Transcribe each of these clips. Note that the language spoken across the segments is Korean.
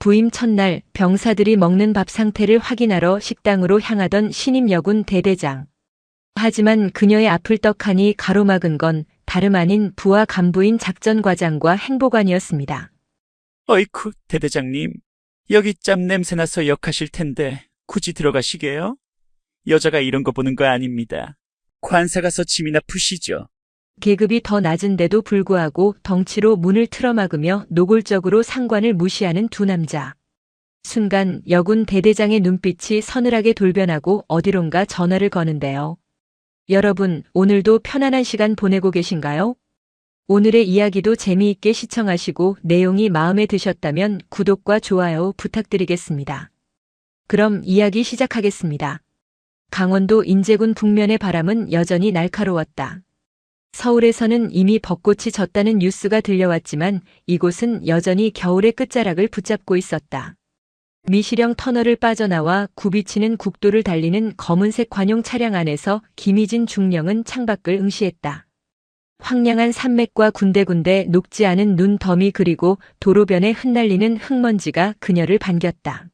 부임 첫날 병사들이 먹는 밥 상태를 확인하러 식당으로 향하던 신임 여군 대대장. 하지만 그녀의 앞을 떡하니 가로막은 건 다름 아닌 부하 간부인 작전과장과 행보관이었습니다. 어이쿠, 대대장님. 여기 짬 냄새나서 역하실 텐데 굳이 들어가시게요? 여자가 이런 거 보는 거 아닙니다. 관사 가서 짐이나 푸시죠. 계급이 더 낮은데도 불구하고 덩치로 문을 틀어막으며 노골적으로 상관을 무시하는 두 남자. 순간 여군 대대장의 눈빛이 서늘하게 돌변하고 어디론가 전화를 거는데요. 여러분, 오늘도 편안한 시간 보내고 계신가요? 오늘의 이야기도 재미있게 시청하시고 내용이 마음에 드셨다면 구독과 좋아요 부탁드리겠습니다. 그럼 이야기 시작하겠습니다. 강원도 인제군 북면의 바람은 여전히 날카로웠다. 서울에서는 이미 벚꽃이 졌다는 뉴스가 들려왔지만 이곳은 여전히 겨울의 끝자락을 붙잡고 있었다. 미시령 터널을 빠져나와 굽이치는 국도를 달리는 검은색 관용 차량 안에서 김희진 중령은 창밖을 응시했다. 황량한 산맥과 군데군데 녹지 않은 눈 더미 그리고 도로변에 흩날리는 흙먼지가 그녀를 반겼다.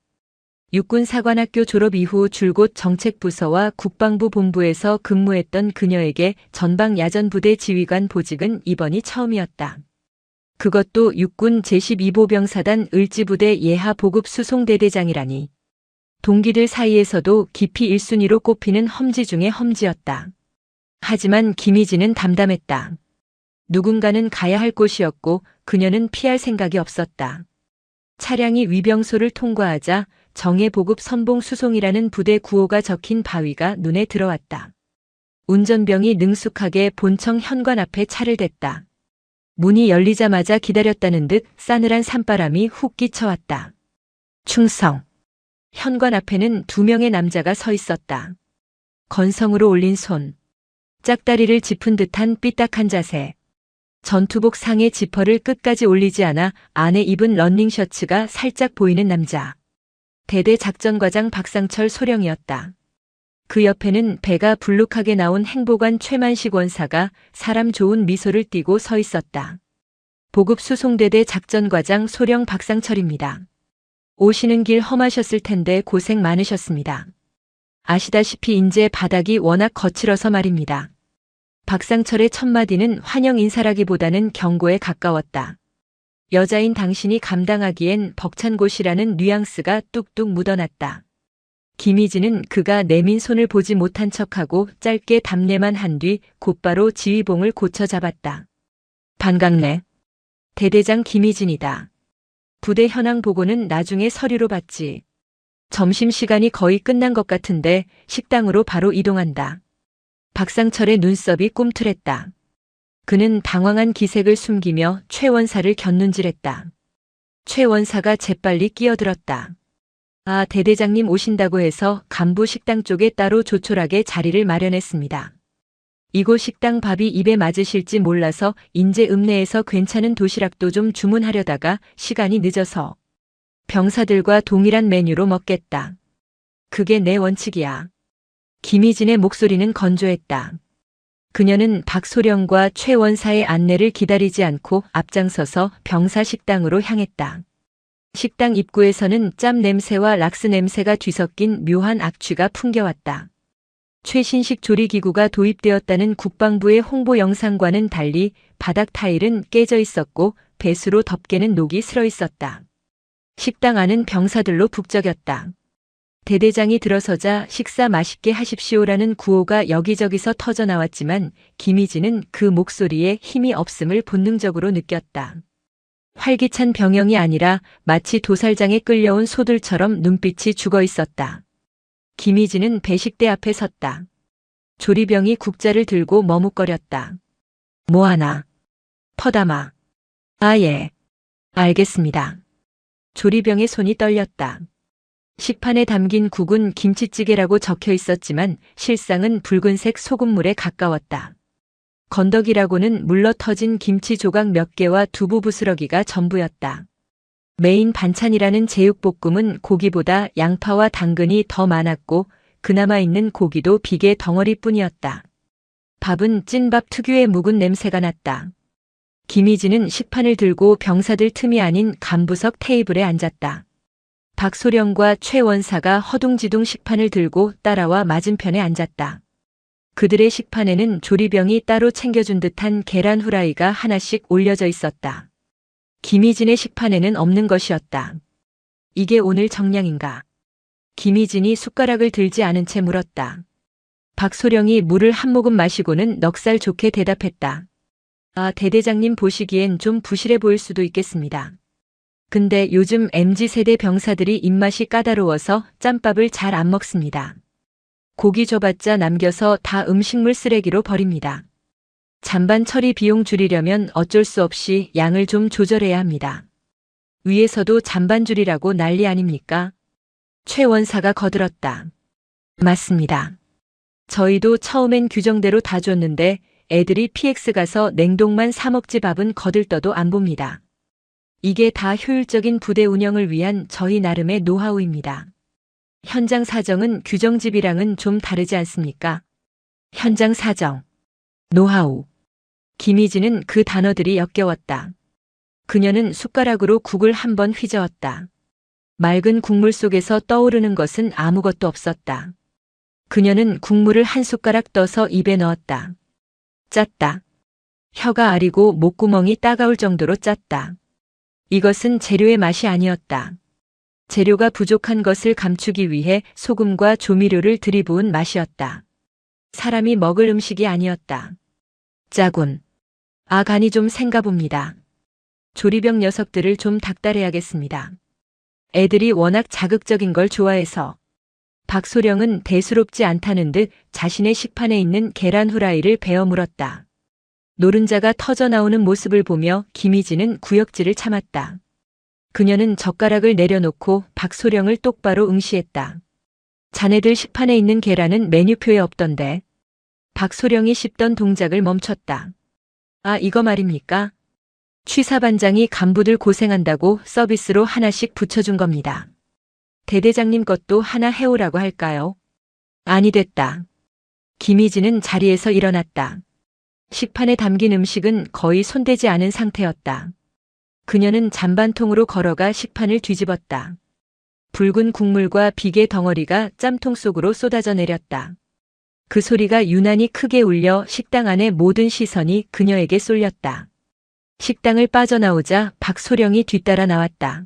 육군사관학교 졸업 이후 줄곧 정책부서와 국방부 본부에서 근무했던 그녀에게 전방야전부대 지휘관 보직은 이번이 처음이었다. 그것도 육군 제12보병사단 을지부대 예하 보급 수송대대장이라니. 동기들 사이에서도 깊이 1순위로 꼽히는 험지 중의 험지였다. 하지만 김희진은 담담했다. 누군가는 가야 할 곳이었고 그녀는 피할 생각이 없었다. 차량이 위병소를 통과하자 정예보급 선봉수송이라는 부대 구호가 적힌 바위가 눈에 들어왔다. 운전병이 능숙하게 본청 현관 앞에 차를 댔다. 문이 열리자마자 기다렸다는 듯 싸늘한 산바람이 훅 끼쳐왔다. 충성. 현관 앞에는 2명의 남자가 서 있었다. 건성으로 올린 손. 짝다리를 짚은 듯한 삐딱한 자세. 전투복 상의 지퍼를 끝까지 올리지 않아 안에 입은 러닝셔츠가 살짝 보이는 남자. 대대 작전과장 박상철 소령이었다. 그 옆에는 배가 불룩하게 나온 행보관 최만식 원사가 사람 좋은 미소를 띠고 서 있었다. 보급 수송대대 작전과장 소령 박상철입니다. 오시는 길 험하셨을 텐데 고생 많으셨습니다. 아시다시피 인제 바닥이 워낙 거칠어서 말입니다. 박상철의 첫마디는 환영 인사라기보다는 경고에 가까웠다. 여자인 당신이 감당하기엔 벅찬 곳이라는 뉘앙스가 뚝뚝 묻어났다. 김희진은 그가 내민 손을 보지 못한 척하고 짧게 답례만 한 뒤 곧바로 지휘봉을 고쳐 잡았다. 반갑네. 대대장 김희진이다. 부대 현황 보고는 나중에 서류로 받지. 점심시간이 거의 끝난 것 같은데 식당으로 바로 이동한다. 박상철의 눈썹이 꿈틀했다. 그는 당황한 기색을 숨기며 최 원사를 곁눈질했다. 최 원사가 재빨리 끼어들었다. 아, 대대장님 오신다고 해서 간부 식당 쪽에 따로 조촐하게 자리를 마련했습니다. 이곳 식당 밥이 입에 맞으실지 몰라서 인제 읍내에서 괜찮은 도시락도 좀 주문하려다가 시간이 늦어서 병사들과 동일한 메뉴로 먹겠다. 그게 내 원칙이야. 김희진의 목소리는 건조했다. 그녀는 박소령과 최 원사의 안내를 기다리지 않고 앞장서서 병사 식당으로 향했다. 식당 입구에서는 짬 냄새와 락스 냄새가 뒤섞인 묘한 악취가 풍겨왔다. 최신식 조리기구가 도입되었다는 국방부의 홍보 영상과는 달리 바닥 타일은 깨져 있었고 배수로 덮개는 녹이 슬어 있었다. 식당 안은 병사들로 북적였다. 대대장이 들어서자 식사 맛있게 하십시오라는 구호가 여기저기서 터져나왔지만 김희진은 그 목소리에 힘이 없음을 본능적으로 느꼈다. 활기찬 병영이 아니라 마치 도살장에 끌려온 소들처럼 눈빛이 죽어 있었다. 김희진은 배식대 앞에 섰다. 조리병이 국자를 들고 머뭇거렸다. 뭐하나? 퍼담아. 아, 예. 알겠습니다. 조리병의 손이 떨렸다. 식판에 담긴 국은 김치찌개라고 적혀 있었지만 실상은 붉은색 소금물에 가까웠다. 건더기라고는 물러 터진 김치 조각 몇 개와 두부 부스러기가 전부였다. 메인 반찬이라는 제육볶음은 고기보다 양파와 당근이 더 많았고 그나마 있는 고기도 비계 덩어리뿐이었다. 밥은 찐밥 특유의 묵은 냄새가 났다. 김희진은 식판을 들고 병사들 틈이 아닌 간부석 테이블에 앉았다. 박소령과 최 원사가 허둥지둥 식판을 들고 따라와 맞은편에 앉았다. 그들의 식판에는 조리병이 따로 챙겨준 듯한 계란 후라이가 하나씩 올려져 있었다. 김희진의 식판에는 없는 것이었다. 이게 오늘 정량인가? 김희진이 숟가락을 들지 않은 채 물었다. 박소령이 물을 한 모금 마시고는 넉살 좋게 대답했다. 아, 대대장님 보시기엔 좀 부실해 보일 수도 있겠습니다. 근데 요즘 MZ세대 병사들이 입맛이 까다로워서 짬밥을 잘 안 먹습니다. 고기 줘봤자 남겨서 다 음식물 쓰레기로 버립니다. 잔반 처리 비용 줄이려면 어쩔 수 없이 양을 좀 조절해야 합니다. 위에서도 잔반 줄이라고 난리 아닙니까? 최 원사가 거들었다. 맞습니다. 저희도 처음엔 규정대로 다 줬는데 애들이 PX 가서 냉동만 사 먹지 밥은 거들떠도 안 봅니다. 이게 다 효율적인 부대 운영을 위한 저희 나름의 노하우입니다. 현장 사정은 규정집이랑은 좀 다르지 않습니까? 현장 사정, 노하우. 김희진은 그 단어들이 역겨웠다. 그녀는 숟가락으로 국을 한번 휘저었다. 맑은 국물 속에서 떠오르는 것은 아무것도 없었다. 그녀는 국물을 한 숟가락 떠서 입에 넣었다. 짰다. 혀가 아리고 목구멍이 따가울 정도로 짰다. 이것은 재료의 맛이 아니었다. 재료가 부족한 것을 감추기 위해 소금과 조미료를 들이부은 맛이었다. 사람이 먹을 음식이 아니었다. 짜군. 아, 간이 좀 샌가 봅니다. 조리병 녀석들을 좀 닥달해야겠습니다. 애들이 워낙 자극적인 걸 좋아해서. 박소령은 대수롭지 않다는 듯 자신의 식판에 있는 계란 후라이를 베어 물었다. 노른자가 터져 나오는 모습을 보며 김희진은 구역질을 참았다. 그녀는 젓가락을 내려놓고 박소령을 똑바로 응시했다. 자네들 식판에 있는 계란은 메뉴표에 없던데. 박소령이 씹던 동작을 멈췄다. 아, 이거 말입니까? 취사반장이 간부들 고생한다고 서비스로 하나씩 붙여준 겁니다. 대대장님 것도 하나 해오라고 할까요? 아니 됐다. 김희진은 자리에서 일어났다. 식판에 담긴 음식은 거의 손대지 않은 상태였다. 그녀는 잔반통으로 걸어가 식판을 뒤집었다. 붉은 국물과 비계 덩어리가 짬통 속으로 쏟아져 내렸다. 그 소리가 유난히 크게 울려 식당 안의 모든 시선이 그녀에게 쏠렸다. 식당을 빠져나오자 박소령이 뒤따라 나왔다.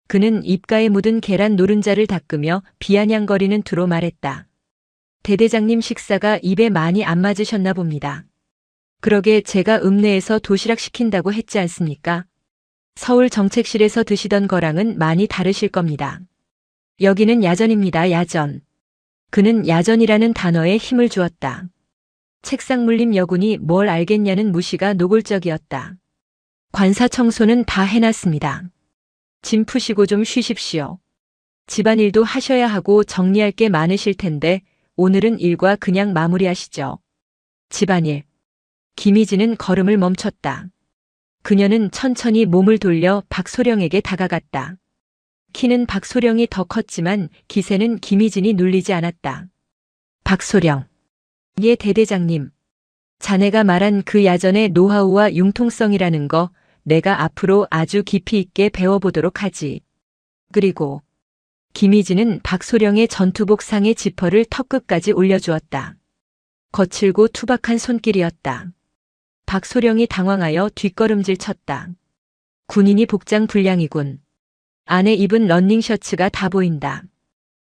그는 입가에 묻은 계란 노른자를 닦으며 비아냥거리는 투로 말했다. 대대장님 식사가 입에 많이 안 맞으셨나 봅니다. 그러게 제가 읍내에서 도시락 시킨다고 했지 않습니까? 서울 정책실에서 드시던 거랑은 많이 다르실 겁니다. 여기는 야전입니다, 야전. 그는 야전이라는 단어에 힘을 주었다. 책상 물림 여군이 뭘 알겠냐는 무시가 노골적이었다. 관사 청소는 다 해놨습니다. 짐 푸시고 좀 쉬십시오. 집안일도 하셔야 하고 정리할 게 많으실 텐데 오늘은 일과 그냥 마무리하시죠. 집안일. 김희진은 걸음을 멈췄다. 그녀는 천천히 몸을 돌려 박소령에게 다가갔다. 키는 박소령이 더 컸지만 기세는 김희진이 눌리지 않았다. 박소령. 예, 대대장님. 자네가 말한 그 야전의 노하우와 융통성이라는 거 내가 앞으로 아주 깊이 있게 배워보도록 하지. 그리고 김희진은 박소령의 전투복 상의 지퍼를 턱끝까지 올려주었다. 거칠고 투박한 손길이었다. 박소령이 당황하여 뒷걸음질 쳤다. 군인이 복장 불량이군. 안에 입은 러닝셔츠가 다 보인다.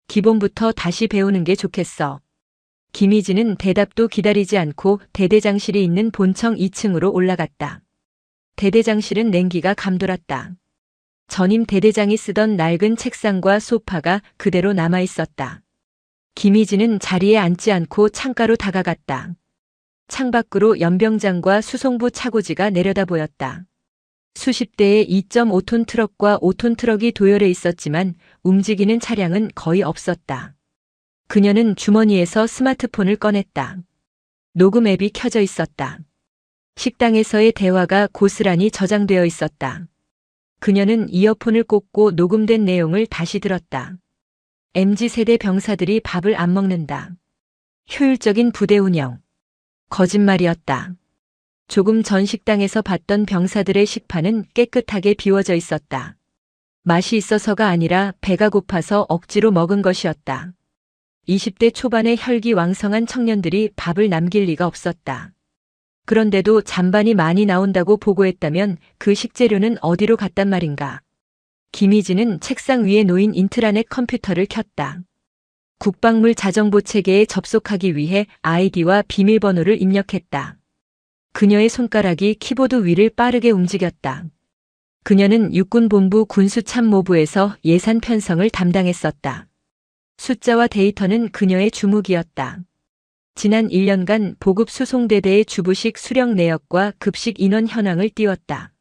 기본부터 다시 배우는 게 좋겠어. 김희진은 대답도 기다리지 않고 대대장실이 있는 본청 2층으로 올라갔다. 대대장실은 냉기가 감돌았다. 전임 대대장이 쓰던 낡은 책상과 소파가 그대로 남아 있었다. 김희진은 자리에 앉지 않고 창가로 다가갔다. 창밖으로 연병장과 수송부 차고지가 내려다 보였다. 수십 대의 2.5톤 트럭과 5톤 트럭이 도열해 있었지만 움직이는 차량은 거의 없었다. 그녀는 주머니에서 스마트폰을 꺼냈다. 녹음 앱이 켜져 있었다. 식당에서의 대화가 고스란히 저장되어 있었다. 그녀는 이어폰을 꽂고 녹음된 내용을 다시 들었다. MZ세대 병사들이 밥을 안 먹는다. 효율적인 부대 운영. 거짓말이었다. 조금 전 식당에서 봤던 병사들의 식판은 깨끗하게 비워져 있었다. 맛이 있어서가 아니라 배가 고파서 억지로 먹은 것이었다. 20대 초반의 혈기왕성한 청년들이 밥을 남길 리가 없었다. 그런데도 잔반이 많이 나온다고 보고했다면 그 식재료는 어디로 갔단 말인가. 김희진은 책상 위에 놓인 인트라넷 컴퓨터를 켰다. 국방물 자정보 체계에 접속하기 위해 아이디와 비밀번호를 입력했다. 그녀의 손가락이 키보드 위를 빠르게 움직였다. 그녀는 육군본부 군수참모부에서 예산 편성을 담당했었다. 숫자와 데이터는 그녀의 주무기였다. 지난 1년간 보급 수송대대의 주부식 수령 내역과 급식 인원 현황을 띄웠다.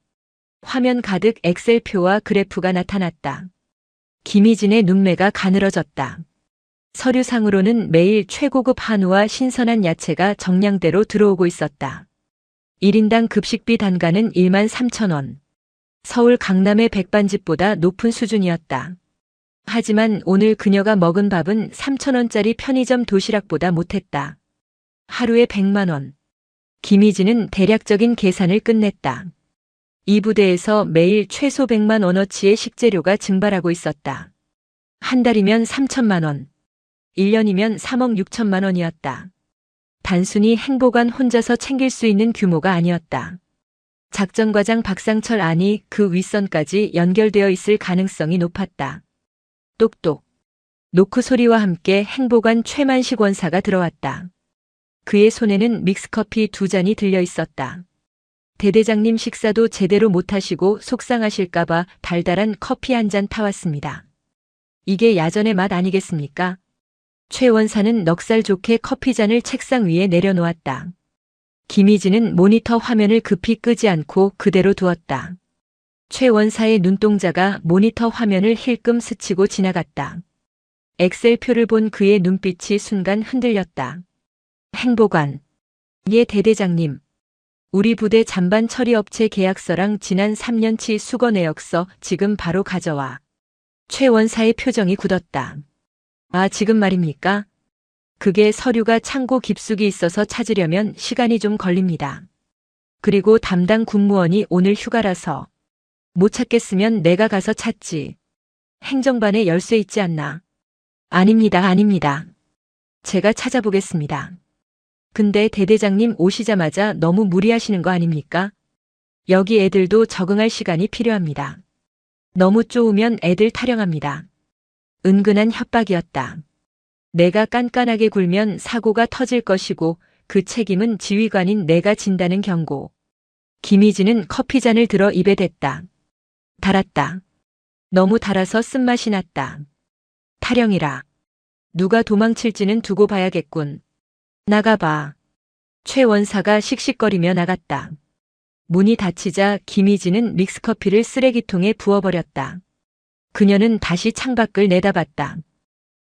화면 가득 엑셀표와 그래프가 나타났다. 김희진의 눈매가 가늘어졌다. 서류상으로는 매일 최고급 한우와 신선한 야채가 정량대로 들어오고 있었다. 1인당 급식비 단가는 13,000원. 서울 강남의 백반집보다 높은 수준이었다. 하지만 오늘 그녀가 먹은 밥은 3,000원짜리 편의점 도시락보다 못했다. 하루에 100만 원. 김희진은 대략적인 계산을 끝냈다. 이 부대에서 매일 최소 100만 원어치의 식재료가 증발하고 있었다. 한 달이면 3천만 원. 1년이면 3억 6천만 원이었다. 단순히 행보관 혼자서 챙길 수 있는 규모가 아니었다. 작전과장 박상철 안이 그 윗선까지 연결되어 있을 가능성이 높았다. 똑똑. 노크 소리와 함께 행보관 최만식 원사가 들어왔다. 그의 손에는 믹스커피 2잔이 들려 있었다. 대대장님 식사도 제대로 못하시고 속상하실까봐 달달한 커피 한 잔 타왔습니다. 이게 야전의 맛 아니겠습니까? 최 원사는 넉살 좋게 커피잔을 책상 위에 내려놓았다. 김희진은 모니터 화면을 급히 끄지 않고 그대로 두었다. 최 원사의 눈동자가 모니터 화면을 힐끔 스치고 지나갔다. 엑셀표를 본 그의 눈빛이 순간 흔들렸다. 행보관. 예 대대장님. 우리 부대 잔반 처리업체 계약서랑 지난 3년치 수거 내역서 지금 바로 가져와. 최 원사의 표정이 굳었다. 아 지금 말입니까? 그게 서류가 창고 깊숙이 있어서 찾으려면 시간이 좀 걸립니다. 그리고 담당 군무원이 오늘 휴가라서 못 찾겠으면 내가 가서 찾지. 행정반에 열쇠 있지 않나? 아닙니다. 제가 찾아보겠습니다. 근데 대대장님 오시자마자 너무 무리하시는 거 아닙니까? 여기 애들도 적응할 시간이 필요합니다. 너무 쪼우면 애들 타령합니다. 은근한 협박이었다. 내가 깐깐하게 굴면 사고가 터질 것이고 그 책임은 지휘관인 내가 진다는 경고. 김희진은 커피잔을 들어 입에 댔다. 달았다. 너무 달아서 쓴맛이 났다. 타령이라. 누가 도망칠지는 두고 봐야겠군. 나가봐. 최 원사가 씩씩거리며 나갔다. 문이 닫히자 김희진은 믹스커피를 쓰레기통에 부어버렸다. 그녀는 다시 창밖을 내다봤다.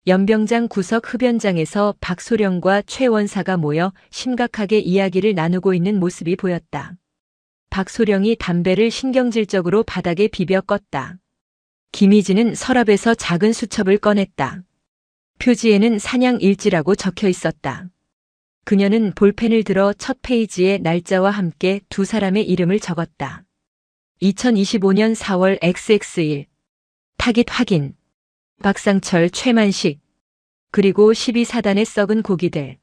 연병장 구석 흡연장에서 박소령과 최 원사가 모여 심각하게 이야기를 나누고 있는 모습이 보였다. 박소령이 담배를 신경질적으로 바닥에 비벼 껐다. 김희진은 서랍에서 작은 수첩을 꺼냈다. 표지에는 사냥 일지라고 적혀 있었다. 그녀는 볼펜을 들어 첫 페이지에 날짜와 함께 두 사람의 이름을 적었다. 2025년 4월 XX1. 타깃 확인. 박상철 최만식. 그리고 12사단의 썩은 고기들.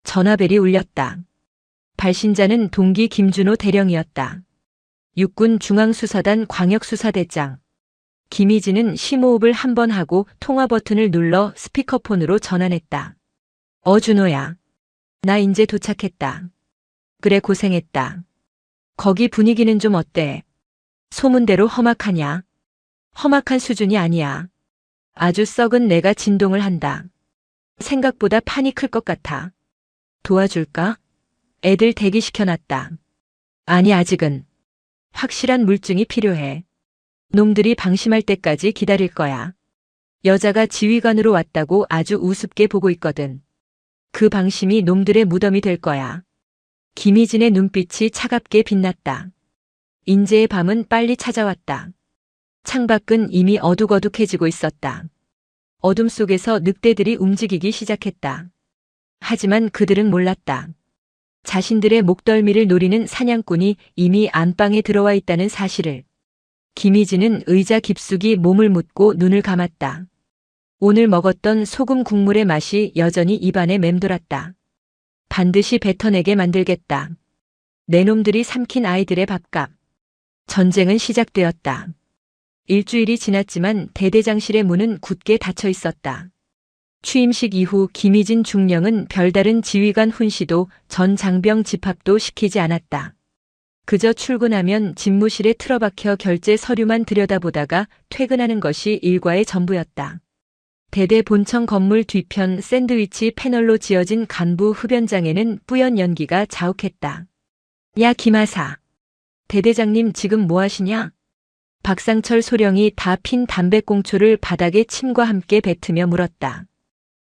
전화벨이 울렸다. 발신자는 동기 김준호 대령이었다. 육군 중앙수사단 광역수사대장. 김희진은 심호흡을 한 번 하고 통화 버튼을 눌러 스피커폰으로 전환했다. 준호야. 나 이제 도착했다. 그래 고생했다. 거기 분위기는 좀 어때? 소문대로 험악하냐? 험악한 수준이 아니야. 아주 썩은 내가 진동을 한다. 생각보다 판이 클 것 같아. 도와줄까? 애들 대기시켜놨다. 아니 아직은. 확실한 물증이 필요해. 놈들이 방심할 때까지 기다릴 거야. 여자가 지휘관으로 왔다고 아주 우습게 보고 있거든. 그 방심이 놈들의 무덤이 될 거야. 김희진의 눈빛이 차갑게 빛났다. 인재의 밤은 빨리 찾아왔다. 창밖은 이미 어둑어둑해지고 있었다. 어둠 속에서 늑대들이 움직이기 시작했다. 하지만 그들은 몰랐다. 자신들의 목덜미를 노리는 사냥꾼이 이미 안방에 들어와 있다는 사실을. 김희진은 의자 깊숙이 몸을 묻고 눈을 감았다. 오늘 먹었던 소금 국물의 맛이 여전히 입안에 맴돌았다. 반드시 뱉어내게 만들겠다. 내 놈들이 삼킨 아이들의 밥값. 전쟁은 시작되었다. 일주일이 지났지만 대대장실의 문은 굳게 닫혀 있었다. 취임식 이후 김희진 중령은 별다른 지휘관 훈시도 전 장병 집합도 시키지 않았다. 그저 출근하면 집무실에 틀어박혀 결제 서류만 들여다보다가 퇴근하는 것이 일과의 전부였다. 대대 본청 건물 뒤편 샌드위치 패널로 지어진 간부 흡연장에는 뿌연 연기가 자욱했다. 야 김하사. 대대장님 지금 뭐 하시냐? 박상철 소령이 다 핀 담배꽁초를 바닥에 침과 함께 뱉으며 물었다.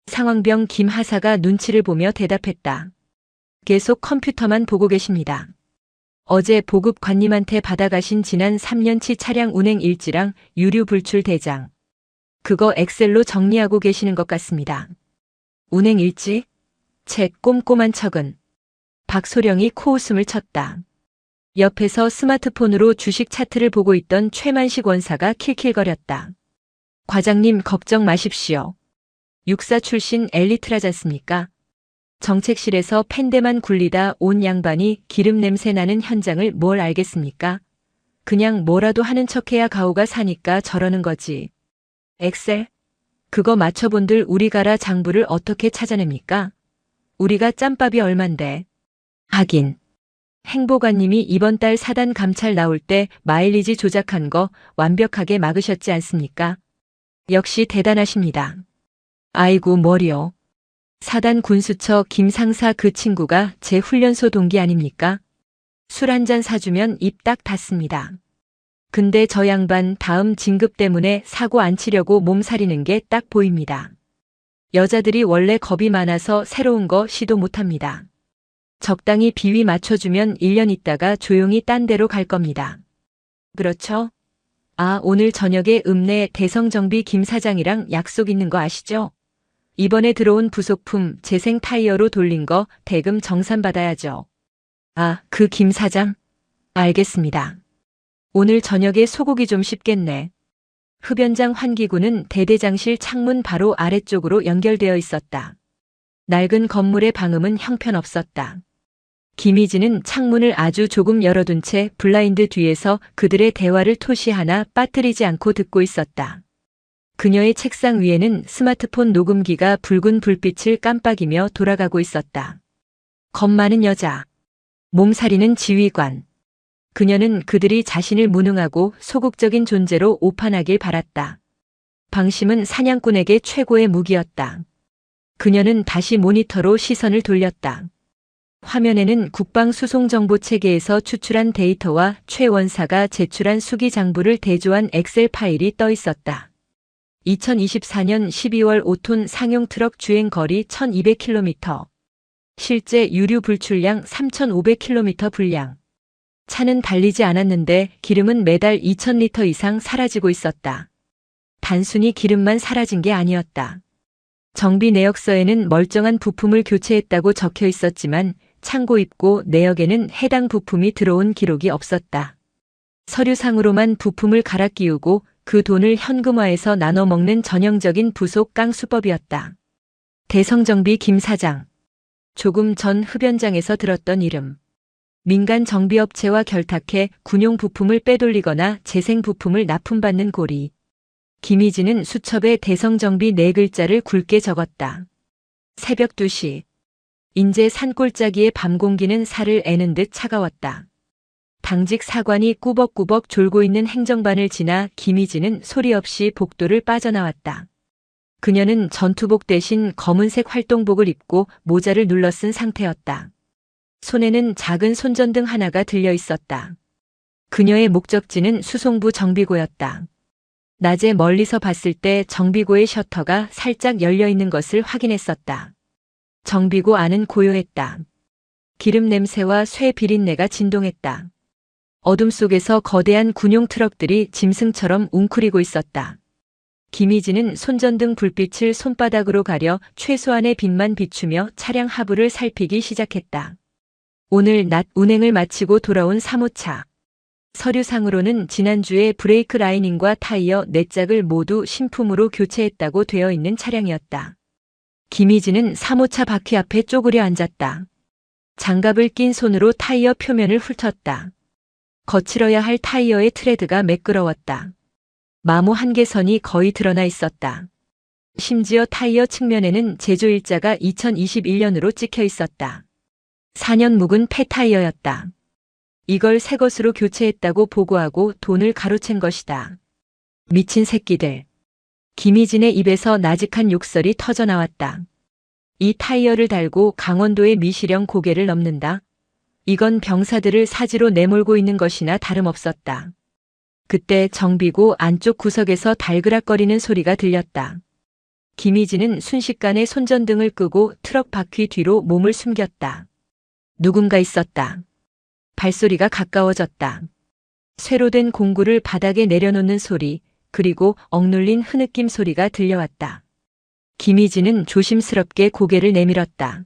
상황병 김하사가 눈치를 보며 대답했다. 계속 컴퓨터만 보고 계십니다. 어제 보급관님한테 받아가신 지난 3년치 차량 운행 일지랑 유류 불출 대장. 그거 엑셀로 정리하고 계시는 것 같습니다. 운행 일지? 채 꼼꼼한 척은. 박소령이 코웃음을 쳤다. 옆에서 스마트폰으로 주식 차트를 보고 있던 최만식 원사가 킬킬거렸다. 과장님 걱정 마십시오. 육사 출신 엘리트라잖습니까? 정책실에서 펜대만 굴리다 온 양반이 기름 냄새 나는 현장을 뭘 알겠습니까? 그냥 뭐라도 하는 척해야 가오가 사니까 저러는 거지. 엑셀? 그거 맞춰본들 우리가라 장부를 어떻게 찾아냅니까? 우리가 짬밥이 얼만데. 하긴. 행보관님이 이번 달 사단 감찰 나올 때 마일리지 조작한 거 완벽하게 막으셨지 않습니까? 역시 대단하십니다. 아이고 머리요. 사단 군수처 김 상사 그 친구가 제 훈련소 동기 아닙니까? 술 한 잔 사주면 입 딱 닫습니다. 근데 저 양반 다음 진급 때문에 사고 안 치려고 몸살이는 게 딱 보입니다. 여자들이 원래 겁이 많아서 새로운 거 시도 못합니다. 적당히 비위 맞춰주면 1년 있다가 조용히 딴 데로 갈 겁니다. 그렇죠? 아, 오늘 저녁에 읍내 대성정비 김 사장이랑 약속 있는 거 아시죠? 이번에 들어온 부속품 재생 타이어로 돌린 거 대금 정산받아야죠. 아, 그 김 사장? 알겠습니다. 오늘 저녁에 소고기 좀 씹겠네. 흡연장 환기구는 대대장실 창문 바로 아래쪽으로 연결되어 있었다. 낡은 건물의 방음은 형편없었다. 김희진은 창문을 아주 조금 열어둔 채 블라인드 뒤에서 그들의 대화를 토시 하나 빠뜨리지 않고 듣고 있었다. 그녀의 책상 위에는 스마트폰 녹음기가 붉은 불빛을 깜빡이며 돌아가고 있었다. 겁 많은 여자. 몸살이는 지휘관. 그녀는 그들이 자신을 무능하고 소극적인 존재로 오판하길 바랐다. 방심은 사냥꾼에게 최고의 무기였다. 그녀는 다시 모니터로 시선을 돌렸다. 화면에는 국방수송정보체계에서 추출한 데이터와 최 원사가 제출한 수기장부를 대조한 엑셀 파일이 떠 있었다. 2024년 12월 5톤 상용 트럭 주행 거리 1200km. 실제 유류 불출량 3500km 분량. 차는 달리지 않았는데 기름은 매달 2000리터 이상 사라지고 있었다. 단순히 기름만 사라진 게 아니었다. 정비 내역서에는 멀쩡한 부품을 교체했다고 적혀 있었지만 창고 입고 내역에는 해당 부품이 들어온 기록이 없었다. 서류상으로만 부품을 갈아 끼우고 그 돈을 현금화해서 나눠 먹는 전형적인 부속 깡수법이었다. 대성정비 김 사장. 조금 전 흡연장에서 들었던 이름. 민간 정비업체와 결탁해 군용 부품을 빼돌리거나 재생 부품을 납품받는 고리. 김희진은 수첩에 대성정비 4글자를 굵게 적었다. 새벽 2시. 인제 산골짜기의 밤 공기는 살을 애는 듯 차가웠다. 당직 사관이 꾸벅꾸벅 졸고 있는 행정반을 지나 김희진은 소리 없이 복도를 빠져나왔다. 그녀는 전투복 대신 검은색 활동복을 입고 모자를 눌러 쓴 상태였다. 손에는 작은 손전등 하나가 들려 있었다. 그녀의 목적지는 수송부 정비고였다. 낮에 멀리서 봤을 때 정비고의 셔터가 살짝 열려 있는 것을 확인했었다. 정비고 안은 고요했다. 기름 냄새와 쇠 비린내가 진동했다. 어둠 속에서 거대한 군용 트럭들이 짐승처럼 웅크리고 있었다. 김희진은 손전등 불빛을 손바닥으로 가려 최소한의 빛만 비추며 차량 하부를 살피기 시작했다. 오늘 낮 운행을 마치고 돌아온 3호차. 서류상으로는 지난주에 브레이크 라이닝과 타이어 4짝을 모두 신품으로 교체했다고 되어 있는 차량이었다. 김희진은 사모차 바퀴 앞에 쪼그려 앉았다. 장갑을 낀 손으로 타이어 표면을 훑었다. 거칠어야 할 타이어의 트레드가 매끄러웠다. 마모 한계선이 거의 드러나 있었다. 심지어 타이어 측면에는 제조일자가 2021년으로 찍혀 있었다. 4년 묵은 폐타이어였다. 이걸 새 것으로 교체했다고 보고하고 돈을 가로챈 것이다. 미친 새끼들. 김희진의 입에서 나직한 욕설이 터져나왔다. 이 타이어를 달고 강원도의 미시령 고개를 넘는다. 이건 병사들을 사지로 내몰고 있는 것이나 다름없었다. 그때 정비구 안쪽 구석에서 달그락거리는 소리가 들렸다. 김희진은 순식간에 손전등을 끄고 트럭 바퀴 뒤로 몸을 숨겼다. 누군가 있었다. 발소리가 가까워졌다. 쇠로 된 공구를 바닥에 내려놓는 소리, 그리고 억눌린 흐느낌 소리가 들려왔다. 김희진은 조심스럽게 고개를 내밀었다.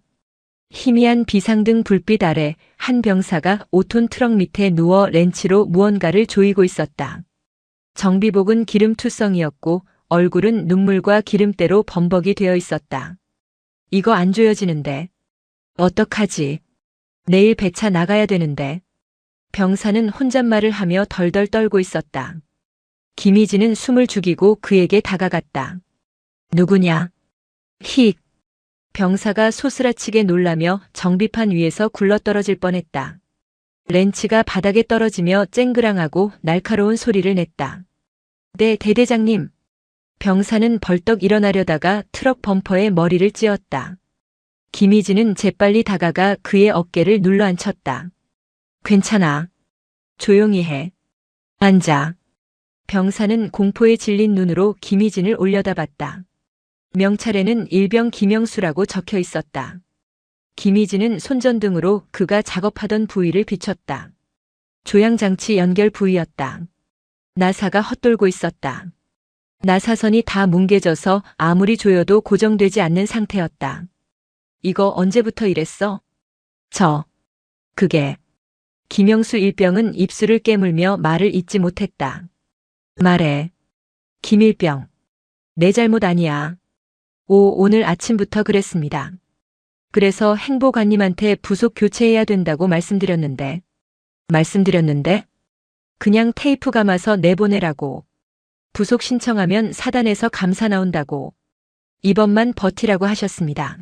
희미한 비상등 불빛 아래 한 병사가 5톤 트럭 밑에 누워 렌치로 무언가를 조이고 있었다. 정비복은 기름투성이었고 얼굴은 눈물과 기름때로 범벅이 되어 있었다. 이거 안 조여지는데. 어떡하지? 내일 배차 나가야 되는데. 병사는 혼잣말을 하며 덜덜 떨고 있었다. 김희진은 숨을 죽이고 그에게 다가갔다. 누구냐? 힉. 병사가 소스라치게 놀라며 정비판 위에서 굴러떨어질 뻔했다. 렌치가 바닥에 떨어지며 쨍그랑하고 날카로운 소리를 냈다. 네, 대대장님. 병사는 벌떡 일어나려다가 트럭 범퍼에 머리를 찧었다. 김희진은 재빨리 다가가 그의 어깨를 눌러앉혔다. 괜찮아. 조용히 해. 앉아. 병사는 공포에 질린 눈으로 김희진을 올려다봤다. 명찰에는 일병 김영수라고 적혀 있었다. 김희진은 손전등으로 그가 작업하던 부위를 비췄다. 조향장치 연결 부위였다. 나사가 헛돌고 있었다. 나사선이 다 뭉개져서 아무리 조여도 고정되지 않는 상태였다. 이거 언제부터 이랬어? 그게. 김영수 일병은 입술을 깨물며 말을 잇지 못했다. 말해. 김일병. 내 잘못 아니야. 오늘 아침부터 그랬습니다. 그래서 행보관님한테 부속 교체해야 된다고 말씀드렸는데. 그냥 테이프 감아서 내보내라고. 부속 신청하면 사단에서 감사 나온다고. 이번만 버티라고 하셨습니다.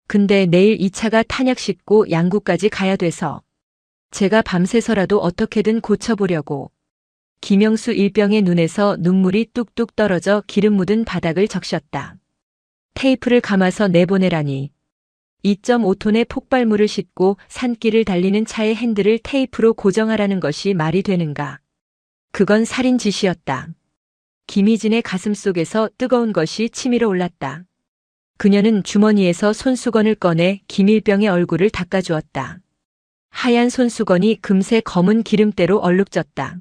근데 내일 이 차가 탄약 싣고 양구까지 가야 돼서 제가 밤새서라도 어떻게든 고쳐보려고. 김영수 일병의 눈에서 눈물이 뚝뚝 떨어져 기름 묻은 바닥을 적셨다. 테이프를 감아서 내보내라니. 2.5톤의 폭발물을 싣고 산길을 달리는 차의 핸들을 테이프로 고정하라는 것이 말이 되는가. 그건 살인 짓이었다. 김희진의 가슴 속에서 뜨거운 것이 치밀어 올랐다. 그녀는 주머니에서 손수건을 꺼내 김일병의 얼굴을 닦아주었다. 하얀 손수건이 금세 검은 기름때로 얼룩졌다.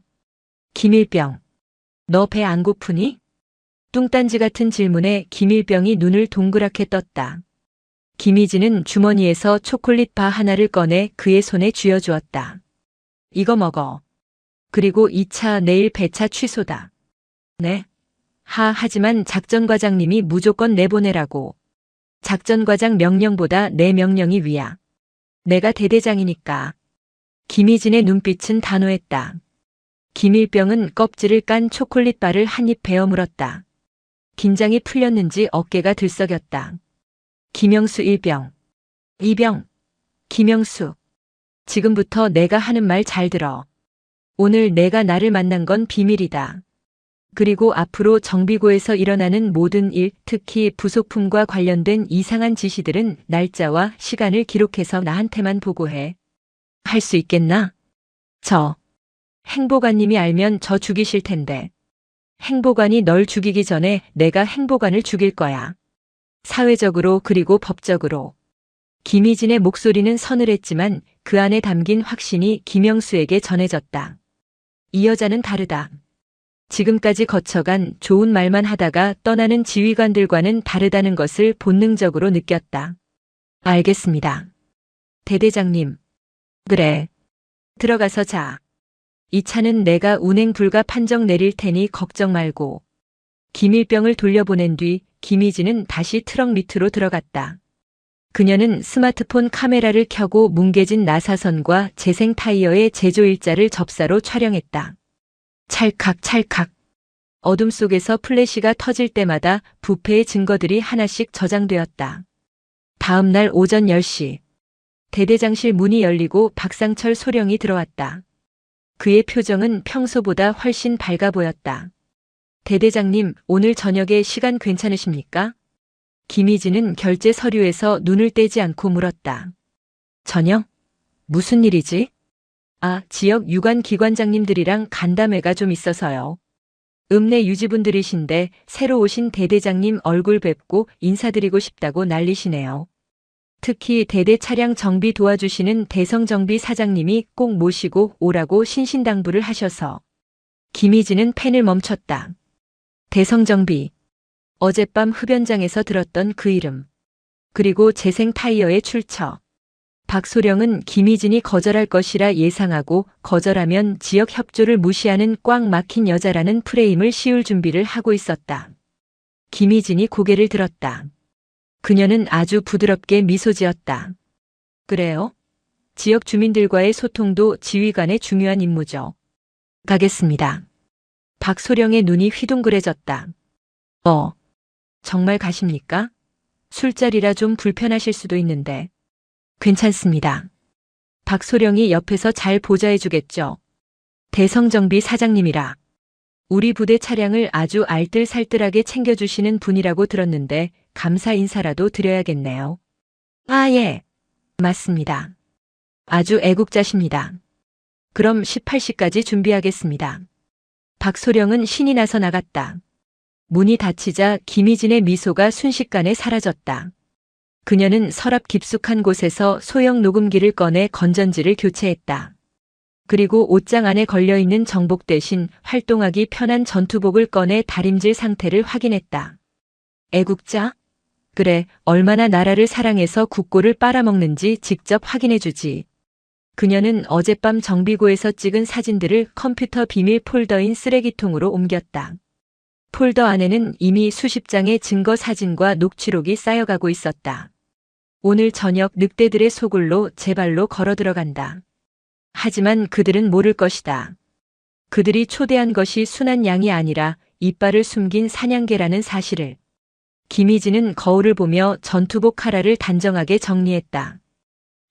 김일병, 너 배 안 고프니? 뚱딴지 같은 질문에 김일병이 눈을 동그랗게 떴다. 김희진은 주머니에서 초콜릿 바 하나를 꺼내 그의 손에 쥐어주었다. 이거 먹어. 그리고 이 차 내일 배차 취소다. 네? 하지만 작전과장님이 무조건 내보내라고. 작전과장 명령보다 내 명령이 위야. 내가 대대장이니까. 김희진의 눈빛은 단호했다. 김일병은 껍질을 깐 초콜릿 바를 한 입 베어 물었다. 긴장이 풀렸는지 어깨가 들썩였다. 김영수 일병. 이병. 김영수. 지금부터 내가 하는 말 잘 들어. 오늘 내가 나를 만난 건 비밀이다. 그리고 앞으로 정비고에서 일어나는 모든 일, 특히 부속품과 관련된 이상한 지시들은 날짜와 시간을 기록해서 나한테만 보고해. 할 수 있겠나? 행보관님이 알면 저 죽이실 텐데. 행보관이 널 죽이기 전에 내가 행보관을 죽일 거야. 사회적으로 그리고 법적으로. 김희진의 목소리는 서늘했지만 그 안에 담긴 확신이 김영수에게 전해졌다. 이 여자는 다르다. 지금까지 거쳐간 좋은 말만 하다가 떠나는 지휘관들과는 다르다는 것을 본능적으로 느꼈다. 알겠습니다. 대대장님. 그래. 들어가서 자. 이 차는 내가 운행 불가 판정 내릴 테니 걱정 말고. 김일병을 돌려보낸 뒤 김희진은 다시 트럭 밑으로 들어갔다. 그녀는 스마트폰 카메라를 켜고 뭉개진 나사선과 재생 타이어의 제조 일자를 접사로 촬영했다. 찰칵찰칵. 어둠 속에서 플래시가 터질 때마다 부패의 증거들이 하나씩 저장되었다. 다음 날 오전 10시. 대대장실 문이 열리고 박상철 소령이 들어왔다. 그의 표정은 평소보다 훨씬 밝아 보였다. 대대장님, 오늘 저녁에 시간 괜찮으십니까? 김희진은 결제 서류에서 눈을 떼지 않고 물었다. 저녁? 무슨 일이지? 아, 지역 유관 기관장님들이랑 간담회가 좀 있어서요. 읍내 유지분들이신데 새로 오신 대대장님 얼굴 뵙고 인사드리고 싶다고 난리시네요. 특히 대대 차량 정비 도와주시는 대성정비 사장님이 꼭 모시고 오라고 신신당부를 하셔서. 김희진은 펜을 멈췄다. 대성정비. 어젯밤 흡연장에서 들었던 그 이름. 그리고 재생 타이어의 출처. 박소령은 김희진이 거절할 것이라 예상하고 거절하면 지역 협조를 무시하는 꽉 막힌 여자라는 프레임을 씌울 준비를 하고 있었다. 김희진이 고개를 들었다. 그녀는 아주 부드럽게 미소 지었다. 그래요? 지역 주민들과의 소통도 지휘관의 중요한 임무죠. 가겠습니다. 박소령의 눈이 휘둥그레졌다. 정말 가십니까? 술자리라 좀 불편하실 수도 있는데. 괜찮습니다. 박소령이 옆에서 잘 보좌해 주겠죠. 대성정비 사장님이라. 우리 부대 차량을 아주 알뜰살뜰하게 챙겨주시는 분이라고 들었는데 감사 인사라도 드려야겠네요. 아, 예. 맞습니다. 아주 애국자십니다. 그럼 18시까지 준비하겠습니다. 박소령은 신이 나서 나갔다. 문이 닫히자 김희진의 미소가 순식간에 사라졌다. 그녀는 서랍 깊숙한 곳에서 소형 녹음기를 꺼내 건전지를 교체했다. 그리고 옷장 안에 걸려있는 정복 대신 활동하기 편한 전투복을 꺼내 다림질 상태를 확인했다. 애국자? 그래, 얼마나 나라를 사랑해서 국고를 빨아먹는지 직접 확인해주지. 그녀는 어젯밤 정비고에서 찍은 사진들을 컴퓨터 비밀 폴더인 쓰레기통으로 옮겼다. 폴더 안에는 이미 수십 장의 증거 사진과 녹취록이 쌓여가고 있었다. 오늘 저녁 늑대들의 소굴로 제 발로 걸어 들어간다. 하지만 그들은 모를 것이다. 그들이 초대한 것이 순한 양이 아니라 이빨을 숨긴 사냥개라는 사실을. 김희진은 거울을 보며 전투복 카라를 단정하게 정리했다.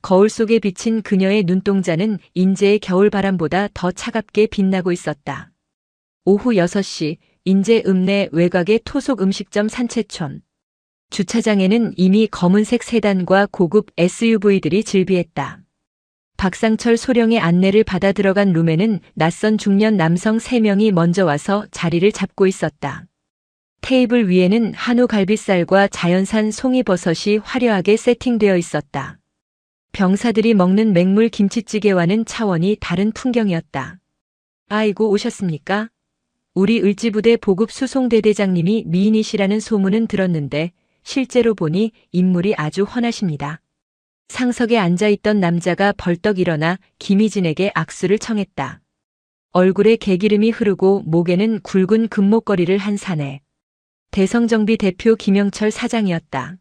거울 속에 비친 그녀의 눈동자는 인제의 겨울바람보다 더 차갑게 빛나고 있었다. 오후 6시 인제 읍내 외곽의 토속 음식점 산채촌. 주차장에는 이미 검은색 세단과 고급 SUV들이 질비했다. 박상철 소령의 안내를 받아 들어간 룸에는 낯선 중년 남성 3명이 먼저 와서 자리를 잡고 있었다. 테이블 위에는 한우 갈비살과 자연산 송이버섯이 화려하게 세팅되어 있었다. 병사들이 먹는 맹물 김치찌개와는 차원이 다른 풍경이었다. 아이고, 오셨습니까? 우리 을지부대 보급 수송대대장님이 미인이시라는 소문은 들었는데 실제로 보니 인물이 아주 훤하십니다. 상석에 앉아있던 남자가 벌떡 일어나 김희진에게 악수를 청했다. 얼굴에 개기름이 흐르고 목에는 굵은 금목걸이를 한 사내. 대성정비 대표 김영철 사장이었다.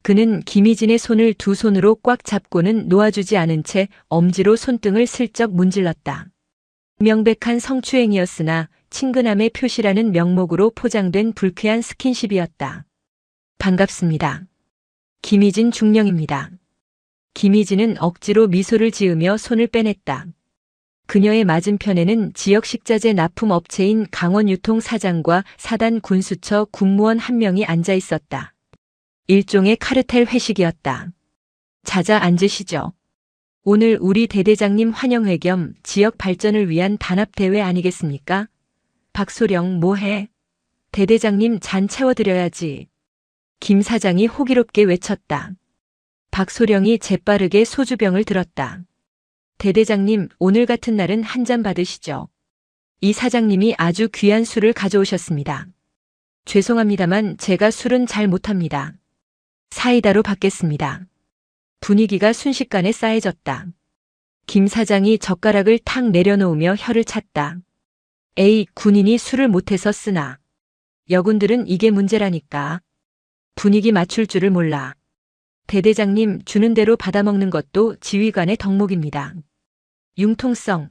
그는 김희진의 손을 두 손으로 꽉 잡고는 놓아주지 않은 채 엄지로 손등을 슬쩍 문질렀다. 명백한 성추행이었으나 친근함의 표시라는 명목으로 포장된 불쾌한 스킨십이었다. 반갑습니다. 김희진 중령입니다. 김희진은 억지로 미소를 지으며 손을 빼냈다. 그녀의 맞은편에는 지역 식자재 납품 업체인 강원유통 사장과 사단 군수처 군무원 한 명이 앉아 있었다. 일종의 카르텔 회식이었다. 자자 앉으시죠. 오늘 우리 대대장님 환영회 겸 지역 발전을 위한 단합대회 아니겠습니까? 박소령 뭐해? 대대장님 잔 채워드려야지. 김 사장이 호기롭게 외쳤다. 박소령이 재빠르게 소주병을 들었다. 대대장님, 오늘 같은 날은 한 잔 받으시죠. 이 사장님이 아주 귀한 술을 가져오셨습니다. 죄송합니다만 제가 술은 잘 못합니다. 사이다로 받겠습니다. 분위기가 순식간에 싸해졌다. 김 사장이 젓가락을 탁 내려놓으며 혀를 찼다. 에이, 군인이 술을 못해서 쓰나. 여군들은 이게 문제라니까. 분위기 맞출 줄을 몰라. 대대장님 주는 대로 받아먹는 것도 지휘관의 덕목입니다. 융통성.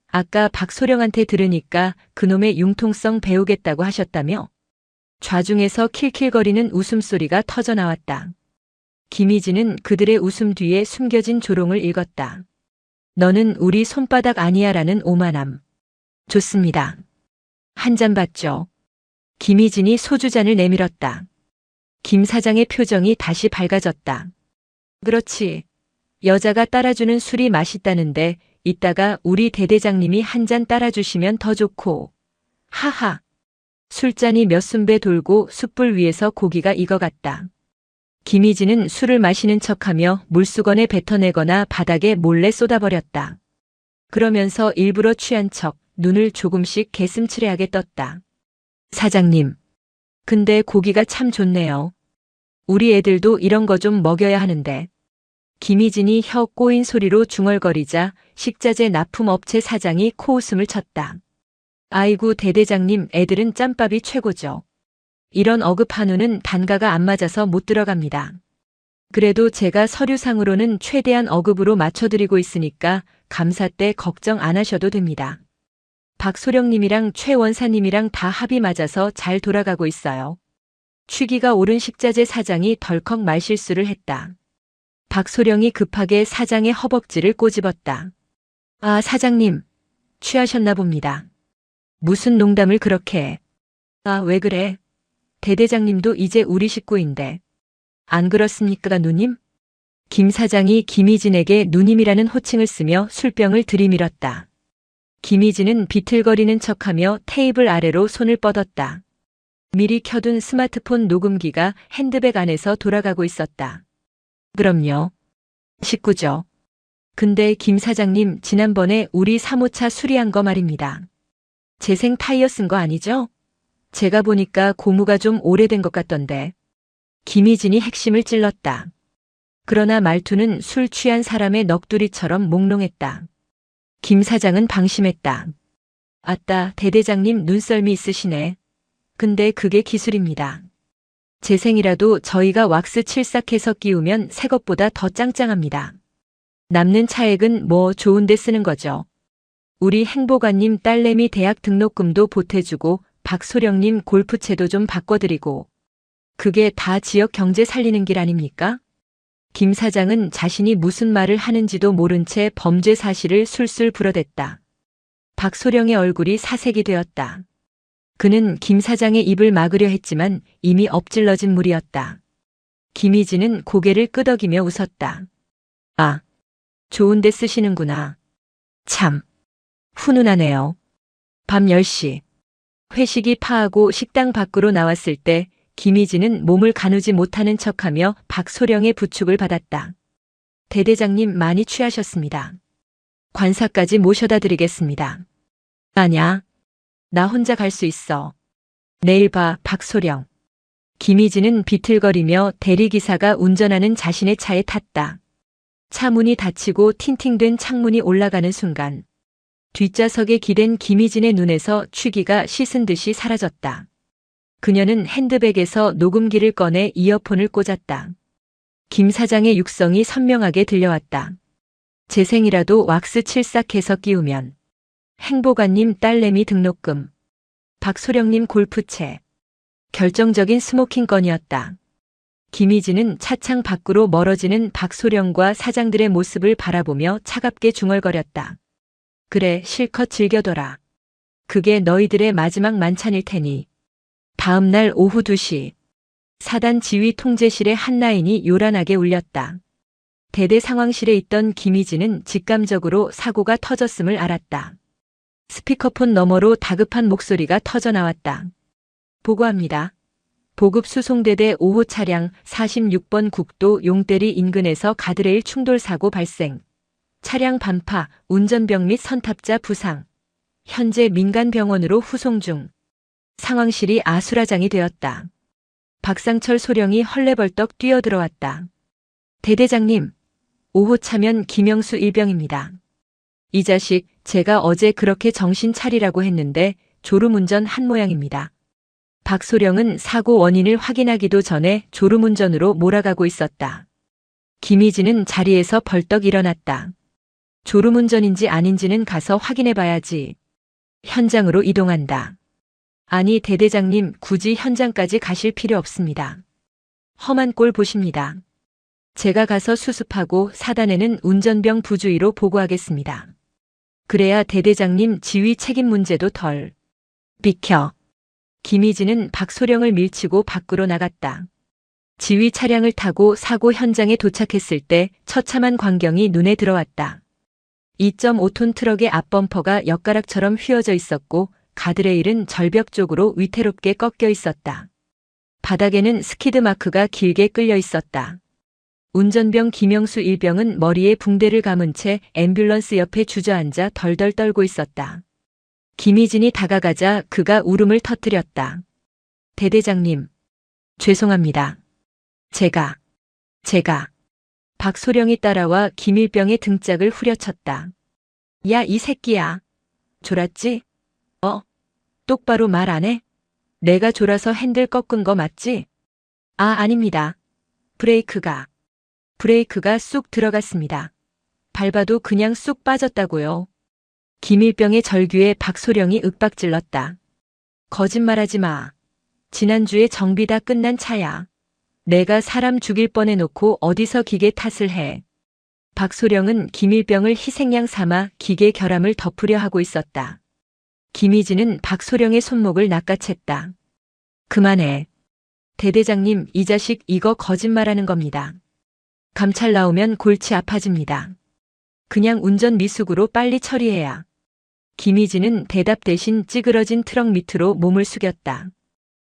아까 박소령한테 들으니까 그놈의 융통성 배우겠다고 하셨다며? 좌중에서 킬킬거리는 웃음소리가 터져나왔다. 김희진은 그들의 웃음 뒤에 숨겨진 조롱을 읽었다. 너는 우리 손바닥 아니야 라는 오만함. 좋습니다. 한 잔 받죠. 김희진이 소주잔을 내밀었다. 김 사장의 표정이 다시 밝아졌다. 그렇지. 여자가 따라주는 술이 맛있다는데 이따가 우리 대대장님이 한 잔 따라주시면 더 좋고. 하하. 술잔이 몇 순배 돌고 숯불 위에서 고기가 익어갔다. 김희진은 술을 마시는 척하며 물수건에 뱉어내거나 바닥에 몰래 쏟아버렸다. 그러면서 일부러 취한 척 눈을 조금씩 개슴츠레하게 떴다. 사장님. 근데 고기가 참 좋네요. 우리 애들도 이런 거 좀 먹여야 하는데. 김희진이 혀 꼬인 소리로 중얼거리자 식자재 납품업체 사장이 코웃음을 쳤다. 아이고 대대장님 애들은 짬밥이 최고죠. 이런 어급 한우는 단가가 안 맞아서 못 들어갑니다. 그래도 제가 서류상으로는 최대한 어급으로 맞춰드리고 있으니까 감사 때 걱정 안 하셔도 됩니다. 박소령님이랑 최 원사님이랑 다 합이 맞아서 잘 돌아가고 있어요. 취기가 오른 식자재 사장이 덜컥 말실수를 했다. 박소령이 급하게 사장의 허벅지를 꼬집었다. 아 사장님, 취하셨나 봅니다. 무슨 농담을 그렇게 해. 아 왜 그래? 대대장님도 이제 우리 식구인데. 안 그렇습니까 누님? 김 사장이 김희진에게 누님이라는 호칭을 쓰며 술병을 들이밀었다. 김희진은 비틀거리는 척하며 테이블 아래로 손을 뻗었다. 미리 켜둔 스마트폰 녹음기가 핸드백 안에서 돌아가고 있었다. 그럼요. 식구죠. 근데 김 사장님 지난번에 우리 사모차 수리한 거 말입니다. 재생 타이어 쓴 거 아니죠? 제가 보니까 고무가 좀 오래된 것 같던데. 김희진이 핵심을 찔렀다. 그러나 말투는 술 취한 사람의 넋두리처럼 몽롱했다. 김 사장은 방심했다. 아따, 대대장님 눈썰미 있으시네. 근데 그게 기술입니다. 재생이라도 저희가 왁스 칠삭해서 끼우면 새 것보다 더 짱짱합니다. 남는 차액은 뭐 좋은 데 쓰는 거죠. 우리 행보관님 딸내미 대학 등록금도 보태주고 박소령님 골프채도 좀 바꿔드리고. 그게 다 지역 경제 살리는 길 아닙니까? 김 사장은 자신이 무슨 말을 하는지도 모른 채 범죄 사실을 술술 불어댔다. 박소령의 얼굴이 사색이 되었다. 그는 김 사장의 입을 막으려 했지만 이미 엎질러진 물이었다. 김희진은 고개를 끄덕이며 웃었다. 아, 좋은 데 쓰시는구나. 참, 훈훈하네요. 밤 10시. 회식이 파하고 식당 밖으로 나왔을 때 김희진은 몸을 가누지 못하는 척하며 박소령의 부축을 받았다. 대대장님 많이 취하셨습니다. 관사까지 모셔다 드리겠습니다. 아냐, 나 혼자 갈 수 있어. 내일 봐, 박소령. 김희진은 비틀거리며 대리기사가 운전하는 자신의 차에 탔다. 차 문이 닫히고 틴팅된 창문이 올라가는 순간 뒷좌석에 기댄 김희진의 눈에서 취기가 씻은 듯이 사라졌다. 그녀는 핸드백에서 녹음기를 꺼내 이어폰을 꽂았다. 김 사장의 육성이 선명하게 들려왔다. 재생이라도 왁스 칠삭해서 끼우면. 행보관님 딸내미 등록금. 박소령님 골프채. 결정적인 스모킹 건이었다. 김희진은 차창 밖으로 멀어지는 박소령과 사장들의 모습을 바라보며 차갑게 중얼거렸다. 그래, 실컷 즐겨둬라. 그게 너희들의 마지막 만찬일 테니. 다음 날 오후 2시. 사단 지휘 통제실의 한 라인이 요란하게 울렸다. 대대 상황실에 있던 김희진은 직감적으로 사고가 터졌음을 알았다. 스피커폰 너머로 다급한 목소리가 터져나왔다. 보고합니다. 보급 수송대대 5호 차량 46번 국도 용대리 인근에서 가드레일 충돌 사고 발생. 차량 반파, 운전병 및 선탑자 부상. 현재 민간병원으로 후송 중. 상황실이 아수라장이 되었다. 박상철 소령이 헐레벌떡 뛰어들어왔다. 대대장님, 5호 차면 김영수 일병입니다. 이 자식, 제가 어제 그렇게 정신 차리라고 했는데 졸음운전 한 모양입니다. 박소령은 사고 원인을 확인하기도 전에 졸음운전으로 몰아가고 있었다. 김희진은 자리에서 벌떡 일어났다. 졸음운전인지 아닌지는 가서 확인해봐야지. 현장으로 이동한다. 아니, 대대장님, 굳이 현장까지 가실 필요 없습니다. 험한 꼴 보십니다. 제가 가서 수습하고 사단에는 운전병 부주의로 보고하겠습니다. 그래야 대대장님 지휘 책임 문제도 덜. 비켜. 김희진은 박소령을 밀치고 밖으로 나갔다. 지휘 차량을 타고 사고 현장에 도착했을 때 처참한 광경이 눈에 들어왔다. 2.5톤 트럭의 앞범퍼가 엿가락처럼 휘어져 있었고 가드레일은 절벽 쪽으로 위태롭게 꺾여 있었다. 바닥에는 스키드 마크가 길게 끌려 있었다. 운전병 김영수 일병은 머리에 붕대를 감은 채 앰뷸런스 옆에 주저앉아 덜덜 떨고 있었다. 김희진이 다가가자 그가 울음을 터뜨렸다. 대대장님, 죄송합니다. 제가. 박소령이 따라와 김일병의 등짝을 후려쳤다. 야, 이 새끼야. 졸았지? 똑바로 말 안 해? 내가 졸아서 핸들 꺾은 거 맞지? 아닙니다. 브레이크가 쑥 들어갔습니다. 밟아도 그냥 쑥 빠졌다고요. 김일병의 절규에 박소령이 윽박질렀다. 거짓말하지 마. 지난주에 정비 다 끝난 차야. 내가 사람 죽일 뻔해놓고 어디서 기계 탓을 해. 박소령은 김일병을 희생양 삼아 기계 결함을 덮으려 하고 있었다. 김희진은 박소령의 손목을 낚아챘다. 그만해. 대대장님, 이 자식 이거 거짓말하는 겁니다. 감찰 나오면 골치 아파집니다. 그냥 운전 미숙으로 빨리 처리해야. 김희진은 대답 대신 찌그러진 트럭 밑으로 몸을 숙였다.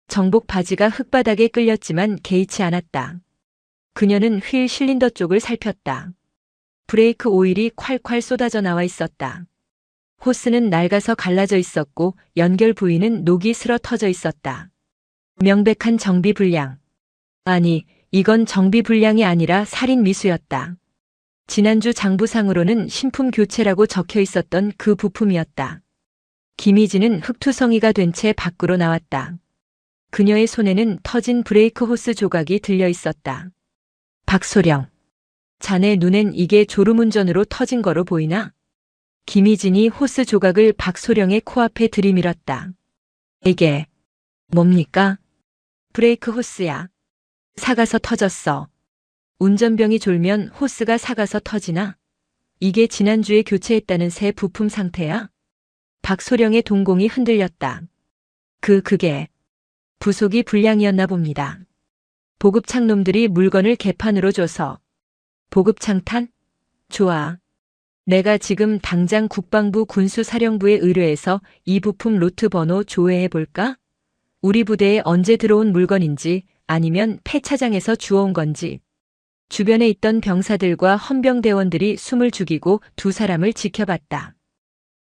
정복 바지가 흙바닥에 끌렸지만 개의치 않았다. 그녀는 휠 실린더 쪽을 살폈다. 브레이크 오일이 콸콸 쏟아져 나와 있었다. 호스는 낡아서 갈라져 있었고 연결 부위는 녹이 슬어 터져 있었다. 명백한 정비 불량. 아니, 이건 정비 불량이 아니라 살인 미수였다. 지난주 장부상으로는 신품 교체라고 적혀 있었던 그 부품이었다. 김희진은 흙투성이가 된 채 밖으로 나왔다. 그녀의 손에는 터진 브레이크 호스 조각이 들려 있었다. 박소령. 자네 눈엔 이게 졸음운전으로 터진 거로 보이나? 김희진이 호스 조각을 박소령의 코앞에 들이밀었다. 이게 뭡니까? 브레이크 호스야. 삭아서 터졌어. 운전병이 졸면 호스가 삭아서 터지나? 이게 지난주에 교체했다는 새 부품 상태야? 박소령의 동공이 흔들렸다. 그게 부속이 불량이었나 봅니다. 보급창 놈들이 물건을 개판으로 줘서. 보급창탄? 좋아. 내가 지금 당장 국방부 군수사령부에 의뢰해서 이 부품 로트 번호 조회해 볼까? 우리 부대에 언제 들어온 물건인지 아니면 폐차장에서 주워온 건지. 주변에 있던 병사들과 헌병대원들이 숨을 죽이고 두 사람을 지켜봤다.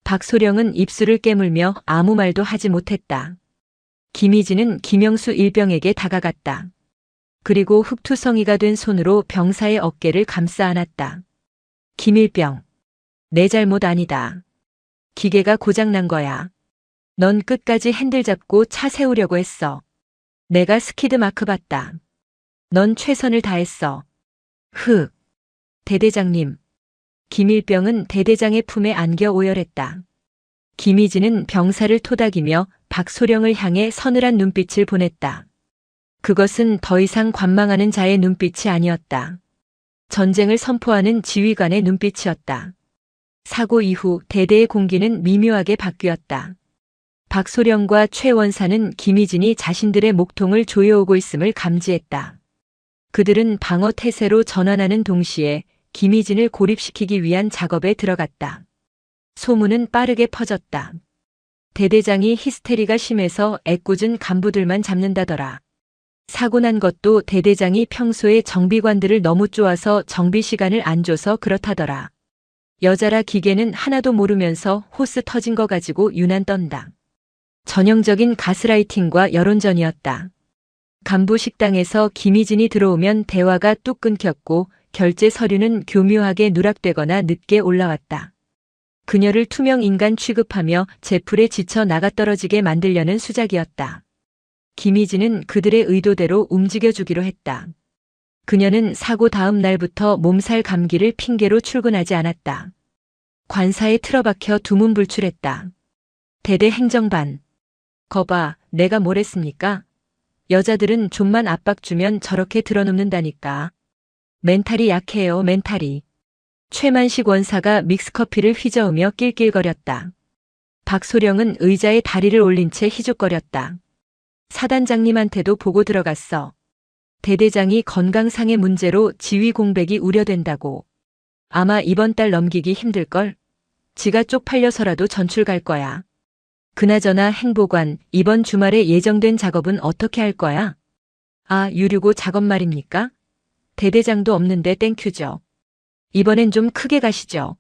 박소령은 입술을 깨물며 아무 말도 하지 못했다. 김희진은 김영수 일병에게 다가갔다. 그리고 흙투성이가 된 손으로 병사의 어깨를 감싸 안았다. 김일병. 내 잘못 아니다. 기계가 고장난 거야. 넌 끝까지 핸들 잡고 차 세우려고 했어. 내가 스키드 마크 봤다. 넌 최선을 다했어. 대대장님. 김일병은 대대장의 품에 안겨 오열했다. 김희진은 병사를 토닥이며 박소령을 향해 서늘한 눈빛을 보냈다. 그것은 더 이상 관망하는 자의 눈빛이 아니었다. 전쟁을 선포하는 지휘관의 눈빛이었다. 사고 이후 대대의 공기는 미묘하게 바뀌었다. 박소령과 최 원사는 김희진이 자신들의 목통을 조여오고 있음을 감지했다. 그들은 방어 태세로 전환하는 동시에 김희진을 고립시키기 위한 작업에 들어갔다. 소문은 빠르게 퍼졌다. 대대장이 히스테리가 심해서 애꿎은 간부들만 잡는다더라. 사고 난 것도 대대장이 평소에 정비관들을 너무 쪼아서 정비 시간을 안 줘서 그렇다더라. 여자라 기계는 하나도 모르면서 호스 터진 거 가지고 유난 떤다. 전형적인 가스라이팅과 여론전이었다. 간부 식당에서 김희진이 들어오면 대화가 뚝 끊겼고 결제 서류는 교묘하게 누락되거나 늦게 올라왔다. 그녀를 투명 인간 취급하며 제풀에 지쳐 나가떨어지게 만들려는 수작이었다. 김희진은 그들의 의도대로 움직여주기로 했다. 그녀는 사고 다음 날부터 몸살 감기를 핑계로 출근하지 않았다. 관사에 틀어박혀 두문불출했다. 대대 행정반. 거봐, 내가 뭘 했습니까? 여자들은 좀만 압박 주면 저렇게 드러눕는다니까. 멘탈이 약해요, 멘탈이. 최만식 원사가 믹스커피를 휘저으며 낄낄거렸다. 박소령은 의자에 다리를 올린 채 희죽거렸다. 사단장님한테도 보고 들어갔어. 대대장이 건강상의 문제로 지휘 공백이 우려된다고. 아마 이번 달 넘기기 힘들걸? 지가 쪽팔려서라도 전출 갈 거야. 그나저나 행보관, 이번 주말에 예정된 작업은 어떻게 할 거야? 아, 유류고 작업 말입니까? 대대장도 없는데 땡큐죠. 이번엔 좀 크게 가시죠.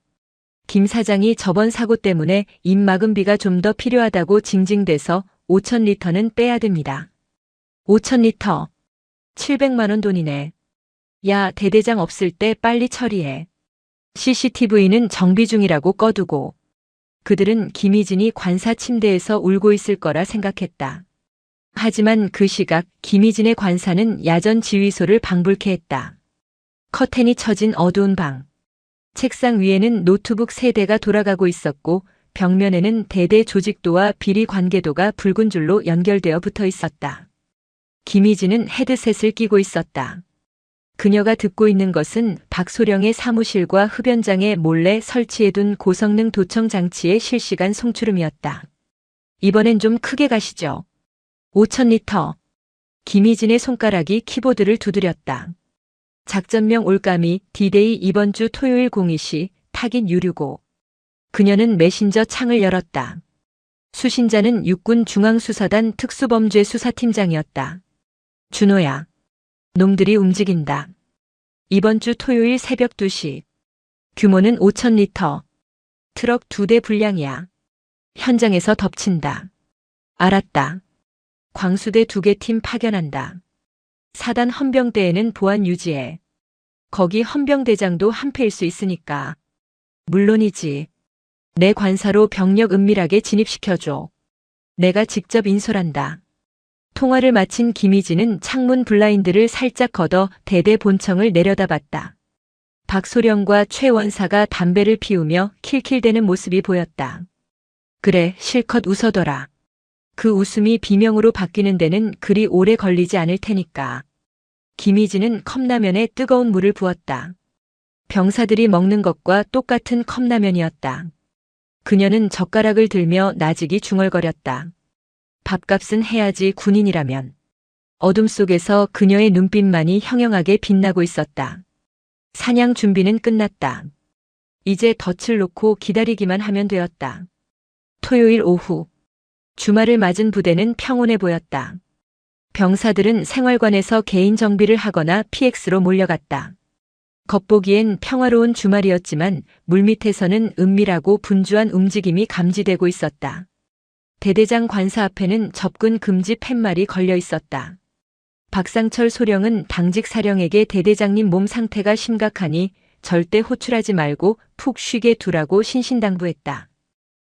김 사장이 저번 사고 때문에 입막음비가 좀 더 필요하다고 징징대서 5,000리터는 빼야 됩니다. 5,000리터. 700만 원 돈이네. 야, 대대장 없을 때 빨리 처리해. CCTV는 정비 중이라고 꺼두고. 그들은 김희진이 관사 침대에서 울고 있을 거라 생각했다. 하지만 그 시각 김희진의 관사는 야전 지휘소를 방불케 했다. 커튼이 쳐진 어두운 방. 책상 위에는 노트북 3대가 돌아가고 있었고 벽면에는 대대 조직도와 비리 관계도가 붉은 줄로 연결되어 붙어 있었다. 김희진은 헤드셋을 끼고 있었다. 그녀가 듣고 있는 것은 박소령의 사무실과 흡연장에 몰래 설치해둔 고성능 도청 장치의 실시간 송출음이었다. 이번엔 좀 크게 가시죠. 5,000리터. 김희진의 손가락이 키보드를 두드렸다. 작전명 올까미 D-Day 이번 주 토요일 02시 타깃 유류고. 그녀는 메신저 창을 열었다. 수신자는 육군 중앙수사단 특수범죄수사팀장이었다. 준호야. 놈들이 움직인다. 이번 주 토요일 새벽 2시. 규모는 5,000리터. 트럭 2대 분량이야. 현장에서 덮친다. 알았다. 광수대 2개 팀 파견한다. 사단 헌병대에는 보안 유지해. 거기 헌병대장도 한패일 수 있으니까. 물론이지. 내 관사로 병력 은밀하게 진입시켜줘. 내가 직접 인솔한다. 통화를 마친 김희진은 창문 블라인드를 살짝 걷어 대대 본청을 내려다봤다. 박소령과 최 원사가 담배를 피우며 킬킬대는 모습이 보였다. 그래, 실컷 웃어둬라. 그 웃음이 비명으로 바뀌는 데는 그리 오래 걸리지 않을 테니까. 김희진은 컵라면에 뜨거운 물을 부었다. 병사들이 먹는 것과 똑같은 컵라면이었다. 그녀는 젓가락을 들며 나직이 중얼거렸다. 밥값은 해야지 군인이라면. 어둠 속에서 그녀의 눈빛만이 형형하게 빛나고 있었다. 사냥 준비는 끝났다. 이제 덫을 놓고 기다리기만 하면 되었다. 토요일 오후. 주말을 맞은 부대는 평온해 보였다. 병사들은 생활관에서 개인 정비를 하거나 PX로 몰려갔다. 겉보기엔 평화로운 주말이었지만 물밑에서는 은밀하고 분주한 움직임이 감지되고 있었다. 대대장 관사 앞에는 접근 금지 팻말이 걸려 있었다. 박상철 소령은 당직 사령에게 대대장님 몸 상태가 심각하니 절대 호출하지 말고 푹 쉬게 두라고 신신당부했다.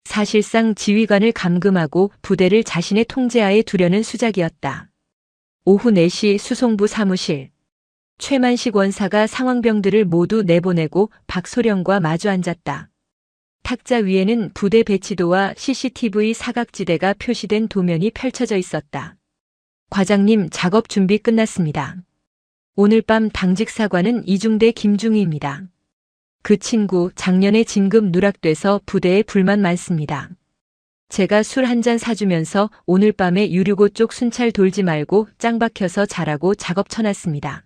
사실상 지휘관을 감금하고 부대를 자신의 통제하에 두려는 수작이었다. 오후 4시 수송부 사무실. 최만식 원사가 상황병들을 모두 내보내고 박소령과 마주 앉았다. 탁자 위에는 부대 배치도와 CCTV 사각지대가 표시된 도면이 펼쳐져 있었다. 과장님, 작업 준비 끝났습니다. 오늘 밤 당직 사관은 이중대 김중희입니다. 그 친구 작년에 진급 누락돼서 부대에 불만 많습니다. 제가 술 한 잔 사주면서 오늘 밤에 유류고 쪽 순찰 돌지 말고 짱 박혀서 자라고 작업 쳐놨습니다.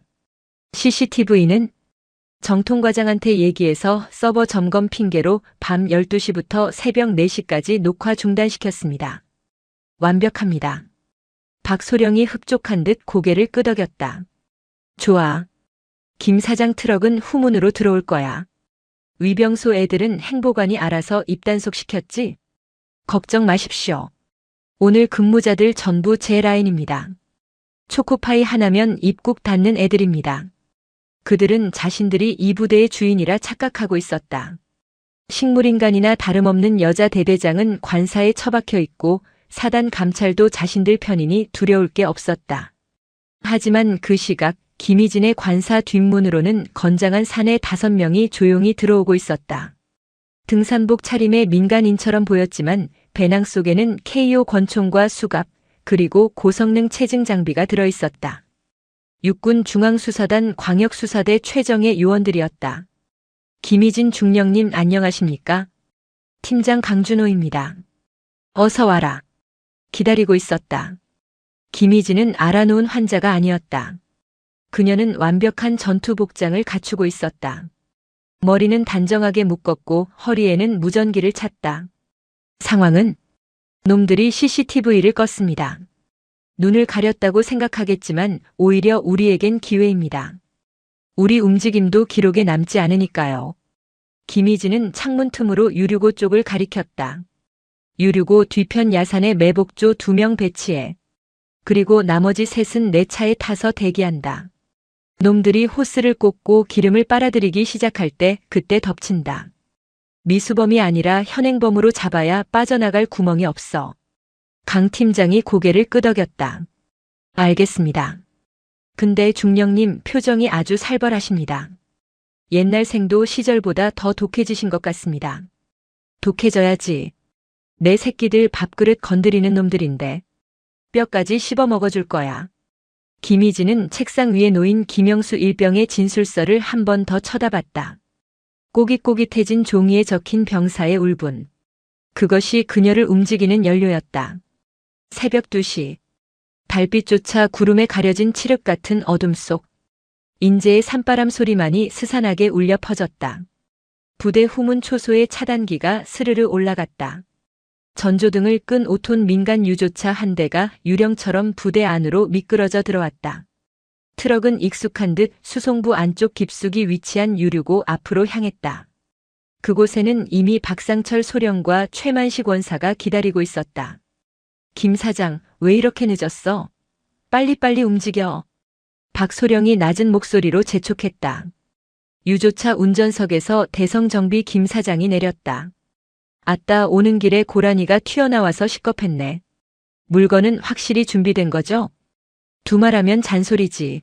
CCTV는 정통과장한테 얘기해서 서버 점검 핑계로 밤 12시부터 새벽 4시까지 녹화 중단시켰습니다. 완벽합니다. 박소령이 흡족한 듯 고개를 끄덕였다. 좋아. 김 사장 트럭은 후문으로 들어올 거야. 위병소 애들은 행보관이 알아서 입단속 시켰지? 걱정 마십시오. 오늘 근무자들 전부 제 라인입니다. 초코파이 하나면 입국 닫는 애들입니다. 그들은 자신들이 이 부대의 주인이라 착각하고 있었다. 식물인간이나 다름없는 여자 대대장은 관사에 처박혀 있고 사단 감찰도 자신들 편이니 두려울 게 없었다. 하지만 그 시각 김희진의 관사 뒷문으로는 건장한 사내 5명이 조용히 들어오고 있었다. 등산복 차림의 민간인처럼 보였지만 배낭 속에는 KO 권총과 수갑 그리고 고성능 체증 장비가 들어있었다. 육군 중앙수사단 광역수사대 최정예 요원들이었다. 김희진 중령님 안녕하십니까? 팀장 강준호입니다. 어서 와라. 기다리고 있었다. 김희진은 알아놓은 환자가 아니었다. 그녀는 완벽한 전투 복장을 갖추고 있었다. 머리는 단정하게 묶었고 허리에는 무전기를 찼다. 상황은? 놈들이 CCTV를 껐습니다. 눈을 가렸다고 생각하겠지만 오히려 우리에겐 기회입니다. 우리 움직임도 기록에 남지 않으니까요. 김희진은 창문 틈으로 유류고 쪽을 가리켰다. 유류고 뒤편 야산에 매복조 2명 배치해. 그리고 나머지 셋은 내 차에 타서 대기한다. 놈들이 호스를 꽂고 기름을 빨아들이기 시작할 때 그때 덮친다. 미수범이 아니라 현행범으로 잡아야 빠져나갈 구멍이 없어. 강 팀장이 고개를 끄덕였다. 알겠습니다. 근데 중령님 표정이 아주 살벌하십니다. 옛날 생도 시절보다 더 독해지신 것 같습니다. 독해져야지. 내 새끼들 밥그릇 건드리는 놈들인데 뼈까지 씹어 먹어줄 거야. 김희진은 책상 위에 놓인 김영수 일병의 진술서를 한 번 더 쳐다봤다. 꼬깃꼬깃해진 종이에 적힌 병사의 울분. 그것이 그녀를 움직이는 연료였다. 새벽 2시. 달빛조차 구름에 가려진 칠흑 같은 어둠 속 인제의 산바람 소리만이 스산하게 울려 퍼졌다. 부대 후문 초소의 차단기가 스르르 올라갔다. 전조등을 끈 5톤 민간 유조차 한 대가 유령처럼 부대 안으로 미끄러져 들어왔다. 트럭은 익숙한 듯 수송부 안쪽 깊숙이 위치한 유류고 앞으로 향했다. 그곳에는 이미 박상철 소령과 최만식 원사가 기다리고 있었다. 김 사장, 왜 이렇게 늦었어? 빨리빨리 움직여. 박소령이 낮은 목소리로 재촉했다. 유조차 운전석에서 대성정비 김 사장이 내렸다. 아따, 오는 길에 고라니가 튀어나와서 시겁했네. 물건은 확실히 준비된 거죠? 두말하면 잔소리지.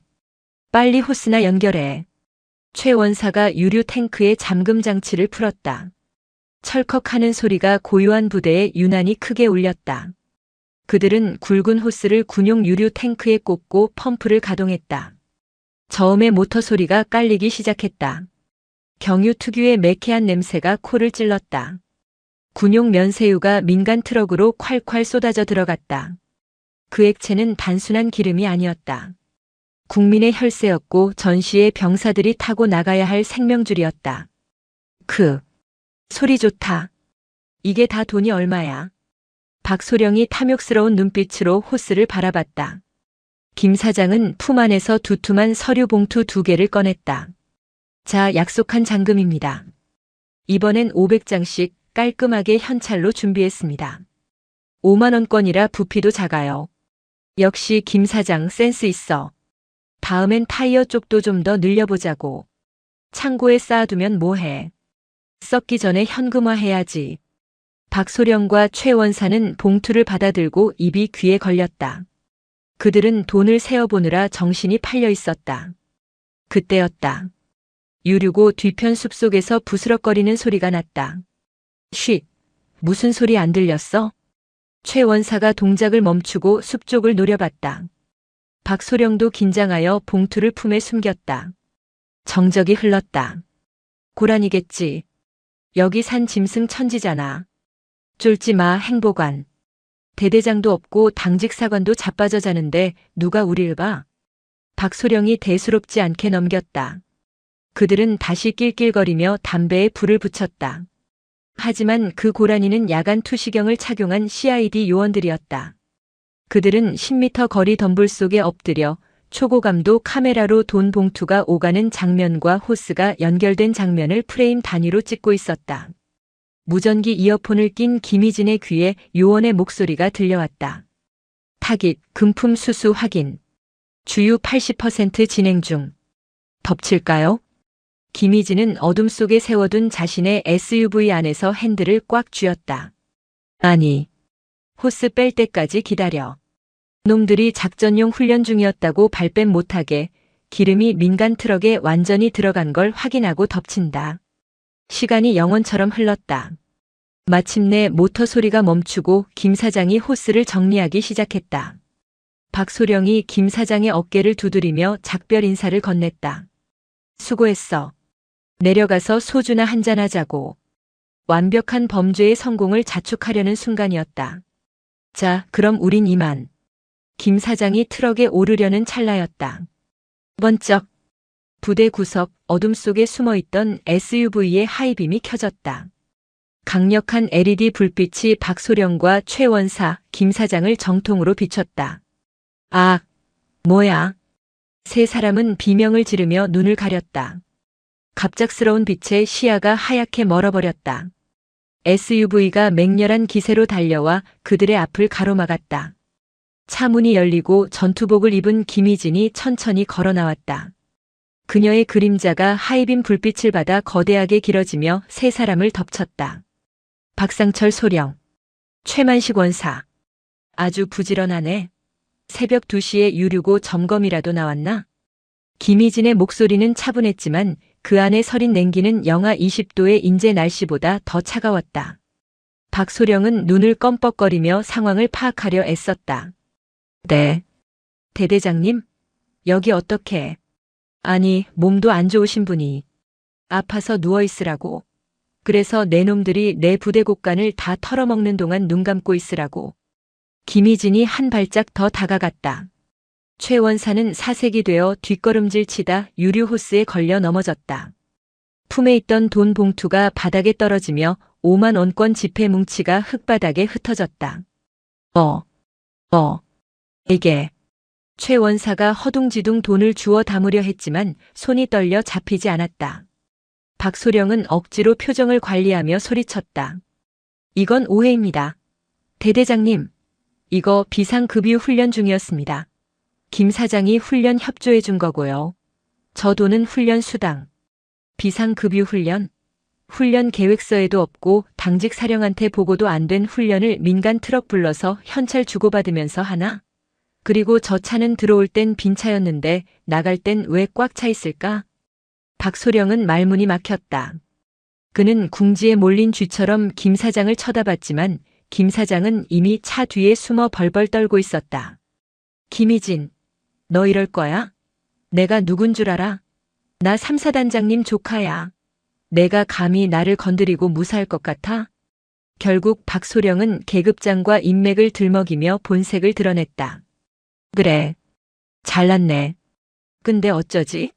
빨리 호스나 연결해. 최 원사가 유류 탱크의 잠금 장치를 풀었다. 철컥하는 소리가 고요한 부대에 유난히 크게 울렸다. 그들은 굵은 호스를 군용 유류 탱크에 꽂고 펌프를 가동했다. 저음의 모터 소리가 깔리기 시작했다. 경유 특유의 매캐한 냄새가 코를 찔렀다. 군용 면세유가 민간 트럭으로 콸콸 쏟아져 들어갔다. 그 액체는 단순한 기름이 아니었다. 국민의 혈세였고 전시의 병사들이 타고 나가야 할 생명줄이었다. 소리 좋다. 이게 다 돈이 얼마야? 박소령이 탐욕스러운 눈빛으로 호스를 바라봤다. 김 사장은 품 안에서 두툼한 서류 봉투 2개를 꺼냈다. 자, 약속한 잔금입니다. 이번엔 500장씩 깔끔하게 현찰로 준비했습니다. 5만원권이라 부피도 작아요. 역시 김 사장 센스 있어. 다음엔 타이어 쪽도 좀 더 늘려보자고. 창고에 쌓아두면 뭐해. 썩기 전에 현금화해야지. 박소령과 최 원사는 봉투를 받아들고 입이 귀에 걸렸다. 그들은 돈을 세어보느라 정신이 팔려 있었다. 그때였다. 유류고 뒤편 숲속에서 부스럭거리는 소리가 났다. 쉿, 무슨 소리 안 들렸어? 최 원사가 동작을 멈추고 숲 쪽을 노려봤다. 박소령도 긴장하여 봉투를 품에 숨겼다. 정적이 흘렀다. 고란이겠지. 여기 산 짐승 천지잖아. 쫄지 마, 행보관. 대대장도 없고 당직 사관도 자빠져 자는데 누가 우릴 봐? 박소령이 대수롭지 않게 넘겼다. 그들은 다시 낄낄거리며 담배에 불을 붙였다. 하지만 그 고라니는 야간 투시경을 착용한 CID 요원들이었다. 그들은 10m 거리 덤불 속에 엎드려 초고감도 카메라로 돈 봉투가 오가는 장면과 호스가 연결된 장면을 프레임 단위로 찍고 있었다. 무전기 이어폰을 낀 김희진의 귀에 요원의 목소리가 들려왔다. 타깃, 금품 수수 확인. 주유 80% 진행 중. 덮칠까요? 김희진은 어둠 속에 세워둔 자신의 SUV 안에서 핸들을 꽉 쥐었다. 아니, 호스 뺄 때까지 기다려. 놈들이 작전용 훈련 중이었다고 발뺌 못하게 기름이 민간 트럭에 완전히 들어간 걸 확인하고 덮친다. 시간이 영원처럼 흘렀다. 마침내 모터 소리가 멈추고 김 사장이 호스를 정리하기 시작했다. 박소령이 김 사장의 어깨를 두드리며 작별 인사를 건넸다. 수고했어. 내려가서 소주나 한잔하자고. 완벽한 범죄의 성공을 자축하려는 순간이었다. 자, 그럼 우린 이만. 김 사장이 트럭에 오르려는 찰나였다. 번쩍. 부대 구석 어둠 속에 숨어있던 SUV의 하이빔이 켜졌다. 강력한 LED 불빛이 박소령과 최원사, 김 사장을 정통으로 비췄다. 아, 뭐야? 세 사람은 비명을 지르며 눈을 가렸다. 갑작스러운 빛에 시야가 하얗게 멀어버렸다. SUV가 맹렬한 기세로 달려와 그들의 앞을 가로막았다. 차 문이 열리고 전투복을 입은 김희진이 천천히 걸어 나왔다. 그녀의 그림자가 하이빔 불빛을 받아 거대하게 길어지며 세 사람을 덮쳤다. 박상철 소령, 최만식 원사. 아주 부지런하네. 새벽 2시에 유류고 점검이라도 나왔나? 김희진의 목소리는 차분했지만 그 안에 서린 냉기는 영하 20도의 인제 날씨보다 더 차가웠다. 박소령은 눈을 껌뻑거리며 상황을 파악하려 애썼다. 네. 대대장님, 여기 어떻게? 아니, 몸도 안 좋으신 분이. 아파서 누워있으라고. 그래서 내 놈들이 내 부대 곳간을 다 털어먹는 동안 눈 감고 있으라고. 김희진이 한 발짝 더 다가갔다. 최 원사는 사색이 되어 뒷걸음질 치다 유류 호스에 걸려 넘어졌다. 품에 있던 돈 봉투가 바닥에 떨어지며 5만 원권 지폐 뭉치가 흙바닥에 흩어졌다. 이게. 최 원사가 허둥지둥 돈을 주워 담으려 했지만 손이 떨려 잡히지 않았다. 박소령은 억지로 표정을 관리하며 소리쳤다. 이건 오해입니다. 대대장님, 이거 비상급유 훈련 중이었습니다. 김 사장이 훈련 협조해 준 거고요. 저 돈은 훈련 수당. 비상급유 훈련? 훈련 계획서에도 없고 당직 사령한테 보고도 안 된 훈련을 민간 트럭 불러서 현찰 주고받으면서 하나? 그리고 저 차는 들어올 땐 빈 차였는데 나갈 땐 왜 꽉 차 있을까? 박소령은 말문이 막혔다. 그는 궁지에 몰린 쥐처럼 김 사장을 쳐다봤지만 김 사장은 이미 차 뒤에 숨어 벌벌 떨고 있었다. 김희진, 너 이럴 거야? 내가 누군 줄 알아? 나 3사단장님 조카야. 내가 감히 나를 건드리고 무사할 것 같아? 결국 박소령은 계급장과 인맥을 들먹이며 본색을 드러냈다. 그래. 잘났네. 근데 어쩌지?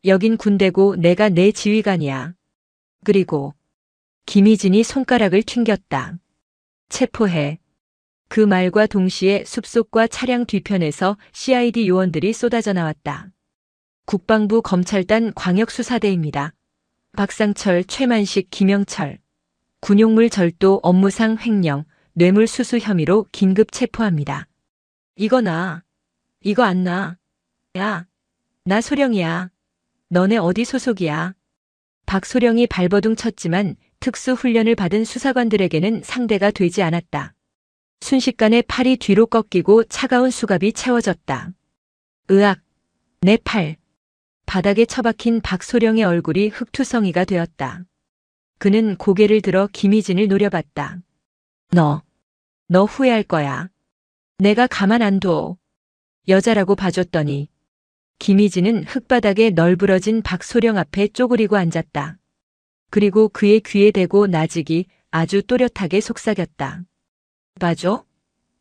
여긴 군대고 내가 내 지휘관이야. 그리고 김희진이 손가락을 튕겼다. 체포해. 그 말과 동시에 숲속과 차량 뒤편에서 CID 요원들이 쏟아져 나왔다. 국방부 검찰단 광역수사대입니다. 박상철, 최만식, 김영철. 군용물 절도 업무상 횡령, 뇌물수수 혐의로 긴급 체포합니다. 이거 나. 이거 안 나. 야, 나 소령이야. 너네 어디 소속이야? 박소령이 발버둥 쳤지만 특수훈련을 받은 수사관들에게는 상대가 되지 않았다. 순식간에 팔이 뒤로 꺾이고 차가운 수갑이 채워졌다. 으악, 내 팔. 바닥에 처박힌 박소령의 얼굴이 흙투성이가 되었다. 그는 고개를 들어 김희진을 노려봤다. 너 후회할 거야. 내가 가만 안 둬. 여자라고 봐줬더니. 김희진은 흙바닥에 널브러진 박소령 앞에 쪼그리고 앉았다. 그리고 그의 귀에 대고 나직이 아주 또렷하게 속삭였다. 봐줘?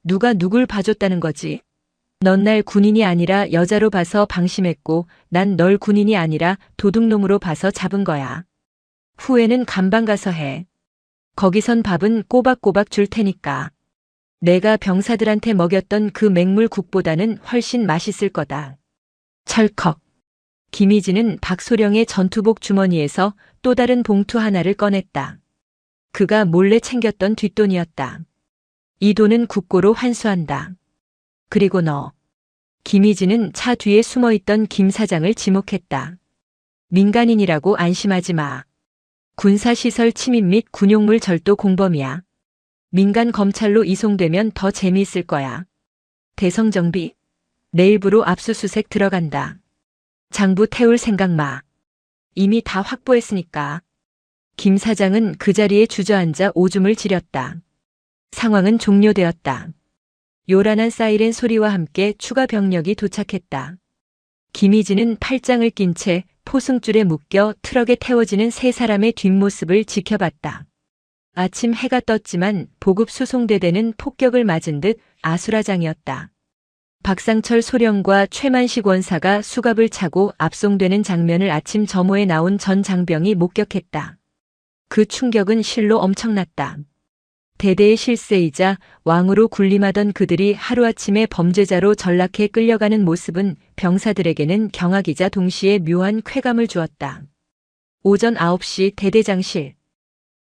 누가 누굴 봐줬다는 거지? 넌 날 군인이 아니라 여자로 봐서 방심했고 난 널 군인이 아니라 도둑놈으로 봐서 잡은 거야. 후회는 감방 가서 해. 거기선 밥은 꼬박꼬박 줄 테니까. 내가 병사들한테 먹였던 그 맹물국보다는 훨씬 맛있을 거다. 철컥. 김희진은 박소령의 전투복 주머니에서 또 다른 봉투 하나를 꺼냈다. 그가 몰래 챙겼던 뒷돈이었다. 이 돈은 국고로 환수한다. 그리고 너. 김희진은 차 뒤에 숨어있던 김 사장을 지목했다. 민간인이라고 안심하지 마. 군사시설 침입 및 군용물 절도 공범이야. 민간 검찰로 이송되면 더 재미있을 거야. 대성정비. 내일부로 압수수색 들어간다. 장부 태울 생각 마. 이미 다 확보했으니까. 김 사장은 그 자리에 주저앉아 오줌을 지렸다. 상황은 종료되었다. 요란한 사이렌 소리와 함께 추가 병력이 도착했다. 김희진은 팔짱을 낀 채 포승줄에 묶여 트럭에 태워지는 세 사람의 뒷모습을 지켜봤다. 아침 해가 떴지만 보급 수송대대는 폭격을 맞은 듯 아수라장이었다. 박상철 소령과 최만식 원사가 수갑을 차고 압송되는 장면을 아침 점호에 나온 전 장병이 목격했다. 그 충격은 실로 엄청났다. 대대의 실세이자 왕으로 군림하던 그들이 하루아침에 범죄자로 전락해 끌려가는 모습은 병사들에게는 경악이자 동시에 묘한 쾌감을 주었다. 오전 9시 대대장실.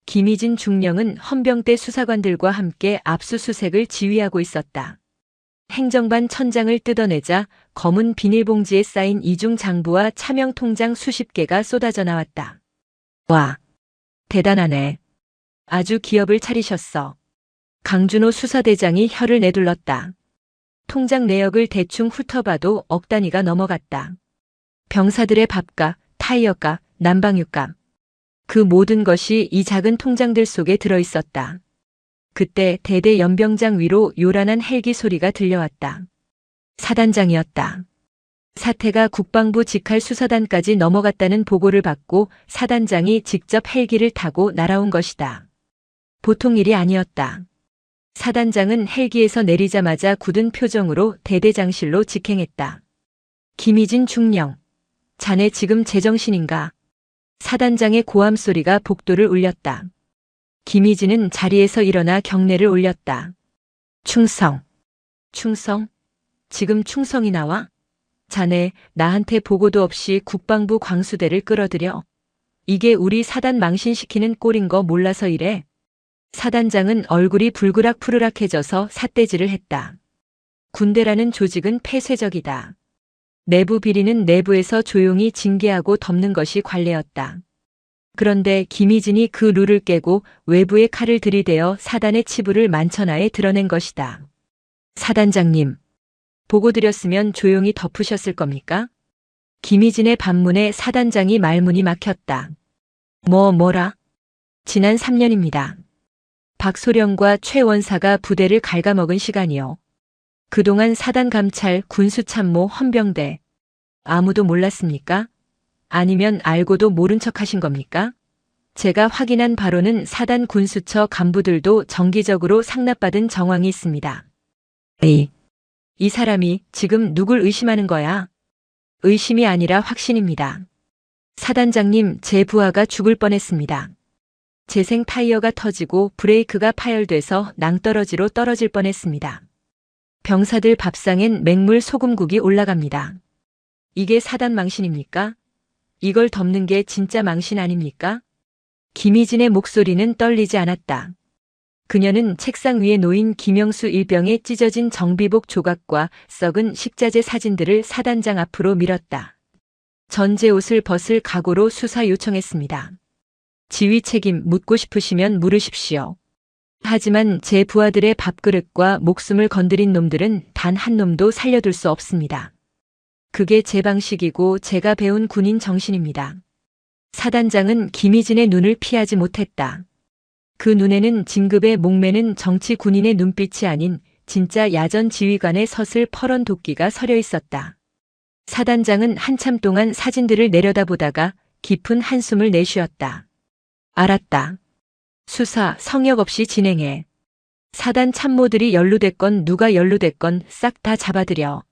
김희진 중령은 헌병대 수사관들과 함께 압수수색을 지휘하고 있었다. 행정반 천장을 뜯어내자 검은 비닐봉지에 쌓인 이중 장부와 차명 통장 수십 개가 쏟아져 나왔다. 와, 대단하네. 아주 기업을 차리셨어. 강준호 수사대장이 혀를 내둘렀다. 통장 내역을 대충 훑어봐도 억 단위가 넘어갔다. 병사들의 밥값, 타이어값, 난방유값. 그 모든 것이 이 작은 통장들 속에 들어있었다. 그때 대대 연병장 위로 요란한 헬기 소리가 들려왔다. 사단장이었다. 사태가 국방부 직할 수사단까지 넘어갔다는 보고를 받고 사단장이 직접 헬기를 타고 날아온 것이다. 보통 일이 아니었다. 사단장은 헬기에서 내리자마자 굳은 표정으로 대대장실로 직행했다. 김희진 중령. 자네 지금 제정신인가? 사단장의 고함 소리가 복도를 울렸다. 김희진은 자리에서 일어나 경례를 올렸다. 충성. 충성? 지금 충성이 나와? 자네 나한테 보고도 없이 국방부 광수대를 끌어들여. 이게 우리 사단 망신시키는 꼴인 거 몰라서 이래. 사단장은 얼굴이 불그락 푸르락해져서 삿대질을 했다. 군대라는 조직은 폐쇄적이다. 내부 비리는 내부에서 조용히 징계하고 덮는 것이 관례였다. 그런데 김희진이 그 룰을 깨고 외부의 칼을 들이대어 사단의 치부를 만천하에 드러낸 것이다. 사단장님, 보고 드렸으면 조용히 덮으셨을 겁니까? 김희진의 반문에 사단장이 말문이 막혔다. 뭐라? 지난 3년입니다. 박소령과 최 원사가 부대를 갉아먹은 시간이요. 그동안 사단 감찰, 군수참모, 헌병대. 아무도 몰랐습니까? 아니면 알고도 모른 척 하신 겁니까? 제가 확인한 바로는 사단 군수처 간부들도 정기적으로 상납받은 정황이 있습니다. 이 사람이 지금 누굴 의심하는 거야? 의심이 아니라 확신입니다. 사단장님, 제 부하가 죽을 뻔했습니다. 재생 타이어가 터지고 브레이크가 파열돼서 낭떠러지로 떨어질 뻔했습니다. 병사들 밥상엔 맹물 소금국이 올라갑니다. 이게 사단 망신입니까? 이걸 덮는 게 진짜 망신 아닙니까? 김희진의 목소리는 떨리지 않았다. 그녀는 책상 위에 놓인 김영수 일병의 찢어진 정비복 조각과 썩은 식자재 사진들을 사단장 앞으로 밀었다. 전제 옷을 벗을 각오로 수사 요청했습니다. 지휘 책임 묻고 싶으시면 물으십시오. 하지만 제 부하들의 밥그릇과 목숨을 건드린 놈들은 단 한 놈도 살려둘 수 없습니다. 그게 제 방식이고 제가 배운 군인 정신입니다. 사단장은 김희진의 눈을 피하지 못했다. 그 눈에는 진급에 목매는 정치 군인의 눈빛이 아닌 진짜 야전 지휘관의 서슬 퍼런 도끼가 서려 있었다. 사단장은 한참 동안 사진들을 내려다보다가 깊은 한숨을 내쉬었다. 알았다. 수사 성역 없이 진행해. 사단 참모들이 연루됐건 누가 연루됐건 싹 다 잡아들여.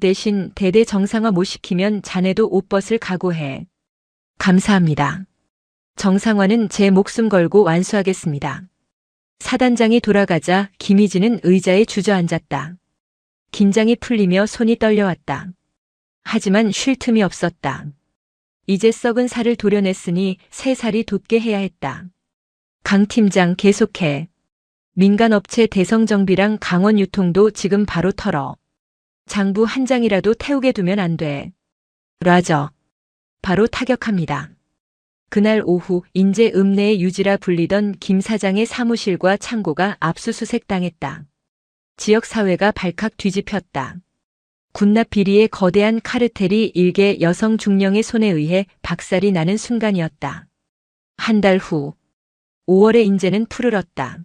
대신 대대 정상화 못 시키면 자네도 옷 벗을 각오해. 감사합니다. 정상화는 제 목숨 걸고 완수하겠습니다. 사단장이 돌아가자 김희진은 의자에 주저앉았다. 긴장이 풀리며 손이 떨려왔다. 하지만 쉴 틈이 없었다. 이제 썩은 살을 도려냈으니 새 살이 돋게 해야 했다. 강 팀장 계속해. 민간업체 대성정비랑 강원유통도 지금 바로 털어. 장부 한 장이라도 태우게 두면 안 돼. 라저. 바로 타격합니다. 그날 오후 인제 읍내의 유지라 불리던 김 사장의 사무실과 창고가 압수수색 당했다. 지역 사회가 발칵 뒤집혔다. 군납 비리의 거대한 카르텔이 일개 여성 중령의 손에 의해 박살이 나는 순간이었다. 한 달 후, 5월에 인제는 푸르렀다.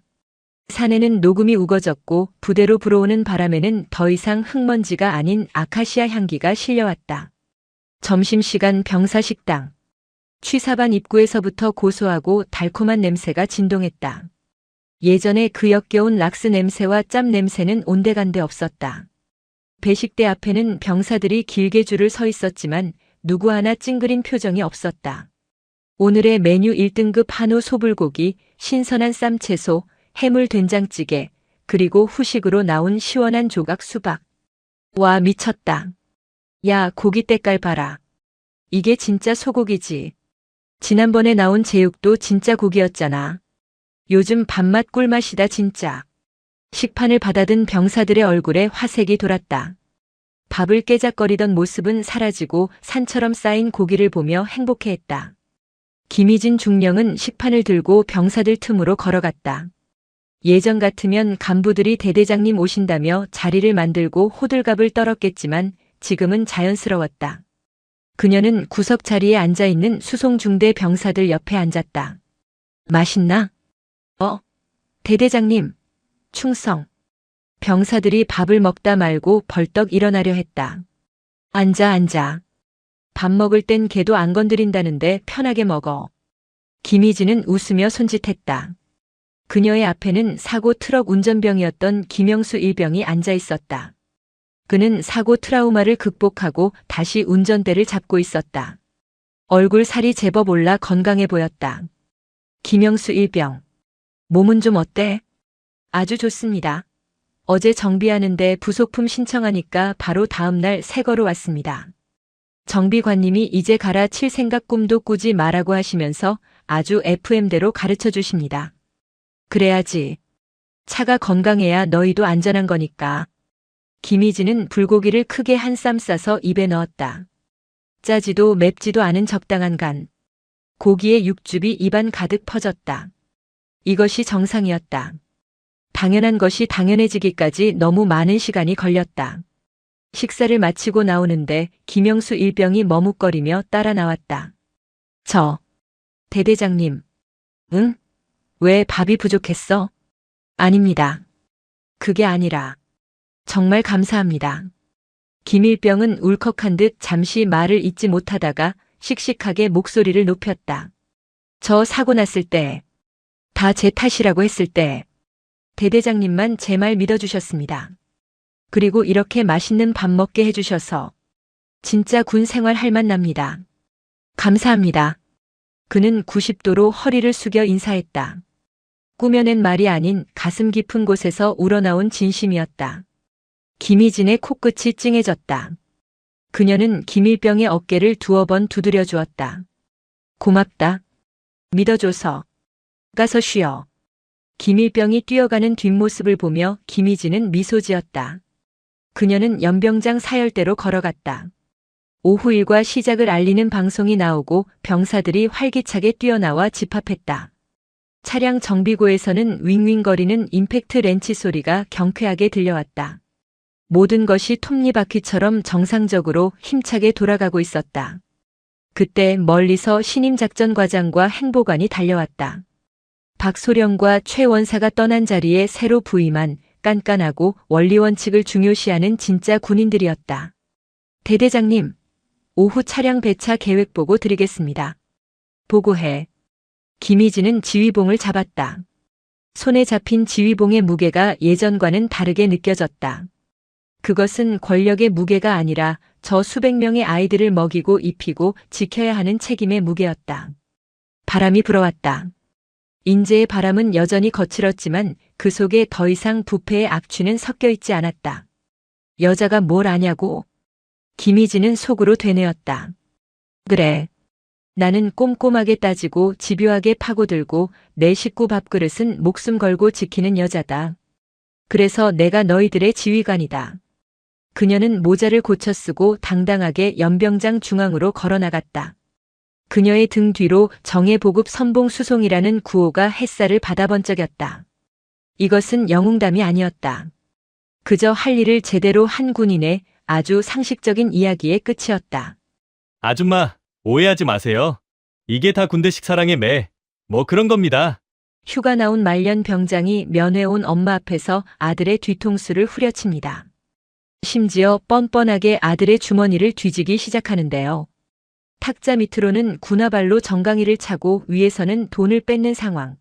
산에는 녹음이 우거졌고 부대로 불어오는 바람에는 더 이상 흙먼지가 아닌 아카시아 향기가 실려왔다. 점심시간 병사식당. 취사반 입구에서부터 고소하고 달콤한 냄새가 진동했다. 예전에 그 역겨운 락스 냄새와 짬 냄새는 온데간데 없었다. 배식대 앞에는 병사들이 길게 줄을 서 있었지만 누구 하나 찡그린 표정이 없었다. 오늘의 메뉴 1등급 한우 소불고기, 신선한 쌈채소, 해물 된장찌개, 그리고 후식으로 나온 시원한 조각 수박. 와, 미쳤다. 야, 고기 때깔 봐라. 이게 진짜 소고기지. 지난번에 나온 제육도 진짜 고기였잖아. 요즘 밥맛 꿀맛이다 진짜. 식판을 받아든 병사들의 얼굴에 화색이 돌았다. 밥을 깨작거리던 모습은 사라지고 산처럼 쌓인 고기를 보며 행복해했다. 김희진 중령은 식판을 들고 병사들 틈으로 걸어갔다. 예전 같으면 간부들이 대대장님 오신다며 자리를 만들고 호들갑을 떨었겠지만 지금은 자연스러웠다. 그녀는 구석 자리에 앉아있는 수송중대 병사들 옆에 앉았다. 맛있나? 대대장님. 충성. 병사들이 밥을 먹다 말고 벌떡 일어나려 했다. 앉아. 밥 먹을 땐 걔도 안 건드린다는데 편하게 먹어. 김희진은 웃으며 손짓했다. 그녀의 앞에는 사고 트럭 운전병이었던 김영수 일병이 앉아 있었다. 그는 사고 트라우마를 극복하고 다시 운전대를 잡고 있었다. 얼굴 살이 제법 올라 건강해 보였다. 김영수 일병. 몸은 좀 어때? 아주 좋습니다. 어제 정비하는데 부속품 신청하니까 바로 다음날 새 거로 왔습니다. 정비관님이 이제 갈아칠 생각 꿈도 꾸지 마라고 하시면서 아주 FM대로 가르쳐 주십니다. 그래야지. 차가 건강해야 너희도 안전한 거니까. 김희진은 불고기를 크게 한 쌈 싸서 입에 넣었다. 짜지도 맵지도 않은 적당한 간. 고기의 육즙이 입안 가득 퍼졌다. 이것이 정상이었다. 당연한 것이 당연해지기까지 너무 많은 시간이 걸렸다. 식사를 마치고 나오는데 김영수 일병이 머뭇거리며 따라 나왔다. 대대장님. 응? 왜 밥이 부족했어? 아닙니다. 그게 아니라. 정말 감사합니다. 김일병은 울컥한 듯 잠시 말을 잇지 못하다가 씩씩하게 목소리를 높였다. 저 사고 났을 때, 다 제 탓이라고 했을 때, 대대장님만 제 말 믿어주셨습니다. 그리고 이렇게 맛있는 밥 먹게 해주셔서 진짜 군 생활 할 맛 납니다. 감사합니다. 그는 90도로 허리를 숙여 인사했다. 꾸며낸 말이 아닌 가슴 깊은 곳에서 우러나온 진심이었다. 김희진의 코끝이 찡해졌다. 그녀는 김일병의 어깨를 두어 번 두드려 주었다. 고맙다. 믿어줘서. 가서 쉬어. 김일병이 뛰어가는 뒷모습을 보며 김희진은 미소 지었다. 그녀는 연병장 사열대로 걸어갔다. 오후 일과 시작을 알리는 방송이 나오고 병사들이 활기차게 뛰어나와 집합했다. 차량 정비고에서는 윙윙거리는 임팩트 렌치 소리가 경쾌하게 들려왔다. 모든 것이 톱니바퀴처럼 정상적으로 힘차게 돌아가고 있었다. 그때 멀리서 신임작전과장과 행보관이 달려왔다. 박소령과 최 원사가 떠난 자리에 새로 부임한 깐깐하고 원리원칙을 중요시하는 진짜 군인들이었다. 대대장님, 오후 차량 배차 계획 보고 드리겠습니다. 보고해. 김희진은 지휘봉을 잡았다. 손에 잡힌 지휘봉의 무게가 예전과는 다르게 느껴졌다. 그것은 권력의 무게가 아니라 저 수백 명의 아이들을 먹이고 입히고 지켜야 하는 책임의 무게였다. 바람이 불어왔다. 인제의 바람은 여전히 거칠었지만 그 속에 더 이상 부패의 악취는 섞여 있지 않았다. 여자가 뭘 아냐고? 김희진은 속으로 되뇌었다. 그래. 나는 꼼꼼하게 따지고 집요하게 파고들고 내 식구 밥그릇은 목숨 걸고 지키는 여자다. 그래서 내가 너희들의 지휘관이다. 그녀는 모자를 고쳐 쓰고 당당하게 연병장 중앙으로 걸어나갔다. 그녀의 등 뒤로 정예보급 선봉수송이라는 구호가 햇살을 받아번쩍였다. 이것은 영웅담이 아니었다. 그저 할 일을 제대로 한 군인의 아주 상식적인 이야기의 끝이었다. 아줌마, 오해하지 마세요. 이게 다 군대식 사랑의 매. 뭐 그런 겁니다. 휴가 나온 말년 병장이 면회 온 엄마 앞에서 아들의 뒤통수를 후려칩니다. 심지어 뻔뻔하게 아들의 주머니를 뒤지기 시작하는데요. 탁자 밑으로는 군화발로 정강이를 차고 위에서는 돈을 뺏는 상황.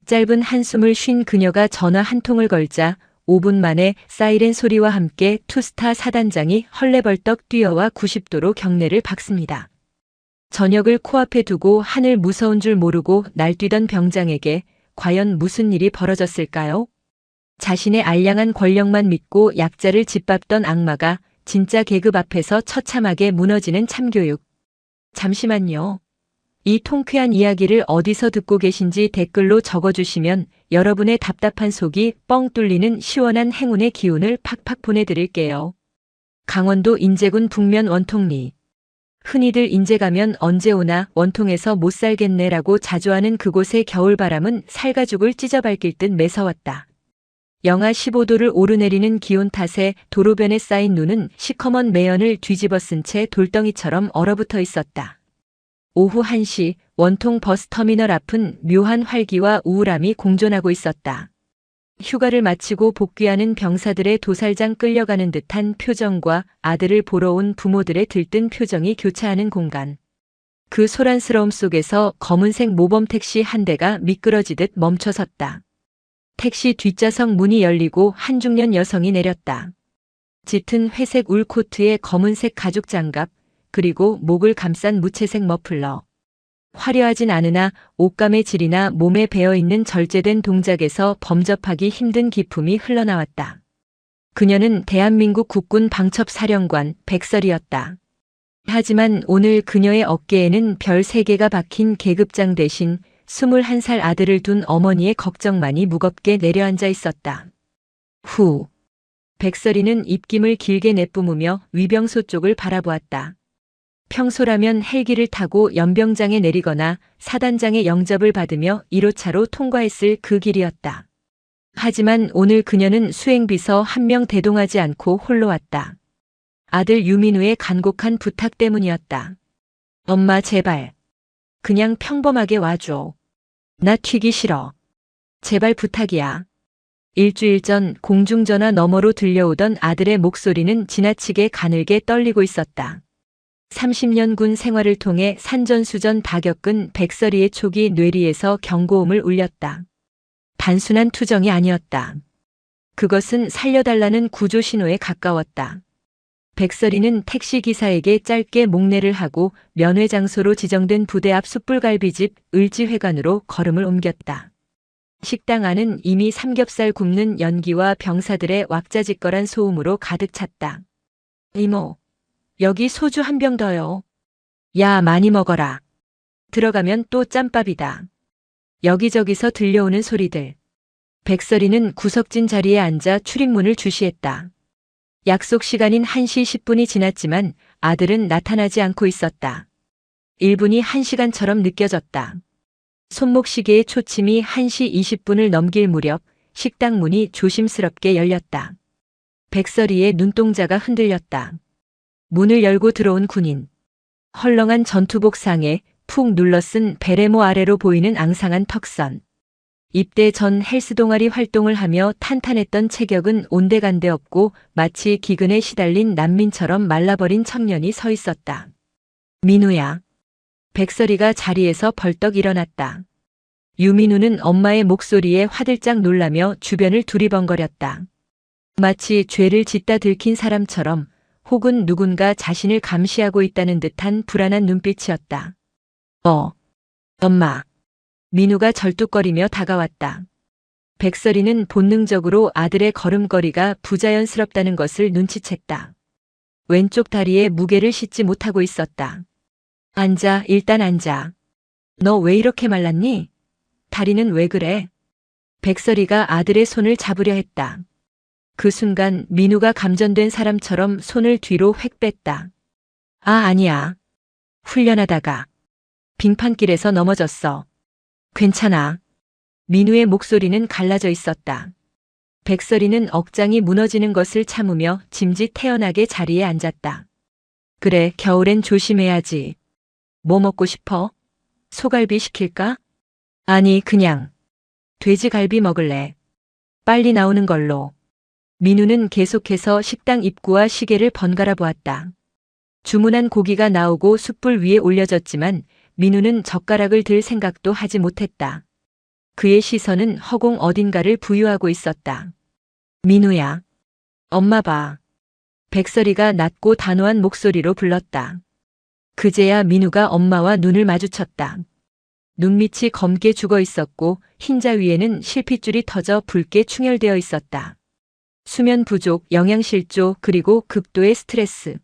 짧은 한숨을 쉰 그녀가 전화 한 통을 걸자 5분 만에 사이렌 소리와 함께 투스타 사단장이 헐레벌떡 뛰어와 90도로 경례를 박습니다. 저녁을 코앞에 두고 하늘 무서운 줄 모르고 날뛰던 병장에게 과연 무슨 일이 벌어졌을까요? 자신의 알량한 권력만 믿고 약자를 짓밟던 악마가 진짜 계급 앞에서 처참하게 무너지는 참교육. 잠시만요. 이 통쾌한 이야기를 어디서 듣고 계신지 댓글로 적어주시면 여러분의 답답한 속이 뻥 뚫리는 시원한 행운의 기운을 팍팍 보내드릴게요. 강원도 인제군 북면 원통리. 흔히들 인제 가면 언제 오나 원통에서 못 살겠네라고 자주 하는 그곳의 겨울바람은 살가죽을 찢어밟힐 듯 매서웠다. 영하 15도를 오르내리는 기온 탓에 도로변에 쌓인 눈은 시커먼 매연을 뒤집어 쓴 채 돌덩이처럼 얼어붙어 있었다. 오후 1시 원통 버스터미널 앞은 묘한 활기와 우울함이 공존하고 있었다. 휴가를 마치고 복귀하는 병사들의 도살장 끌려가는 듯한 표정과 아들을 보러 온 부모들의 들뜬 표정이 교차하는 공간. 그 소란스러움 속에서 검은색 모범 택시 한 대가 미끄러지듯 멈춰섰다. 택시 뒷좌석 문이 열리고 한 중년 여성이 내렸다. 짙은 회색 울 코트에 검은색 가죽 장갑, 그리고 목을 감싼 무채색 머플러. 화려하진 않으나 옷감의 질이나 몸에 배어있는 절제된 동작에서 범접하기 힘든 기품이 흘러나왔다. 그녀는 대한민국 국군 방첩사령관 백설이었다. 하지만 오늘 그녀의 어깨에는 별 3개가 박힌 계급장 대신 21살 아들을 둔 어머니의 걱정만이 무겁게 내려앉아 있었다. 후. 백설이는 입김을 길게 내뿜으며 위병소 쪽을 바라보았다. 평소라면 헬기를 타고 연병장에 내리거나 사단장의 영접을 받으며 1호차로 통과했을 그 길이었다. 하지만 오늘 그녀는 수행비서 한 명 대동하지 않고 홀로 왔다. 아들 유민우의 간곡한 부탁 때문이었다. 엄마 제발. 그냥 평범하게 와줘. 나 튀기 싫어. 제발 부탁이야. 일주일 전 공중전화 너머로 들려오던 아들의 목소리는 지나치게 가늘게 떨리고 있었다. 30년 군 생활을 통해 산전수전 다 겪은 백설이의 촉이 뇌리에서 경고음을 울렸다. 단순한 투정이 아니었다. 그것은 살려달라는 구조 신호에 가까웠다. 백설이는 택시기사에게 짧게 목례를 하고 면회 장소로 지정된 부대 앞 숯불갈비집 을지회관으로 걸음을 옮겼다. 식당 안은 이미 삼겹살 굽는 연기와 병사들의 왁자지껄한 소음으로 가득 찼다. 이모, 여기 소주 한 병 더요. 야, 많이 먹어라. 들어가면 또 짬밥이다. 여기저기서 들려오는 소리들. 백설이는 구석진 자리에 앉아 출입문을 주시했다. 약속 시간인 1시 10분이 지났지만 아들은 나타나지 않고 있었다. 1분이 1시간처럼 느껴졌다. 손목시계의 초침이 1시 20분을 넘길 무렵 식당 문이 조심스럽게 열렸다. 백설이의 눈동자가 흔들렸다. 문을 열고 들어온 군인. 헐렁한 전투복 상에 푹 눌러쓴 베레모 아래로 보이는 앙상한 턱선. 입대 전 헬스 동아리 활동을 하며 탄탄했던 체격은 온데간데 없고 마치 기근에 시달린 난민처럼 말라버린 청년이 서 있었다. 민우야. 백설이가 자리에서 벌떡 일어났다. 유민우는 엄마의 목소리에 화들짝 놀라며 주변을 두리번거렸다. 마치 죄를 짓다 들킨 사람처럼 혹은 누군가 자신을 감시하고 있다는 듯한 불안한 눈빛이었다. 엄마. 민우가 절뚝거리며 다가왔다. 백설이는 본능적으로 아들의 걸음걸이가 부자연스럽다는 것을 눈치챘다. 왼쪽 다리에 무게를 싣지 못하고 있었다. 앉아, 일단 앉아. 너 왜 이렇게 말랐니? 다리는 왜 그래? 백설이가 아들의 손을 잡으려 했다. 그 순간 민우가 감전된 사람처럼 손을 뒤로 획 뺐다. 아니야. 훈련하다가 빙판길에서 넘어졌어. 괜찮아. 민우의 목소리는 갈라져 있었다. 백설이는 억장이 무너지는 것을 참으며 짐짓 태연하게 자리에 앉았다. 그래, 겨울엔 조심해야지. 뭐 먹고 싶어? 소갈비 시킬까? 아니, 그냥 돼지갈비 먹을래. 빨리 나오는 걸로. 민우는 계속해서 식당 입구와 시계를 번갈아 보았다. 주문한 고기가 나오고 숯불 위에 올려졌지만 민우는 젓가락을 들 생각도 하지 못했다. 그의 시선은 허공 어딘가를 부유하고 있었다. 민우야. 엄마 봐. 백설이가 낮고 단호한 목소리로 불렀다. 그제야 민우가 엄마와 눈을 마주쳤다. 눈밑이 검게 죽어 있었고 흰자 위에는 실핏줄이 터져 붉게 충혈되어 있었다. 수면 부족, 영양실조, 그리고 극도의 스트레스.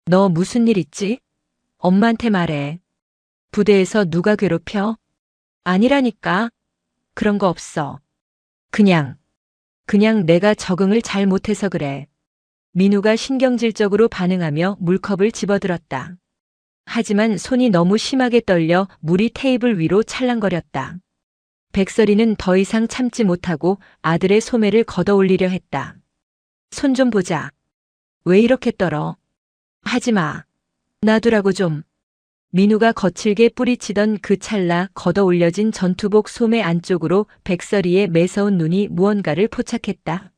너 무슨 일 있지? 엄마한테 말해. 부대에서 누가 괴롭혀? 아니라니까. 그런 거 없어. 그냥 내가 적응을 잘 못해서 그래. 민우가 신경질적으로 반응하며 물컵을 집어들었다. 하지만 손이 너무 심하게 떨려 물이 테이블 위로 찰랑거렸다. 백설이는 더 이상 참지 못하고 아들의 소매를 걷어 올리려 했다. 손 좀 보자. 왜 이렇게 떨어? 하지 마. 놔두라고 좀. 민우가 거칠게 뿌리치던 그 찰나 걷어 올려진 전투복 소매 안쪽으로 백설이의 매서운 눈이 무언가를 포착했다.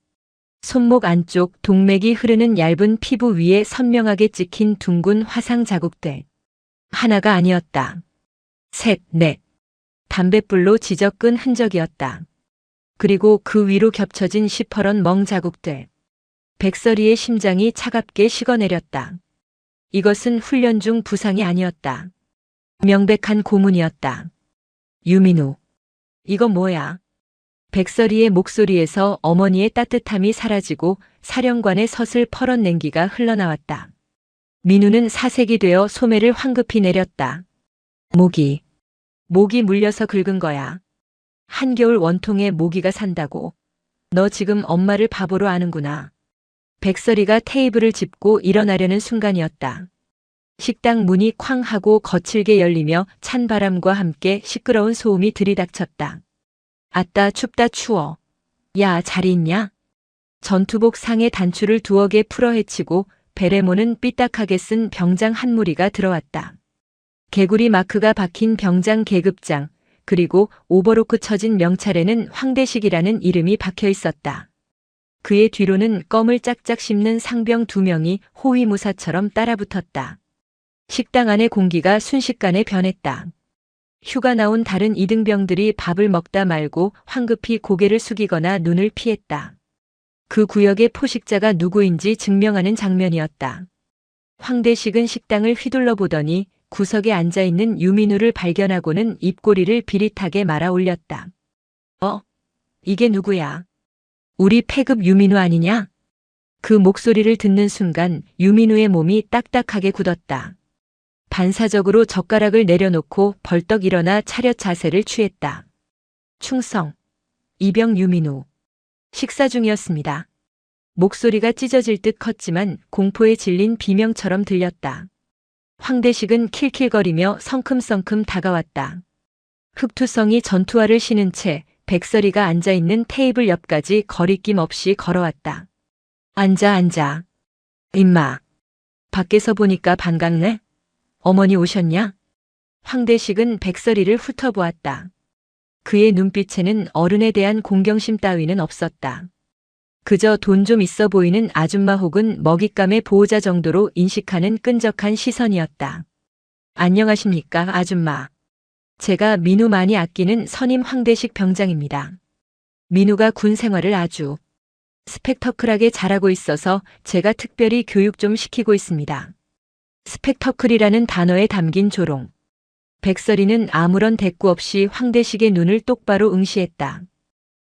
손목 안쪽 동맥이 흐르는 얇은 피부 위에 선명하게 찍힌 둥근 화상 자국들. 하나가 아니었다. 셋, 넷. 담뱃불로 지저끈 흔적이었다. 그리고 그 위로 겹쳐진 시퍼런 멍 자국들. 백설이의 심장이 차갑게 식어내렸다. 이것은 훈련 중 부상이 아니었다. 명백한 고문이었다. 유민우. 이거 뭐야? 백설이의 목소리에서 어머니의 따뜻함이 사라지고 사령관의 서슬 퍼런 냉기가 흘러나왔다. 민우는 사색이 되어 소매를 황급히 내렸다. 모기 물려서 긁은 거야. 한겨울 원통에 모기가 산다고. 너 지금 엄마를 바보로 아는구나. 백설이가 테이블을 짚고 일어나려는 순간이었다. 식당 문이 쾅 하고 거칠게 열리며 찬 바람과 함께 시끄러운 소음이 들이닥쳤다. 아따 춥다 추워. 야, 잘 있냐? 전투복 상에 단추를 두어 개 풀어 헤치고 베레모는 삐딱하게 쓴 병장 한 무리가 들어왔다. 개구리 마크가 박힌 병장 계급장, 그리고 오버로크 쳐진 명찰에는 황대식이라는 이름이 박혀 있었다. 그의 뒤로는 껌을 짝짝 씹는 상병 2명이 호위무사처럼 따라붙었다. 식당 안의 공기가 순식간에 변했다. 휴가 나온 다른 이등병들이 밥을 먹다 말고 황급히 고개를 숙이거나 눈을 피했다. 그 구역의 포식자가 누구인지 증명하는 장면이었다. 황대식은 식당을 휘둘러 보더니 구석에 앉아있는 유민우를 발견하고는 입꼬리를 비릿하게 말아 올렸다. 이게 누구야? 우리 패급 유민우 아니냐? 그 목소리를 듣는 순간 유민우의 몸이 딱딱하게 굳었다. 반사적으로 젓가락을 내려놓고 벌떡 일어나 차렷 자세를 취했다. 충성. 이병 유민우. 식사 중이었습니다. 목소리가 찢어질 듯 컸지만 공포에 질린 비명처럼 들렸다. 황대식은 킬킬거리며 성큼성큼 다가왔다. 흑투성이 전투화를 신은 채 백설이가 앉아있는 테이블 옆까지 거리낌 없이 걸어왔다. 앉아. 임마. 밖에서 보니까 반갑네? 어머니 오셨냐? 황대식은 백설이를 훑어보았다. 그의 눈빛에는 어른에 대한 공경심 따위는 없었다. 그저 돈 좀 있어 보이는 아줌마 혹은 먹잇감의 보호자 정도로 인식하는 끈적한 시선이었다. 안녕하십니까, 아줌마. 제가 민우 많이 아끼는 선임 황대식 병장입니다. 민우가 군 생활을 아주 스펙터클하게 잘하고 있어서 제가 특별히 교육 좀 시키고 있습니다. 스펙터클이라는 단어에 담긴 조롱. 백설이는 아무런 대꾸 없이 황대식의 눈을 똑바로 응시했다.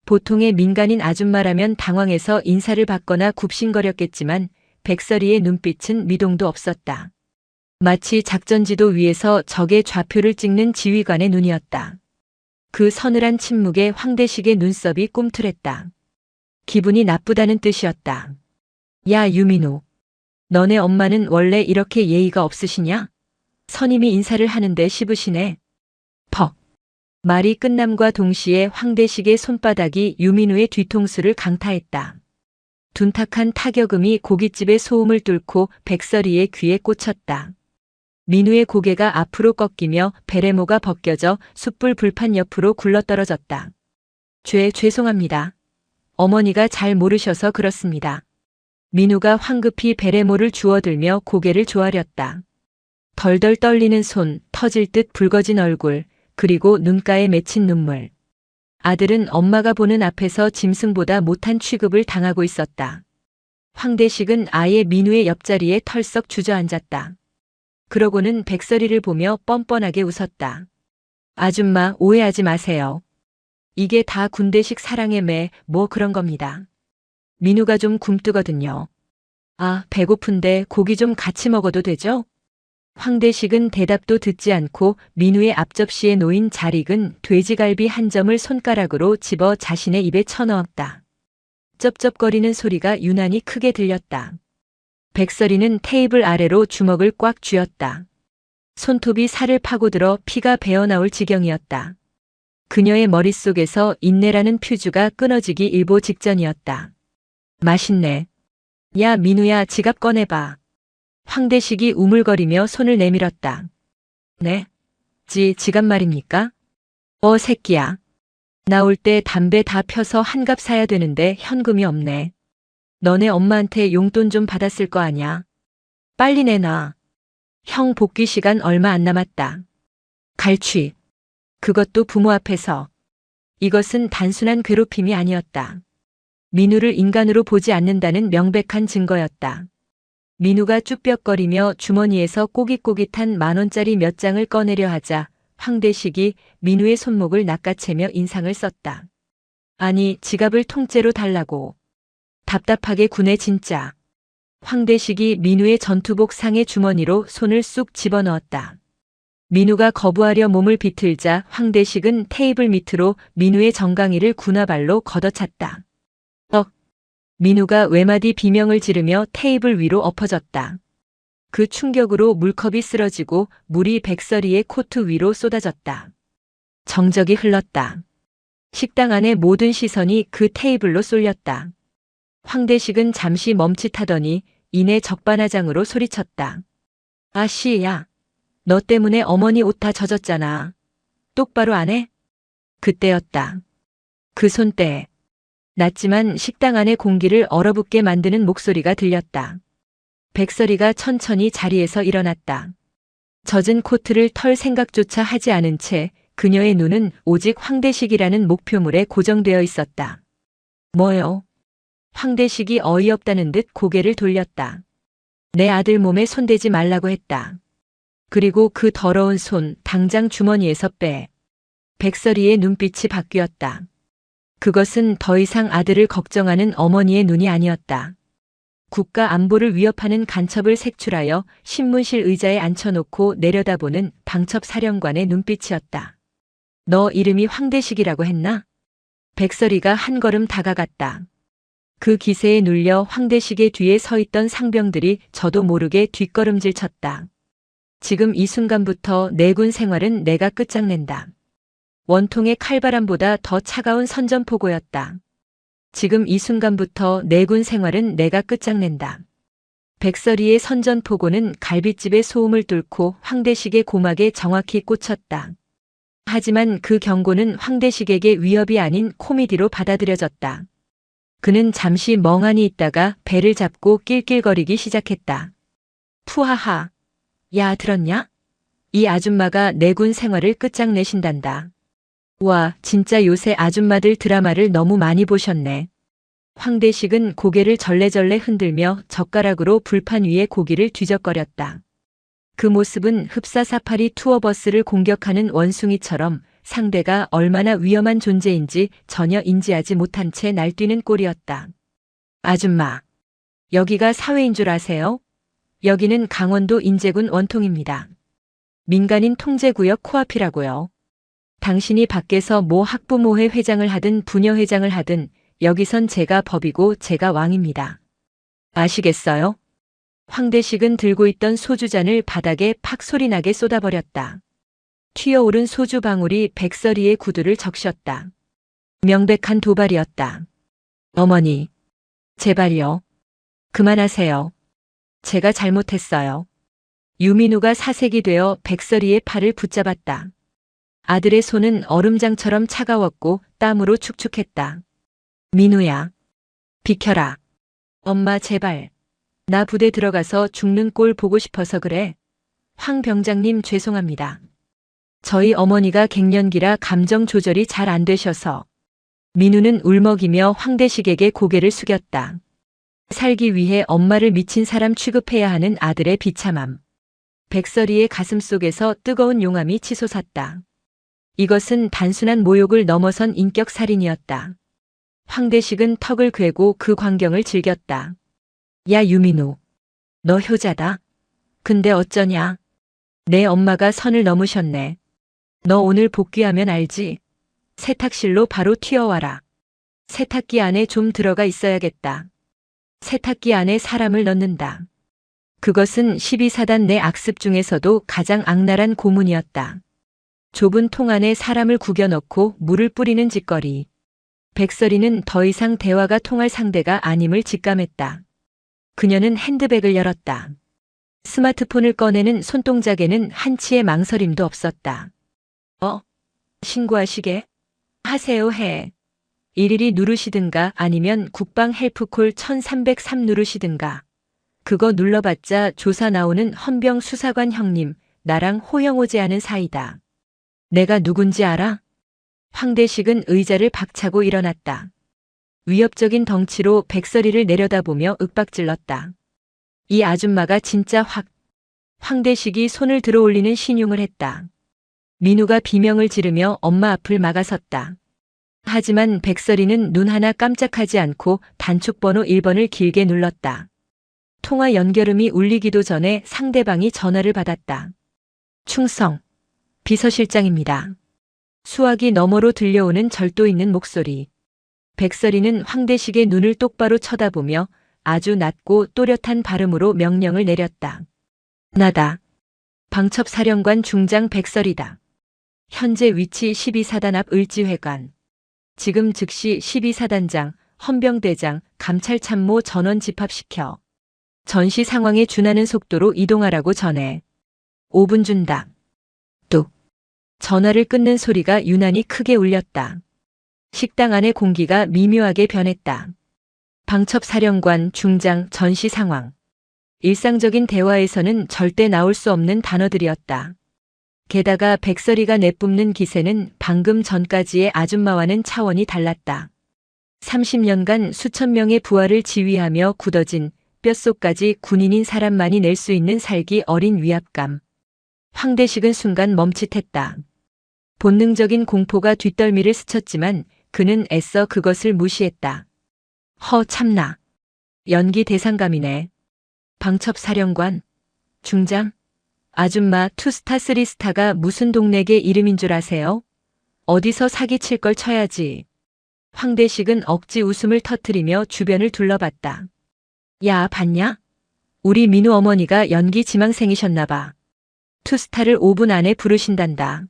보통의 민간인 아줌마라면 당황해서 인사를 받거나 굽신거렸겠지만 백설이의 눈빛은 미동도 없었다. 마치 작전지도 위에서 적의 좌표를 찍는 지휘관의 눈이었다. 그 서늘한 침묵에 황대식의 눈썹이 꿈틀했다. 기분이 나쁘다는 뜻이었다. 야, 유민우. 너네 엄마는 원래 이렇게 예의가 없으시냐? 선임이 인사를 하는데 씹으시네. 퍽. 말이 끝남과 동시에 황대식의 손바닥이 유민우의 뒤통수를 강타했다. 둔탁한 타격음이 고깃집의 소음을 뚫고 백설이의 귀에 꽂혔다. 민우의 고개가 앞으로 꺾이며 베레모가 벗겨져 숯불 불판 옆으로 굴러떨어졌다. 죄송합니다. 어머니가 잘 모르셔서 그렇습니다. 민우가 황급히 베레모를 주워들며 고개를 조아렸다. 덜덜 떨리는 손, 터질 듯 붉어진 얼굴, 그리고 눈가에 맺힌 눈물. 아들은 엄마가 보는 앞에서 짐승보다 못한 취급을 당하고 있었다. 황대식은 아예 민우의 옆자리에 털썩 주저앉았다. 그러고는 백설이를 보며 뻔뻔하게 웃었다. 아줌마, 오해하지 마세요. 이게 다 군대식 사랑의 매, 뭐 그런 겁니다. 민우가 좀 굼뜨거든요. 아, 배고픈데 고기 좀 같이 먹어도 되죠? 황대식은 대답도 듣지 않고 민우의 앞접시에 놓인 잘 익은 돼지갈비 한 점을 손가락으로 집어 자신의 입에 쳐넣었다. 쩝쩝거리는 소리가 유난히 크게 들렸다. 백설이는 테이블 아래로 주먹을 꽉 쥐었다. 손톱이 살을 파고들어 피가 배어나올 지경이었다. 그녀의 머릿속에서 인내라는 퓨즈가 끊어지기 일보 직전이었다. 맛있네. 야, 민우야, 지갑 꺼내봐. 황대식이 우물거리며 손을 내밀었다. 네? 지갑 말입니까? 새끼야. 나올 때 담배 다 펴서 한갑 사야 되는데 현금이 없네. 너네 엄마한테 용돈 좀 받았을 거 아냐? 빨리 내놔. 형 복귀 시간 얼마 안 남았다. 갈취. 그것도 부모 앞에서. 이것은 단순한 괴롭힘이 아니었다. 민우를 인간으로 보지 않는다는 명백한 증거였다. 민우가 쭈뼛거리며 주머니에서 꼬깃꼬깃한 10,000원짜리 몇 장을 꺼내려 하자 황대식이 민우의 손목을 낚아채며 인상을 썼다. 아니, 지갑을 통째로 달라고. 답답하게 구네 진짜. 황대식이 민우의 전투복 상의 주머니로 손을 쑥 집어넣었다. 민우가 거부하려 몸을 비틀자 황대식은 테이블 밑으로 민우의 정강이를 군화발로 걷어찼다. 민우가 외마디 비명을 지르며 테이블 위로 엎어졌다. 그 충격으로 물컵이 쓰러지고 물이 백설이의 코트 위로 쏟아졌다. 정적이 흘렀다. 식당 안의 모든 시선이 그 테이블로 쏠렸다. 황대식은 잠시 멈칫하더니 이내 적반하장으로 소리쳤다. 아씨야, 너 때문에 어머니 옷 다 젖었잖아. 똑바로 안 해? 그때였다. 그 손때. 낮지만 식당 안의 공기를 얼어붙게 만드는 목소리가 들렸다. 백설이가 천천히 자리에서 일어났다. 젖은 코트를 털 생각조차 하지 않은 채 그녀의 눈은 오직 황대식이라는 목표물에 고정되어 있었다. 뭐요? 황대식이 어이없다는 듯 고개를 돌렸다. 내 아들 몸에 손대지 말라고 했다. 그리고 그 더러운 손 당장 주머니에서 빼. 백설이의 눈빛이 바뀌었다. 그것은 더 이상 아들을 걱정하는 어머니의 눈이 아니었다. 국가 안보를 위협하는 간첩을 색출하여 신문실 의자에 앉혀놓고 내려다보는 방첩 사령관의 눈빛이었다. 너 이름이 황대식이라고 했나? 백설이가 한 걸음 다가갔다. 그 기세에 눌려 황대식의 뒤에 서 있던 상병들이 저도 모르게 뒷걸음질 쳤다. 지금 이 순간부터 내 군 생활은 내가 끝장낸다. 원통의 칼바람보다 더 차가운 선전포고였다. 지금 이 순간부터 내 군 생활은 내가 끝장낸다. 백설이의 선전포고는 갈빗집의 소음을 뚫고 황대식의 고막에 정확히 꽂혔다. 하지만 그 경고는 황대식에게 위협이 아닌 코미디로 받아들여졌다. 그는 잠시 멍하니 있다가 배를 잡고 낄낄거리기 시작했다. 푸하하. 야, 들었냐? 이 아줌마가 내 군 생활을 끝장내신단다. 와, 진짜 요새 아줌마들 드라마를 너무 많이 보셨네. 황대식은 고개를 절레절레 흔들며 젓가락으로 불판 위에 고기를 뒤적거렸다. 그 모습은 흡사사파리 투어버스를 공격하는 원숭이처럼 상대가 얼마나 위험한 존재인지 전혀 인지하지 못한 채 날뛰는 꼴이었다. 아줌마, 여기가 사회인 줄 아세요? 여기는 강원도 인제군 원통입니다. 민간인 통제구역 코앞이라고요. 당신이 밖에서 뭐 학부모회 회장을 하든 부녀회장을 하든 여기선 제가 법이고 제가 왕입니다. 아시겠어요? 황대식은 들고 있던 소주잔을 바닥에 팍 소리나게 쏟아버렸다. 튀어오른 소주 방울이 백설이의 구두를 적셨다. 명백한 도발이었다. 어머니, 제발요. 그만하세요. 제가 잘못했어요. 유민우가 사색이 되어 백설이의 팔을 붙잡았다. 아들의 손은 얼음장처럼 차가웠고 땀으로 축축했다. 민우야, 비켜라. 엄마 제발. 나 부대 들어가서 죽는 꼴 보고 싶어서 그래. 황 병장님 죄송합니다. 저희 어머니가 갱년기라 감정 조절이 잘 안 되셔서. 민우는 울먹이며 황대식에게 고개를 숙였다. 살기 위해 엄마를 미친 사람 취급해야 하는 아들의 비참함. 백설이의 가슴 속에서 뜨거운 용암이 치솟았다. 이것은 단순한 모욕을 넘어선 인격살인이었다. 황대식은 턱을 괴고 그 광경을 즐겼다. 야 유민우, 너 효자다. 근데 어쩌냐? 내 엄마가 선을 넘으셨네. 너 오늘 복귀하면 알지? 세탁실로 바로 튀어와라. 세탁기 안에 좀 들어가 있어야겠다. 세탁기 안에 사람을 넣는다. 그것은 12사단 내 악습 중에서도 가장 악랄한 고문이었다. 좁은 통 안에 사람을 구겨넣고 물을 뿌리는 짓거리. 백설이는 더 이상 대화가 통할 상대가 아님을 직감했다. 그녀는 핸드백을 열었다. 스마트폰을 꺼내는 손동작에는 한치의 망설임도 없었다. 신고하시게? 하세요 해. 일일이 누르시든가 아니면 국방 헬프콜 1303 누르시든가. 그거 눌러봤자 조사 나오는 헌병 수사관 형님, 나랑 호영호제하는 사이다. 내가 누군지 알아? 황대식은 의자를 박차고 일어났다. 위협적인 덩치로 백설이를 내려다보며 윽박질렀다. 이 아줌마가 진짜 황대식이 손을 들어 올리는 신용을 했다. 민우가 비명을 지르며 엄마 앞을 막아섰다. 하지만 백설이는 눈 하나 깜짝하지 않고 단축번호 1번을 길게 눌렀다. 통화 연결음이 울리기도 전에 상대방이 전화를 받았다. 충성, 비서실장입니다. 수화기 너머로 들려오는 절도 있는 목소리. 백설이는 황대식의 눈을 똑바로 쳐다보며 아주 낮고 또렷한 발음으로 명령을 내렸다. 나다. 방첩사령관 중장 백설이다. 현재 위치 12사단 앞 을지회관. 지금 즉시 12사단장, 헌병대장, 감찰참모 전원 집합시켜. 전시 상황에 준하는 속도로 이동하라고 전해. 5분 준다. 뚝. 전화를 끊는 소리가 유난히 크게 울렸다. 식당 안의 공기가 미묘하게 변했다. 방첩사령관 중장 전시 상황. 일상적인 대화에서는 절대 나올 수 없는 단어들이었다. 게다가 백설이가 내뿜는 기세는 방금 전까지의 아줌마와는 차원이 달랐다. 30년간 수천 명의 부하를 지휘하며 굳어진 뼛속까지 군인인 사람만이 낼 수 있는 살기 어린 위압감. 황대식은 순간 멈칫했다. 본능적인 공포가 뒷덜미를 스쳤지만 그는 애써 그것을 무시했다. 참나. 연기 대상감이네. 방첩사령관, 중장, 아줌마 2스타 3스타가 무슨 동네계 이름인 줄 아세요? 어디서 사기칠 걸 쳐야지. 황대식은 억지 웃음을 터뜨리며 주변을 둘러봤다. 야, 봤냐? 우리 민우 어머니가 연기 지망생이셨나봐. 2스타를 5분 안에 부르신단다.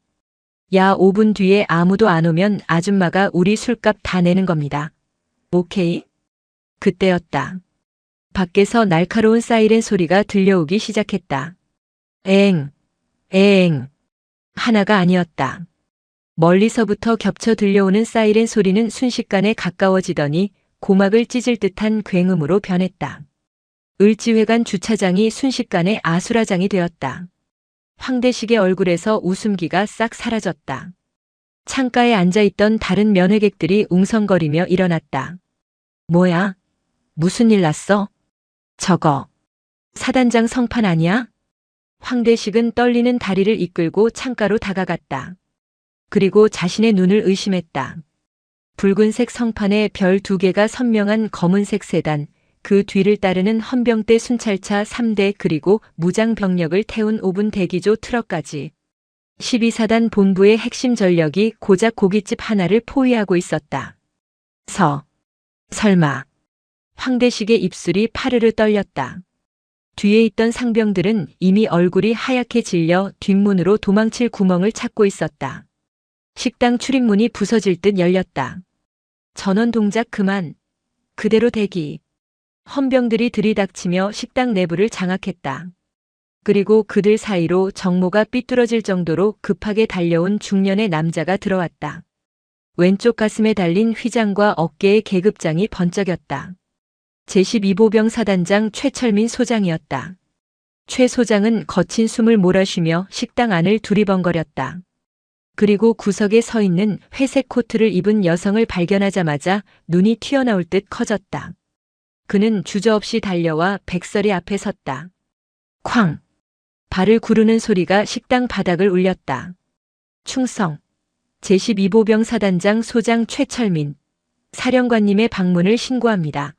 야, 5분 뒤에 아무도 안 오면 아줌마가 우리 술값 다 내는 겁니다. 오케이? 그때였다. 밖에서 날카로운 사이렌 소리가 들려오기 시작했다. 에엥, 에엥. 하나가 아니었다. 멀리서부터 겹쳐 들려오는 사이렌 소리는 순식간에 가까워지더니 고막을 찢을 듯한 굉음으로 변했다. 을지회관 주차장이 순식간에 아수라장이 되었다. 황대식의 얼굴에서 웃음기가 싹 사라졌다. 창가에 앉아있던 다른 면회객들이 웅성거리며 일어났다. 뭐야? 무슨 일 났어? 저거. 사단장 성판 아니야? 황대식은 떨리는 다리를 이끌고 창가로 다가갔다. 그리고 자신의 눈을 의심했다. 붉은색 성판에 별 2개가 선명한 검은색 세단, 그 뒤를 따르는 헌병대 순찰차 3대 그리고 무장병력을 태운 5분 대기조 트럭까지. 12사단 본부의 핵심 전력이 고작 고깃집 하나를 포위하고 있었다. 설마. 황대식의 입술이 파르르 떨렸다. 뒤에 있던 상병들은 이미 얼굴이 하얗게 질려 뒷문으로 도망칠 구멍을 찾고 있었다. 식당 출입문이 부서질 듯 열렸다. 전원 동작 그만. 그대로 대기. 헌병들이 들이닥치며 식당 내부를 장악했다. 그리고 그들 사이로 정모가 삐뚤어질 정도로 급하게 달려온 중년의 남자가 들어왔다. 왼쪽 가슴에 달린 휘장과 어깨에 계급장이 번쩍였다. 제12보병 사단장 최철민 소장이었다. 최 소장은 거친 숨을 몰아쉬며 식당 안을 두리번거렸다. 그리고 구석에 서 있는 회색 코트를 입은 여성을 발견하자마자 눈이 튀어나올 듯 커졌다. 그는 주저없이 달려와 백설이 앞에 섰다. 쾅! 발을 구르는 소리가 식당 바닥을 울렸다. 충성! 제12보병 사단장 소장 최철민, 사령관님의 방문을 신고합니다.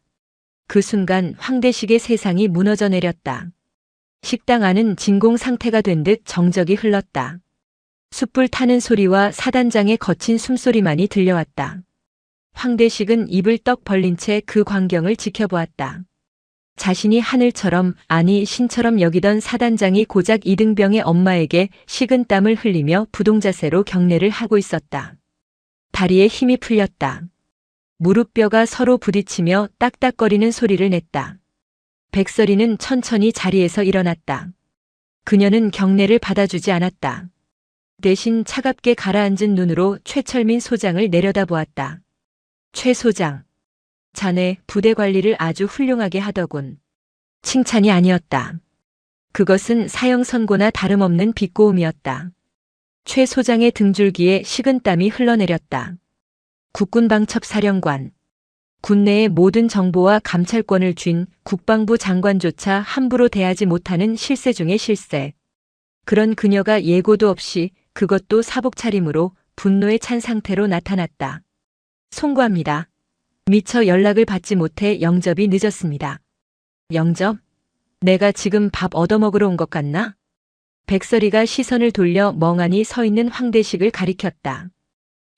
그 순간 황대식의 세상이 무너져 내렸다. 식당 안은 진공 상태가 된 듯 정적이 흘렀다. 숯불 타는 소리와 사단장의 거친 숨소리만이 들려왔다. 황대식은 입을 떡 벌린 채 그 광경을 지켜보았다. 자신이 하늘처럼, 아니 신처럼 여기던 사단장이 고작 이등병의 엄마에게 식은땀을 흘리며 부동자세로 경례를 하고 있었다. 다리에 힘이 풀렸다. 무릎뼈가 서로 부딪히며 딱딱거리는 소리를 냈다. 백설이는 천천히 자리에서 일어났다. 그녀는 경례를 받아주지 않았다. 대신 차갑게 가라앉은 눈으로 최철민 소장을 내려다보았다. 최 소장, 자네 부대 관리를 아주 훌륭하게 하더군. 칭찬이 아니었다. 그것은 사형 선고나 다름없는 비꼬음이었다. 최 소장의 등줄기에 식은땀이 흘러내렸다. 국군방첩사령관. 군내의 모든 정보와 감찰권을 쥔 국방부 장관조차 함부로 대하지 못하는 실세 중의 실세. 그런 그녀가 예고도 없이, 그것도 사복 차림으로 분노에 찬 상태로 나타났다. 송구합니다. 미처 연락을 받지 못해 영접이 늦었습니다. 영접? 내가 지금 밥 얻어먹으러 온 것 같나? 백설이가 시선을 돌려 멍하니 서 있는 황대식을 가리켰다.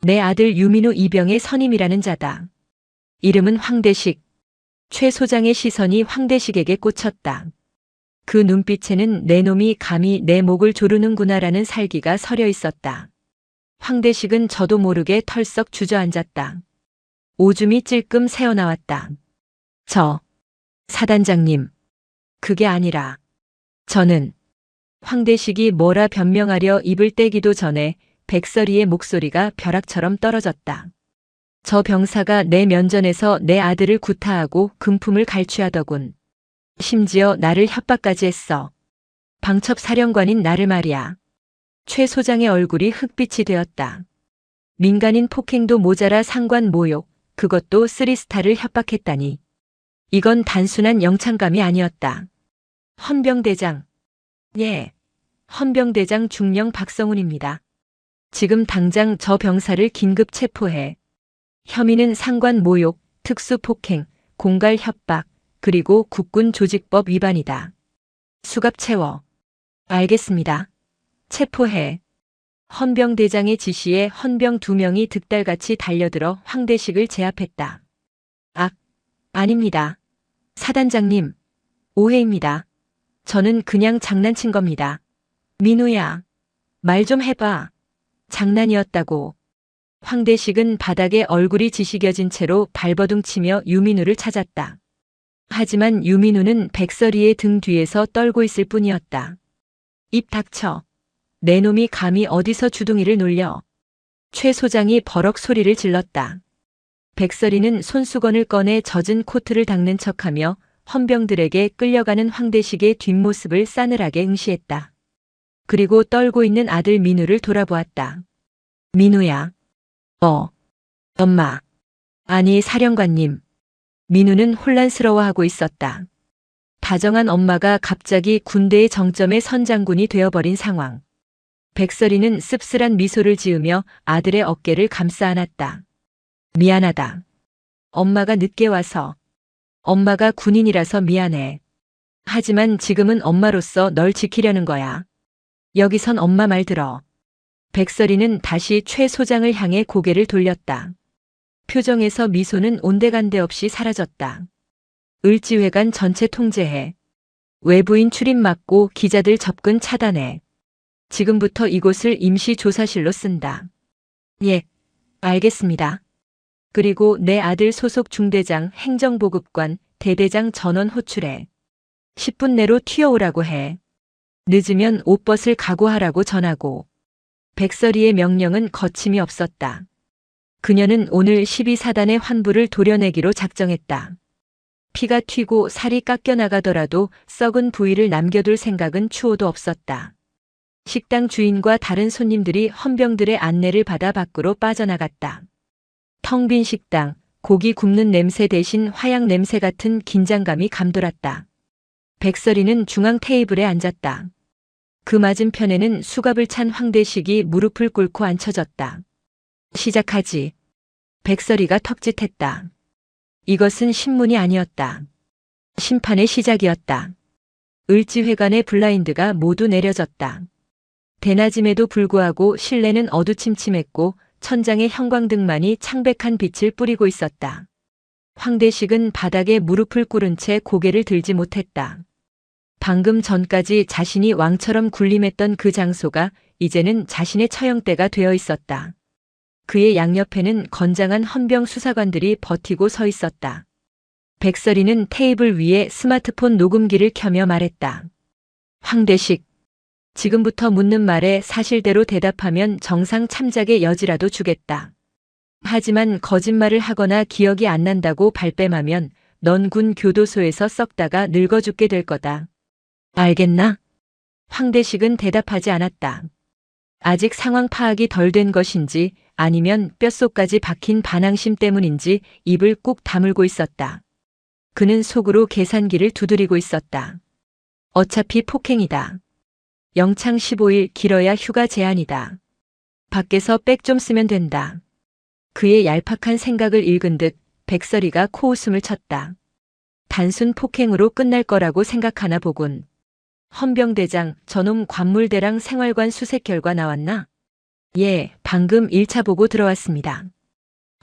내 아들 유민우 이병의 선임이라는 자다. 이름은 황대식. 최 소장의 시선이 황대식에게 꽂혔다. 그 눈빛에는 내 놈이 감히 내 목을 조르는구나라는 살기가 서려 있었다. 황대식은 저도 모르게 털썩 주저앉았다. 오줌이 찔끔 새어나왔다. 사단장님. 그게 아니라. 저는. 황대식이 뭐라 변명하려 입을 떼기도 전에 백설이의 목소리가 벼락처럼 떨어졌다. 저 병사가 내 면전에서 내 아들을 구타하고 금품을 갈취하더군. 심지어 나를 협박까지 했어. 방첩사령관인 나를 말이야. 최 소장의 얼굴이 흑빛이 되었다. 민간인 폭행도 모자라 상관 모욕, 그것도 3스타를 협박했다니. 이건 단순한 영창감이 아니었다. 헌병대장. 예. 헌병대장 중령 박성훈입니다. 지금 당장 저 병사를 긴급 체포해. 혐의는 상관 모욕, 특수폭행, 공갈 협박, 그리고 국군 조직법 위반이다. 수갑 채워. 알겠습니다. 체포해. 헌병대장의 지시에 헌병 2명이 득달같이 달려들어 황대식을 제압했다. 아닙니다. 사단장님. 오해입니다. 저는 그냥 장난친 겁니다. 민우야. 말 좀 해봐. 장난이었다고. 황대식은 바닥에 얼굴이 지시겨진 채로 발버둥 치며 유민우를 찾았다. 하지만 유민우는 백설이의 등 뒤에서 떨고 있을 뿐이었다. 입 닥쳐. 내 놈이 감히 어디서 주둥이를 놀려. 최 소장이 버럭 소리를 질렀다. 백설이는 손수건을 꺼내 젖은 코트를 닦는 척하며 헌병들에게 끌려가는 황대식의 뒷모습을 싸늘하게 응시했다. 그리고 떨고 있는 아들 민우를 돌아보았다. 민우야. 엄마. 아니, 사령관님. 민우는 혼란스러워하고 있었다. 다정한 엄마가 갑자기 군대의 정점에 선 장군이 되어버린 상황. 백설이는 씁쓸한 미소를 지으며 아들의 어깨를 감싸 안았다. 미안하다. 엄마가 늦게 와서. 엄마가 군인이라서 미안해. 하지만 지금은 엄마로서 널 지키려는 거야. 여기선 엄마 말 들어. 백설이는 다시 최 소장을 향해 고개를 돌렸다. 표정에서 미소는 온데간데 없이 사라졌다. 을지회관 전체 통제해. 외부인 출입 막고 기자들 접근 차단해. 지금부터 이곳을 임시 조사실로 쓴다. 예, 알겠습니다. 그리고 내 아들 소속 중대장 행정보급관 대대장 전원 호출해. 10분 내로 튀어오라고 해. 늦으면 옷벗을 각오하라고 전하고. 백설이의 명령은 거침이 없었다. 그녀는 오늘 12사단의 환부를 도려내기로 작정했다. 피가 튀고 살이 깎여나가더라도 썩은 부위를 남겨둘 생각은 추호도 없었다. 식당 주인과 다른 손님들이 헌병들의 안내를 받아 밖으로 빠져나갔다. 텅 빈 식당, 고기 굽는 냄새 대신 화약 냄새 같은 긴장감이 감돌았다. 백설이는 중앙 테이블에 앉았다. 그 맞은편에는 수갑을 찬 황대식이 무릎을 꿇고 앉혀졌다. 시작하지. 백설이가 턱짓했다. 이것은 신문이 아니었다. 심판의 시작이었다. 을지회관의 블라인드가 모두 내려졌다. 대낮임에도 불구하고 실내는 어두침침했고 천장의 형광등만이 창백한 빛을 뿌리고 있었다. 황대식은 바닥에 무릎을 꿇은 채 고개를 들지 못했다. 방금 전까지 자신이 왕처럼 군림했던 그 장소가 이제는 자신의 처형대가 되어 있었다. 그의 양옆에는 건장한 헌병 수사관들이 버티고 서 있었다. 백설이는 테이블 위에 스마트폰 녹음기를 켜며 말했다. 황대식, 지금부터 묻는 말에 사실대로 대답하면 정상 참작의 여지라도 주겠다. 하지만 거짓말을 하거나 기억이 안 난다고 발뺌하면 넌 군 교도소에서 썩다가 늙어 죽게 될 거다. 알겠나? 황대식은 대답하지 않았다. 아직 상황 파악이 덜 된 것인지 아니면 뼛속까지 박힌 반항심 때문인지 입을 꾹 다물고 있었다. 그는 속으로 계산기를 두드리고 있었다. 어차피 폭행이다. 영창 15일 길어야 휴가 제한이다. 밖에서 백 좀 쓰면 된다. 그의 얄팍한 생각을 읽은 듯 백설이가 코웃음을 쳤다. 단순 폭행으로 끝날 거라고 생각하나 보군. 헌병대장, 저놈 관물대랑 생활관 수색 결과 나왔나? 예, 방금 1차 보고 들어왔습니다.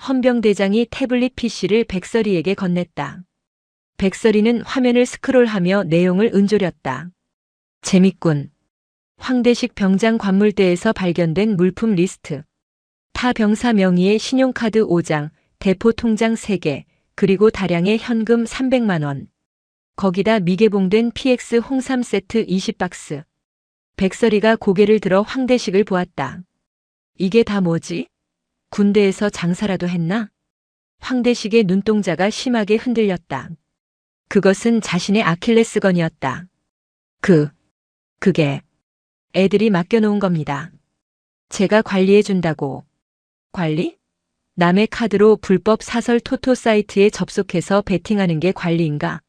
헌병대장이 태블릿 PC를 백설이에게 건넸다. 백설이는 화면을 스크롤하며 내용을 은조렸다. 재밌군. 황대식 병장 관물대에서 발견된 물품 리스트. 타 병사 명의의 신용카드 5장, 대포 통장 3개, 그리고 다량의 현금 300만 원. 거기다 미개봉된 PX 홍삼 세트 20박스. 백설이가 고개를 들어 황대식을 보았다. 이게 다 뭐지? 군대에서 장사라도 했나? 황대식의 눈동자가 심하게 흔들렸다. 그것은 자신의 아킬레스건이었다. 그게 애들이 맡겨놓은 겁니다. 제가 관리해준다고. 관리? 남의 카드로 불법 사설 토토 사이트에 접속해서 베팅하는 게 관리인가?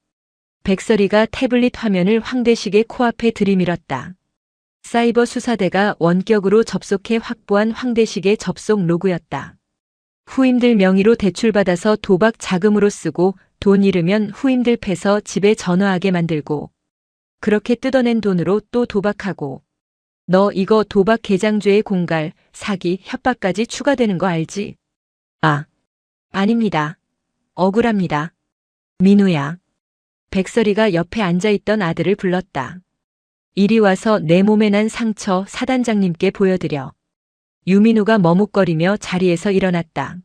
백설이가 태블릿 화면을 황대식의 코앞에 들이밀었다. 사이버 수사대가 원격으로 접속해 확보한 황대식의 접속 로그였다. 후임들 명의로 대출받아서 도박 자금으로 쓰고 돈 잃으면 후임들 패서 집에 전화하게 만들고 그렇게 뜯어낸 돈으로 또 도박하고 너 이거 도박 개장죄의 공갈, 사기, 협박까지 추가되는 거 알지? 아닙니다. 억울합니다. 민우야. 백설이가 옆에 앉아있던 아들을 불렀다. 이리 와서 내 몸에 난 상처 사단장님께 보여드려. 유민우가 머뭇거리며 자리에서 일어났다.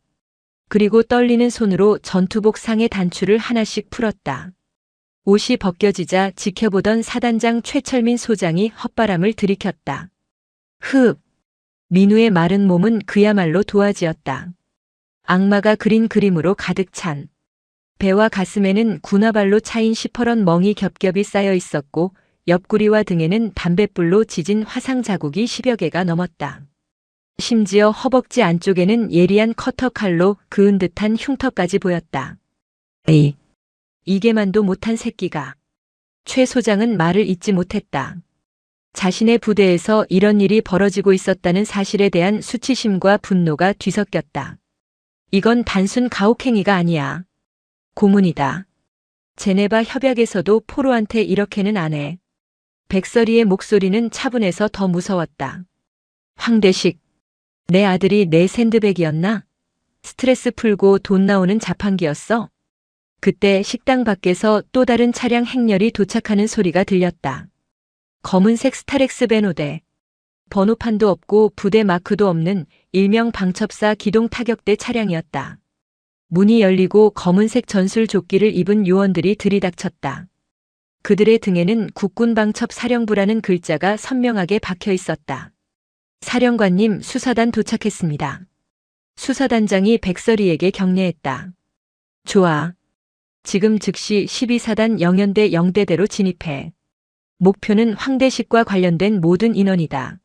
그리고 떨리는 손으로 전투복 상의 단추를 하나씩 풀었다. 옷이 벗겨지자 지켜보던 사단장 최철민 소장이 헛바람을 들이켰다. 흡! 민우의 마른 몸은 그야말로 도화지였다. 악마가 그린 그림으로 가득 찬. 배와 가슴에는 군화발로 차인 시퍼런 멍이 겹겹이 쌓여 있었고 옆구리와 등에는 담뱃불로 지진 화상 자국이 10여 개가 넘었다. 심지어 허벅지 안쪽에는 예리한 커터 칼로 그은 듯한 흉터까지 보였다. 이게만도 못한 새끼가. 최 소장은 말을 잇지 못했다. 자신의 부대에서 이런 일이 벌어지고 있었다는 사실에 대한 수치심과 분노가 뒤섞였다. 이건 단순 가혹행위가 아니야. 고문이다. 제네바 협약에서도 포로한테 이렇게는 안 해. 백설이의 목소리는 차분해서 더 무서웠다. 황대식, 내 아들이 내 샌드백이었나? 스트레스 풀고 돈 나오는 자판기였어? 그때 식당 밖에서 또 다른 차량 행렬이 도착하는 소리가 들렸다. 검은색 스타렉스 베노대. 번호판도 없고 부대 마크도 없는 일명 방첩사 기동 타격대 차량이었다. 문이 열리고 검은색 전술 조끼를 입은 요원들이 들이닥쳤다. 그들의 등에는 국군방첩 사령부라는 글자가 선명하게 박혀 있었다. 사령관님, 수사단 도착했습니다. 수사단장이 백설이에게 격려했다. 좋아. 지금 즉시 12사단 영연대 영대대로 진입해. 목표는 황대식과 관련된 모든 인원이다.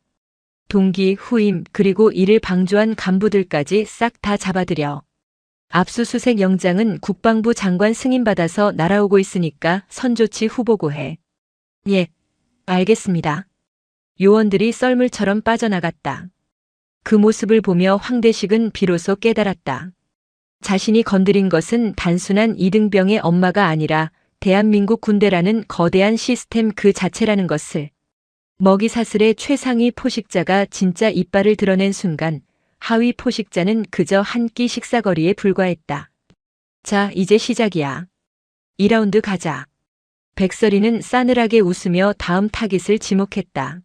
동기, 후임, 그리고 이를 방조한 간부들까지 싹 다 잡아들여. 압수수색 영장은 국방부 장관 승인받아서 날아오고 있으니까 선조치 후보고해. 예, 알겠습니다. 요원들이 썰물처럼 빠져나갔다. 그 모습을 보며 황대식은 비로소 깨달았다. 자신이 건드린 것은 단순한 이등병의 엄마가 아니라 대한민국 군대라는 거대한 시스템 그 자체라는 것을. 먹이사슬의 최상위 포식자가 진짜 이빨을 드러낸 순간 하위 포식자는 그저 한 끼 식사거리에 불과했다. 자, 이제 시작이야. 2라운드 가자. 백설이는 싸늘하게 웃으며 다음 타깃을 지목했다.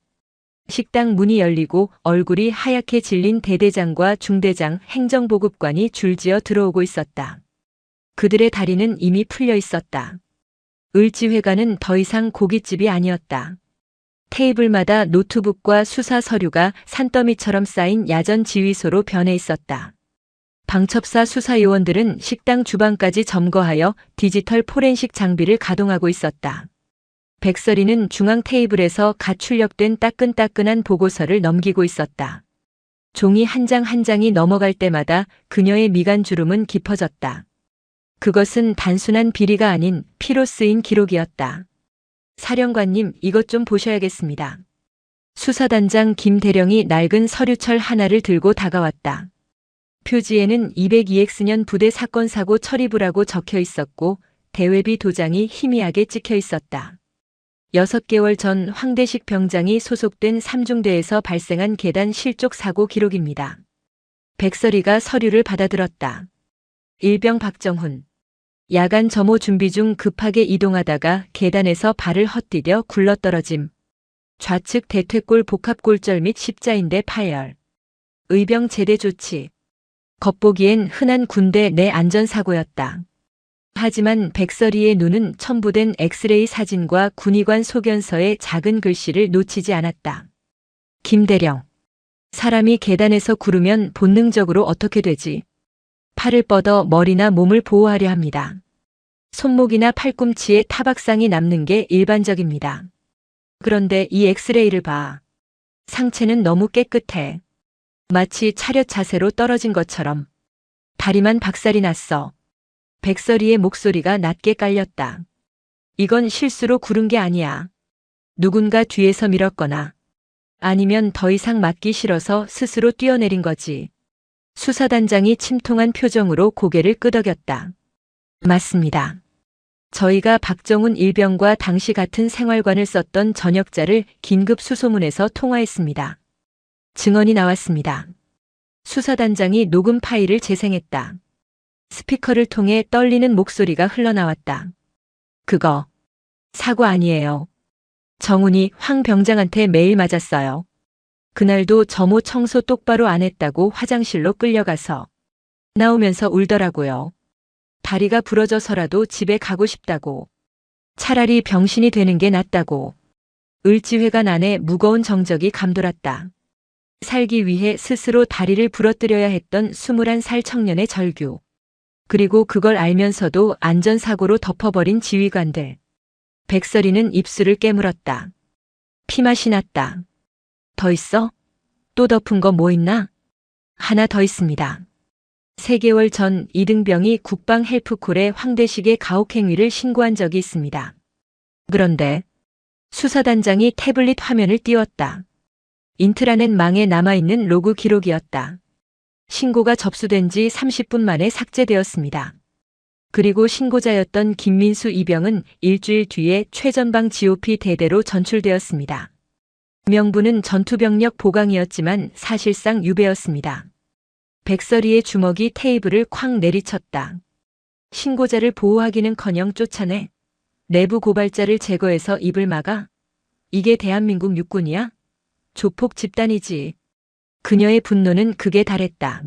식당 문이 열리고 얼굴이 하얗게 질린 대대장과 중대장, 행정보급관이 줄지어 들어오고 있었다. 그들의 다리는 이미 풀려 있었다. 을지회관은 더 이상 고깃집이 아니었다. 테이블마다 노트북과 수사 서류가 산더미처럼 쌓인 야전 지휘소로 변해 있었다. 방첩사 수사요원들은 식당 주방까지 점거하여 디지털 포렌식 장비를 가동하고 있었다. 백설이는 중앙 테이블에서 갓 출력된 따끈따끈한 보고서를 넘기고 있었다. 종이 한 장 한 장이 넘어갈 때마다 그녀의 미간 주름은 깊어졌다. 그것은 단순한 비리가 아닌 피로 쓰인 기록이었다. 사령관님, 이것 좀 보셔야겠습니다. 수사단장 김대령이 낡은 서류철 하나를 들고 다가왔다. 표지에는 202X년 부대 사건 사고 처리부라고 적혀 있었고 대외비 도장이 희미하게 찍혀 있었다. 6개월 전 황대식 병장이 소속된 3중대에서 발생한 계단 실족 사고 기록입니다. 백설이가 서류를 받아들었다. 일병 박정훈. 야간 점호 준비 중 급하게 이동하다가 계단에서 발을 헛디뎌 굴러떨어짐. 좌측 대퇴골 복합골절 및 십자인대 파열. 의병 제대 조치. 겉보기엔 흔한 군대 내 안전사고였다. 하지만 백설이의 눈은 첨부된 엑스레이 사진과 군의관 소견서의 작은 글씨를 놓치지 않았다. 김대령. 사람이 계단에서 구르면 본능적으로 어떻게 되지? 팔을 뻗어 머리나 몸을 보호하려 합니다. 손목이나 팔꿈치에 타박상이 남는 게 일반적입니다. 그런데 이 엑스레이를 봐. 상체는 너무 깨끗해. 마치 차렷 자세로 떨어진 것처럼. 다리만 박살이 났어. 백설이의 목소리가 낮게 깔렸다. 이건 실수로 구른 게 아니야. 누군가 뒤에서 밀었거나 아니면 더 이상 맞기 싫어서 스스로 뛰어내린 거지. 수사단장이 침통한 표정으로 고개를 끄덕였다. 맞습니다. 저희가 박정훈 일병과 당시 같은 생활관을 썼던 전역자를 긴급 수소문해서 통화했습니다. 증언이 나왔습니다. 수사단장이 녹음 파일을 재생했다. 스피커를 통해 떨리는 목소리가 흘러나왔다. 그거 사고 아니에요. 정훈이 황 병장한테 매일 맞았어요. 그날도 점호 청소 똑바로 안 했다고 화장실로 끌려가서 나오면서 울더라고요. 다리가 부러져서라도 집에 가고 싶다고. 차라리 병신이 되는 게 낫다고. 을지회관 안에 무거운 정적이 감돌았다. 살기 위해 스스로 다리를 부러뜨려야 했던 21살 청년의 절규. 그리고 그걸 알면서도 안전사고로 덮어버린 지휘관들. 백설이는 입술을 깨물었다. 피맛이 났다. 더 있어? 또 덮은 거 뭐 있나? 하나 더 있습니다. 3개월 전 이등병이 국방 헬프콜에 황대식의 가혹행위를 신고한 적이 있습니다. 그런데 수사단장이 태블릿 화면을 띄웠다. 인트라넷 망에 남아있는 로그 기록이었다. 신고가 접수된 지 30분 만에 삭제되었습니다. 그리고 신고자였던 김민수 이병은 일주일 뒤에 최전방 GOP 대대로 전출되었습니다. 명분은 전투병력 보강이었지만 사실상 유배였습니다. 백설이의 주먹이 테이블을 쾅 내리쳤다. 신고자를 보호하기는커녕 쫓아내. 내부 고발자를 제거해서 입을 막아. 이게 대한민국 육군이야? 조폭 집단이지. 그녀의 분노는 극에 달했다.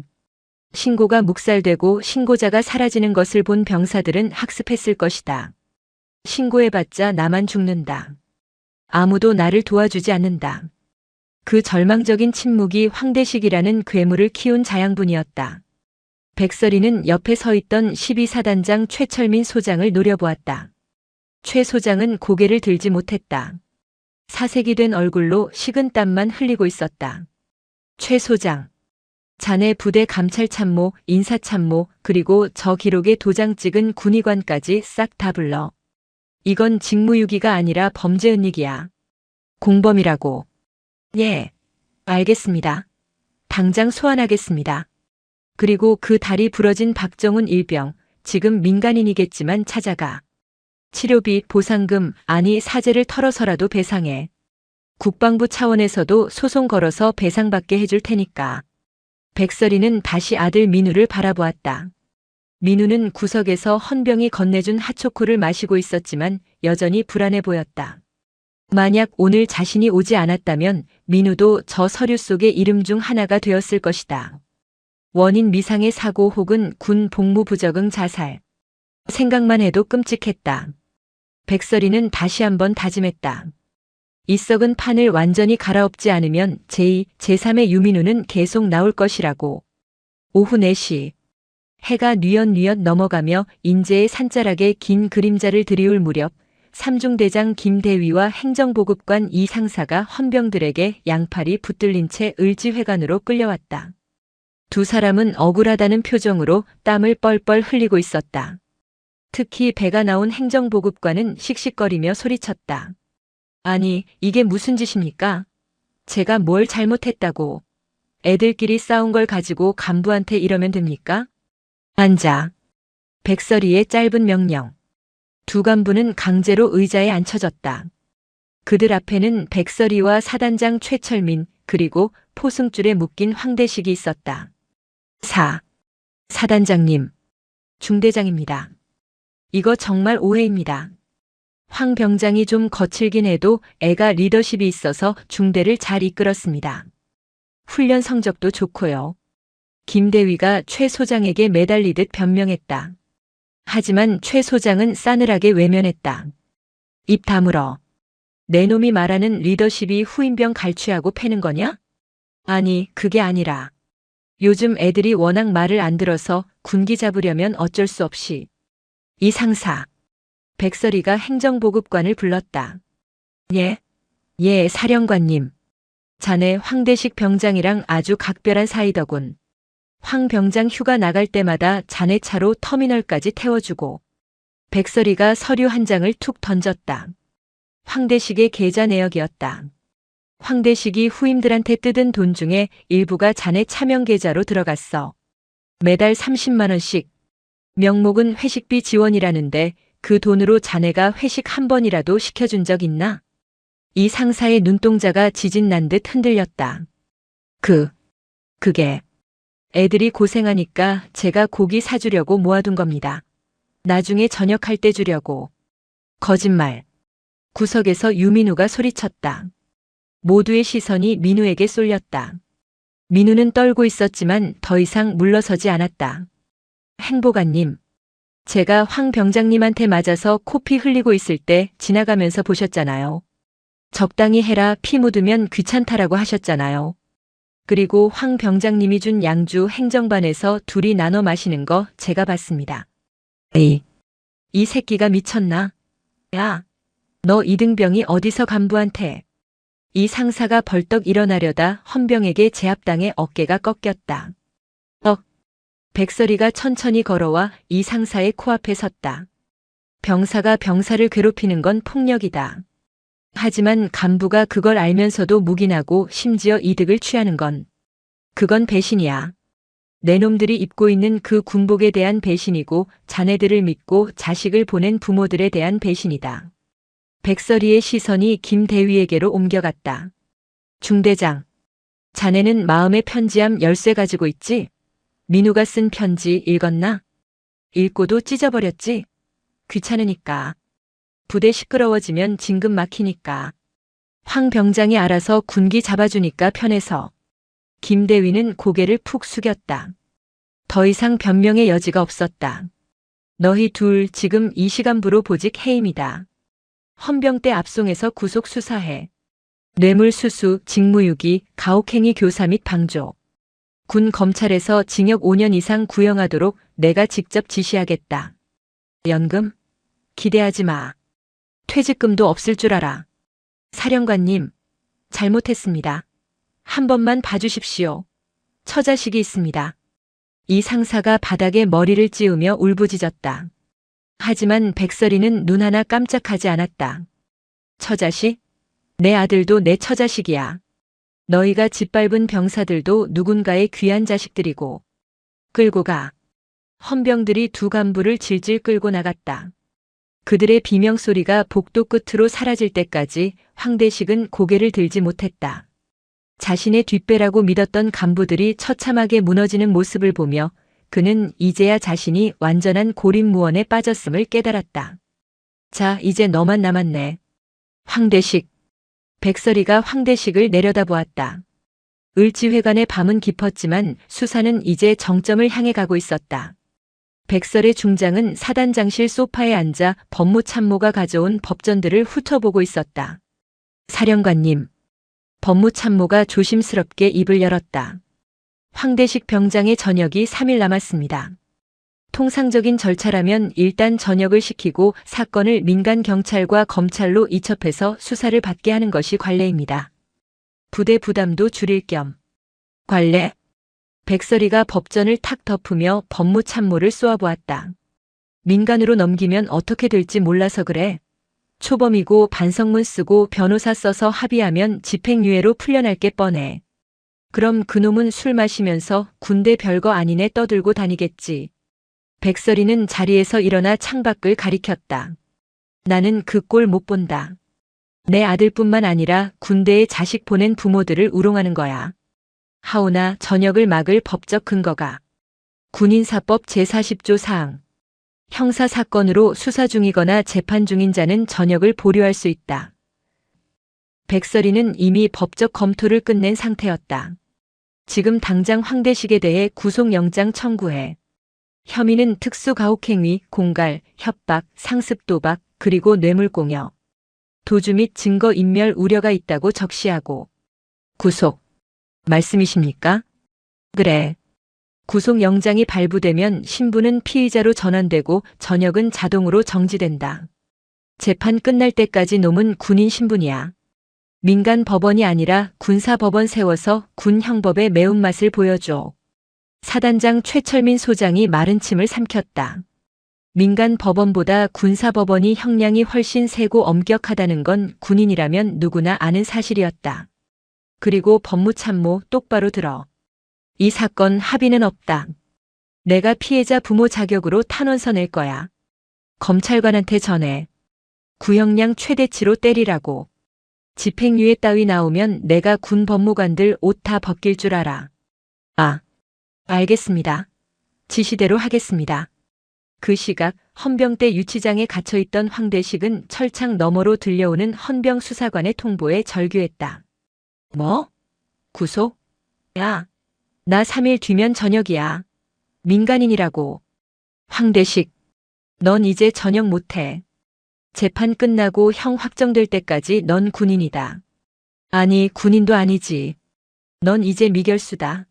신고가 묵살되고 신고자가 사라지는 것을 본 병사들은 학습했을 것이다. 신고해봤자 나만 죽는다. 아무도 나를 도와주지 않는다. 그 절망적인 침묵이 황대식이라는 괴물을 키운 자양분이었다. 백설이는 옆에 서 있던 12사단장 최철민 소장을 노려보았다. 최 소장은 고개를 들지 못했다. 사색이 된 얼굴로 식은땀만 흘리고 있었다. 최 소장. 자네 부대 감찰참모, 인사참모, 그리고 저 기록에 도장 찍은 군의관까지 싹 다 불러. 이건 직무유기가 아니라 범죄은닉이야. 공범이라고. 예, 알겠습니다. 당장 소환하겠습니다. 그리고 그 다리 부러진 박정훈 일병, 지금 민간인이겠지만 찾아가. 치료비, 보상금, 아니 사죄를 털어서라도 배상해. 국방부 차원에서도 소송 걸어서 배상받게 해줄 테니까. 백설이는 다시 아들 민우를 바라보았다. 민우는 구석에서 헌병이 건네준 핫초코를 마시고 있었지만 여전히 불안해 보였다. 만약 오늘 자신이 오지 않았다면 민우도 저 서류 속의 이름 중 하나가 되었을 것이다. 원인 미상의 사고 혹은 군 복무 부적응 자살. 생각만 해도 끔찍했다. 백설이는 다시 한번 다짐했다. 이 썩은 판을 완전히 갈아엎지 않으면 제2, 제3의 유민우는 계속 나올 것이라고. 오후 4시. 해가 뉘엿뉘엿 넘어가며 인제의 산자락에 긴 그림자를 들이울 무렵 삼중대장 김대위와 행정보급관 이 상사가 헌병들에게 양팔이 붙들린 채 을지회관으로 끌려왔다. 두 사람은 억울하다는 표정으로 땀을 뻘뻘 흘리고 있었다. 특히 배가 나온 행정보급관은 씩씩거리며 소리쳤다. 아니, 이게 무슨 짓입니까? 제가 뭘 잘못했다고. 애들끼리 싸운 걸 가지고 간부한테 이러면 됩니까? 앉아. 백설이의 짧은 명령. 두 간부는 강제로 의자에 앉혀졌다. 그들 앞에는 백설이와 사단장 최철민, 그리고 포승줄에 묶인 황대식이 있었다. 사단장님. 중대장입니다. 이거 정말 오해입니다. 황 병장이 좀 거칠긴 해도 애가 리더십이 있어서 중대를 잘 이끌었습니다. 훈련 성적도 좋고요. 김대위가 최 소장에게 매달리듯 변명했다. 하지만 최 소장은 싸늘하게 외면했다. 입 다물어. 내 놈이 말하는 리더십이 후임병 갈취하고 패는 거냐? 아니, 그게 아니라. 요즘 애들이 워낙 말을 안 들어서 군기 잡으려면 어쩔 수 없이. 이 상사. 백설이가 행정보급관을 불렀다. 예, 사령관님. 자네 황대식 병장이랑 아주 각별한 사이더군. 황 병장 휴가 나갈 때마다 자네 차로 터미널까지 태워주고. 백설이가 서류 한 장을 툭 던졌다. 황대식의 계좌 내역이었다. 황대식이 후임들한테 뜯은 돈 중에 일부가 자네 차명 계좌로 들어갔어. 매달 30만 원씩. 명목은 회식비 지원이라는데 그 돈으로 자네가 회식 한 번이라도 시켜준 적 있나? 이 상사의 눈동자가 지진 난 듯 흔들렸다. 그게 애들이 고생하니까 제가 고기 사주려고 모아둔 겁니다. 나중에 저녁할 때 주려고. 거짓말. 구석에서 유민우가 소리쳤다. 모두의 시선이 민우에게 쏠렸다. 민우는 떨고 있었지만 더 이상 물러서지 않았다. 행보관님. 제가 황 병장님한테 맞아서 코피 흘리고 있을 때 지나가면서 보셨잖아요. 적당히 해라, 피 묻으면 귀찮다라고 하셨잖아요. 그리고 황 병장님이 준 양주 행정반에서 둘이 나눠 마시는 거 제가 봤습니다. 이 새끼가 미쳤나? 야, 너 이등병이 어디서 간부한테. 이 상사가 벌떡 일어나려다 헌병에게 제압당해 어깨가 꺾였다. 백설이가 천천히 걸어와 이 상사의 코앞에 섰다. 병사가 병사를 괴롭히는 건 폭력이다. 하지만 간부가 그걸 알면서도 묵인하고 심지어 이득을 취하는 그건 배신이야. 내 놈들이 입고 있는 그 군복에 대한 배신이고 자네들을 믿고 자식을 보낸 부모들에 대한 배신이다. 백설이의 시선이 김대위에게로 옮겨갔다. 중대장, 자네는 마음의 편지함 10쇠 가지고 있지? 민우가 쓴 편지 읽었나? 읽고도 찢어버렸지. 귀찮으니까. 부대 시끄러워지면 진급 막히니까. 황 병장이 알아서 군기 잡아주니까 편해서. 김대위는 고개를 푹 숙였다. 더 이상 변명의 여지가 없었다. 너희 둘 지금 이 시간부로 보직 해임이다. 헌병대 압송에서 구속 수사해. 뇌물수수, 직무유기, 가혹행위 교사 및 방조. 군 검찰에서 징역 5년 이상 구형하도록 내가 직접 지시하겠다. 연금? 기대하지 마. 퇴직금도 없을 줄 알아. 사령관님, 잘못했습니다. 한 번만 봐주십시오. 처자식이 있습니다. 이 상사가 바닥에 머리를 찌우며 울부짖었다. 하지만 백설이는 눈 하나 깜짝하지 않았다. 처자식? 내 아들도 내 처자식이야. 너희가 짓밟은 병사들도 누군가의 귀한 자식들이고. 끌고 가. 헌병들이 두 간부를 질질 끌고 나갔다. 그들의 비명소리가 복도 끝으로 사라질 때까지 황대식은 고개를 들지 못했다. 자신의 뒷배라고 믿었던 간부들이 처참하게 무너지는 모습을 보며 그는 이제야 자신이 완전한 고립무원에 빠졌음을 깨달았다. 자, 이제 너만 남았네. 황대식. 백설이가 황대식을 내려다보았다. 을지회관의 밤은 깊었지만 수사는 이제 정점을 향해 가고 있었다. 백설의 중장은 사단장실 소파에 앉아 법무참모가 가져온 법전들을 훑어보고 있었다. 사령관님. 법무참모가 조심스럽게 입을 열었다. 황대식 병장의 전역이 3일 남았습니다. 통상적인 절차라면 일단 전역을 시키고 사건을 민간 경찰과 검찰로 이첩해서 수사를 받게 하는 것이 관례입니다. 부대 부담도 줄일 겸. 관례? 백설이가 법전을 탁 덮으며 법무참모를 쏘아보았다. 민간으로 넘기면 어떻게 될지 몰라서 그래. 초범이고 반성문 쓰고 변호사 써서 합의하면 집행유예로 풀려날 게 뻔해. 그럼 그놈은 술 마시면서 군대 별거 아니네 떠들고 다니겠지. 백설이는 자리에서 일어나 창밖을 가리켰다. 나는 그 꼴 못 본다. 내 아들뿐만 아니라 군대에 자식 보낸 부모들을 우롱하는 거야. 하오나 전역을 막을 법적 근거가 군인사법 제40조 사항. 형사사건으로 수사 중이거나 재판 중인 자는 전역을 보류할 수 있다. 백설이는 이미 법적 검토를 끝낸 상태였다. 지금 당장 황대식에 대해 구속영장 청구해. 혐의는 특수가혹행위, 공갈, 협박, 상습도박, 그리고 뇌물공여. 도주 및 증거인멸 우려가 있다고 적시하고. 구속. 말씀이십니까? 그래. 구속영장이 발부되면 신분은 피의자로 전환되고 전역은 자동으로 정지된다. 재판 끝날 때까지 놈은 군인 신분이야. 민간 법원이 아니라 군사법원 세워서 군 형법의 매운맛을 보여줘. 사단장 최철민 소장이 마른 침을 삼켰다. 민간 법원보다 군사법원이 형량이 훨씬 세고 엄격하다는 건 군인이라면 누구나 아는 사실이었다. 그리고 법무참모 똑바로 들어. 이 사건 합의는 없다. 내가 피해자 부모 자격으로 탄원서 낼 거야. 검찰관한테 전해. 구형량 최대치로 때리라고. 집행유예 따위 나오면 내가 군 법무관들 옷 다 벗길 줄 알아. 아, 알겠습니다. 지시대로 하겠습니다. 그 시각 헌병대 유치장에 갇혀있던 황대식은 철창 너머로 들려오는 헌병 수사관의 통보에 절규했다. 뭐? 구속? 야, 나 3일 뒤면 전역이야. 민간인이라고. 황대식, 넌 이제 전역 못해. 재판 끝나고 형 확정될 때까지 넌 군인이다. 아니, 군인도 아니지. 넌 이제 미결수다.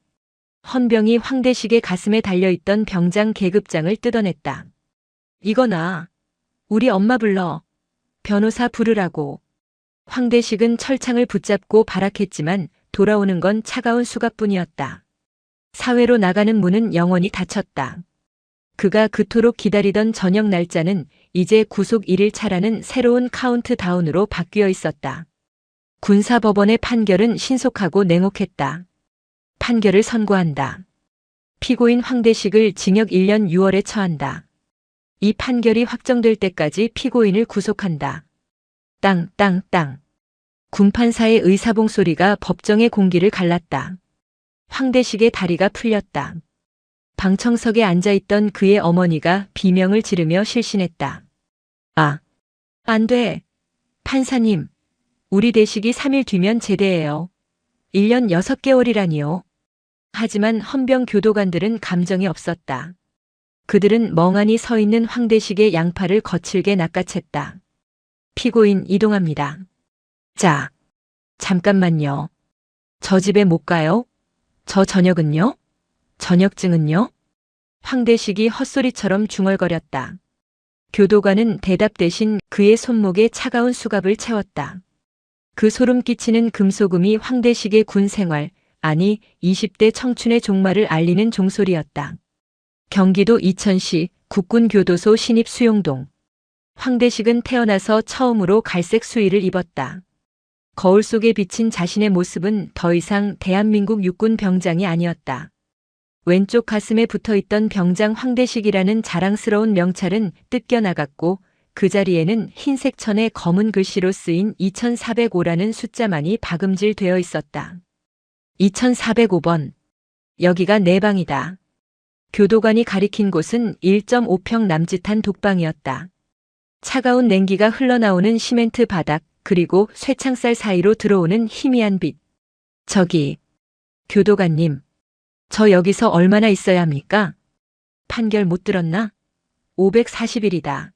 헌병이 황대식의 가슴에 달려있던 병장 계급장을 뜯어냈다. 이거나. 우리 엄마 불러. 변호사 부르라고. 황대식은 철창을 붙잡고 발악했지만 돌아오는 건 차가운 수갑뿐이었다. 사회로 나가는 문은 영원히 닫혔다. 그가 그토록 기다리던 저녁 날짜는 이제 구속 1일 차라는 새로운 카운트다운으로 바뀌어 있었다. 군사법원의 판결은 신속하고 냉혹했다. 판결을 선고한다. 피고인 황대식을 징역 1년 6월에 처한다. 이 판결이 확정될 때까지 피고인을 구속한다. 땅, 땅, 땅. 군판사의 의사봉 소리가 법정의 공기를 갈랐다. 황대식의 다리가 풀렸다. 방청석에 앉아있던 그의 어머니가 비명을 지르며 실신했다. 아, 안 돼. 판사님, 우리 대식이 3일 뒤면 제대예요. 1년 6개월이라니요. 하지만 헌병 교도관들은 감정이 없었다. 그들은 멍하니 서 있는 황대식의 양팔을 거칠게 낚아챘다. 피고인 이동합니다. 자, 잠깐만요. 저 집에 못 가요? 저 저녁은요? 저녁증은요? 황대식이 헛소리처럼 중얼거렸다. 교도관은 대답 대신 그의 손목에 차가운 수갑을 채웠다. 그 소름 끼치는 금소금이 황대식의 군 생활, 아니 20대 청춘의 종말을 알리는 종소리였다. 경기도 이천시 국군교도소 신입 수용동. 황대식은 태어나서 처음으로 갈색 수의를 입었다. 거울 속에 비친 자신의 모습은 더 이상 대한민국 육군 병장이 아니었다. 왼쪽 가슴에 붙어있던 병장 황대식이라는 자랑스러운 명찰은 뜯겨나갔고 그 자리에는 흰색 천에 검은 글씨로 쓰인 2405라는 숫자만이 박음질되어 있었다. 2405번. 여기가 내 방이다. 교도관이 가리킨 곳은 1.5평 남짓한 독방이었다. 차가운 냉기가 흘러나오는 시멘트 바닥, 그리고 쇠창살 사이로 들어오는 희미한 빛. 저기, 교도관님. 저 여기서 얼마나 있어야 합니까? 판결 못 들었나? 540일이다.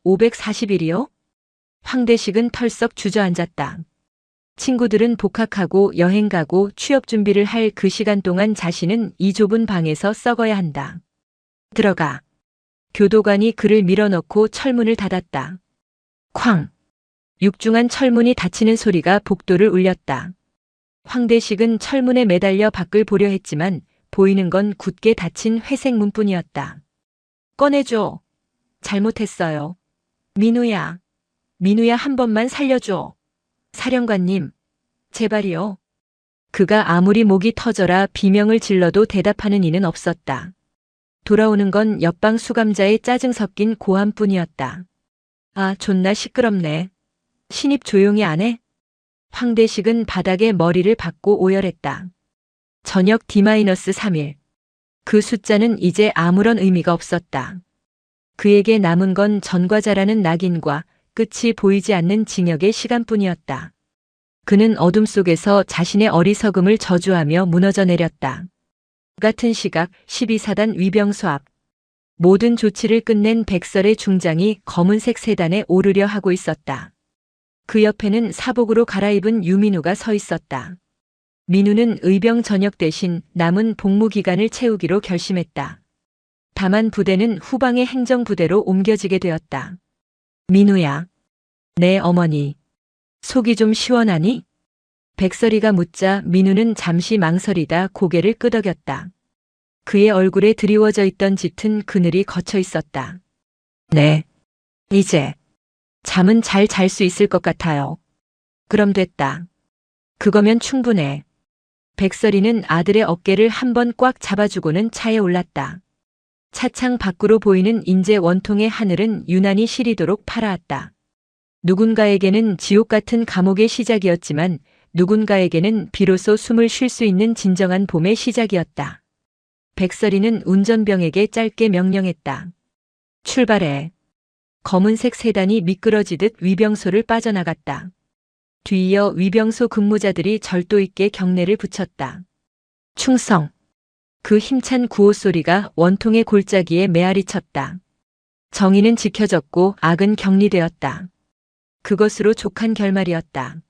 540일이요? 황대식은 털썩 주저앉았다. 친구들은 복학하고 여행 가고 취업 준비를 할 그 시간 동안 자신은 이 좁은 방에서 썩어야 한다. 들어가. 교도관이 그를 밀어넣고 철문을 닫았다. 쾅. 육중한 철문이 닫히는 소리가 복도를 울렸다. 황대식은 철문에 매달려 밖을 보려 했지만 보이는 건 굳게 닫힌 회색 문뿐이었다. 꺼내줘. 잘못했어요. 민우야. 민우야 한 번만 살려줘. 사령관님. 제발이요. 그가 아무리 목이 터져라 비명을 질러도 대답하는 이는 없었다. 돌아오는 건 옆방 수감자의 짜증 섞인 고함뿐이었다. 아, 존나 시끄럽네. 신입 조용히 안 해? 황대식은 바닥에 머리를 박고 오열했다. 저녁 D-3일. 그 숫자는 이제 아무런 의미가 없었다. 그에게 남은 건 전과자라는 낙인과 끝이 보이지 않는 징역의 시간뿐이었다. 그는 어둠 속에서 자신의 어리석음을 저주하며 무너져 내렸다. 같은 시각 12사단 위병소 앞. 모든 조치를 끝낸 백설의 중장이 검은색 세단에 오르려 하고 있었다. 그 옆에는 사복으로 갈아입은 유민우가 서 있었다. 민우는 의병 전역 대신 남은 복무 기간을 채우기로 결심했다. 다만 부대는 후방의 행정부대로 옮겨지게 되었다. 민우야. 내 어머니. 속이 좀 시원하니? 백설이가 묻자 민우는 잠시 망설이다 고개를 끄덕였다. 그의 얼굴에 드리워져 있던 짙은 그늘이 걷혀 있었다. 네. 이제. 잠은 잘 잘 수 있을 것 같아요. 그럼 됐다. 그거면 충분해. 백설이는 아들의 어깨를 한번 꽉 잡아주고는 차에 올랐다. 차창 밖으로 보이는 인제 원통의 하늘은 유난히 시리도록 파랗다. 누군가에게는 지옥 같은 감옥의 시작이었지만 누군가에게는 비로소 숨을 쉴 수 있는 진정한 봄의 시작이었다. 백설이는 운전병에게 짧게 명령했다. 출발해. 검은색 세단이 미끄러지듯 위병소를 빠져나갔다. 뒤이어 위병소 근무자들이 절도 있게 경례를 붙였다. 충성. 그 힘찬 구호 소리가 원통의 골짜기에 메아리 쳤다. 정의는 지켜졌고 악은 격리되었다. 그것으로 족한 결말이었다.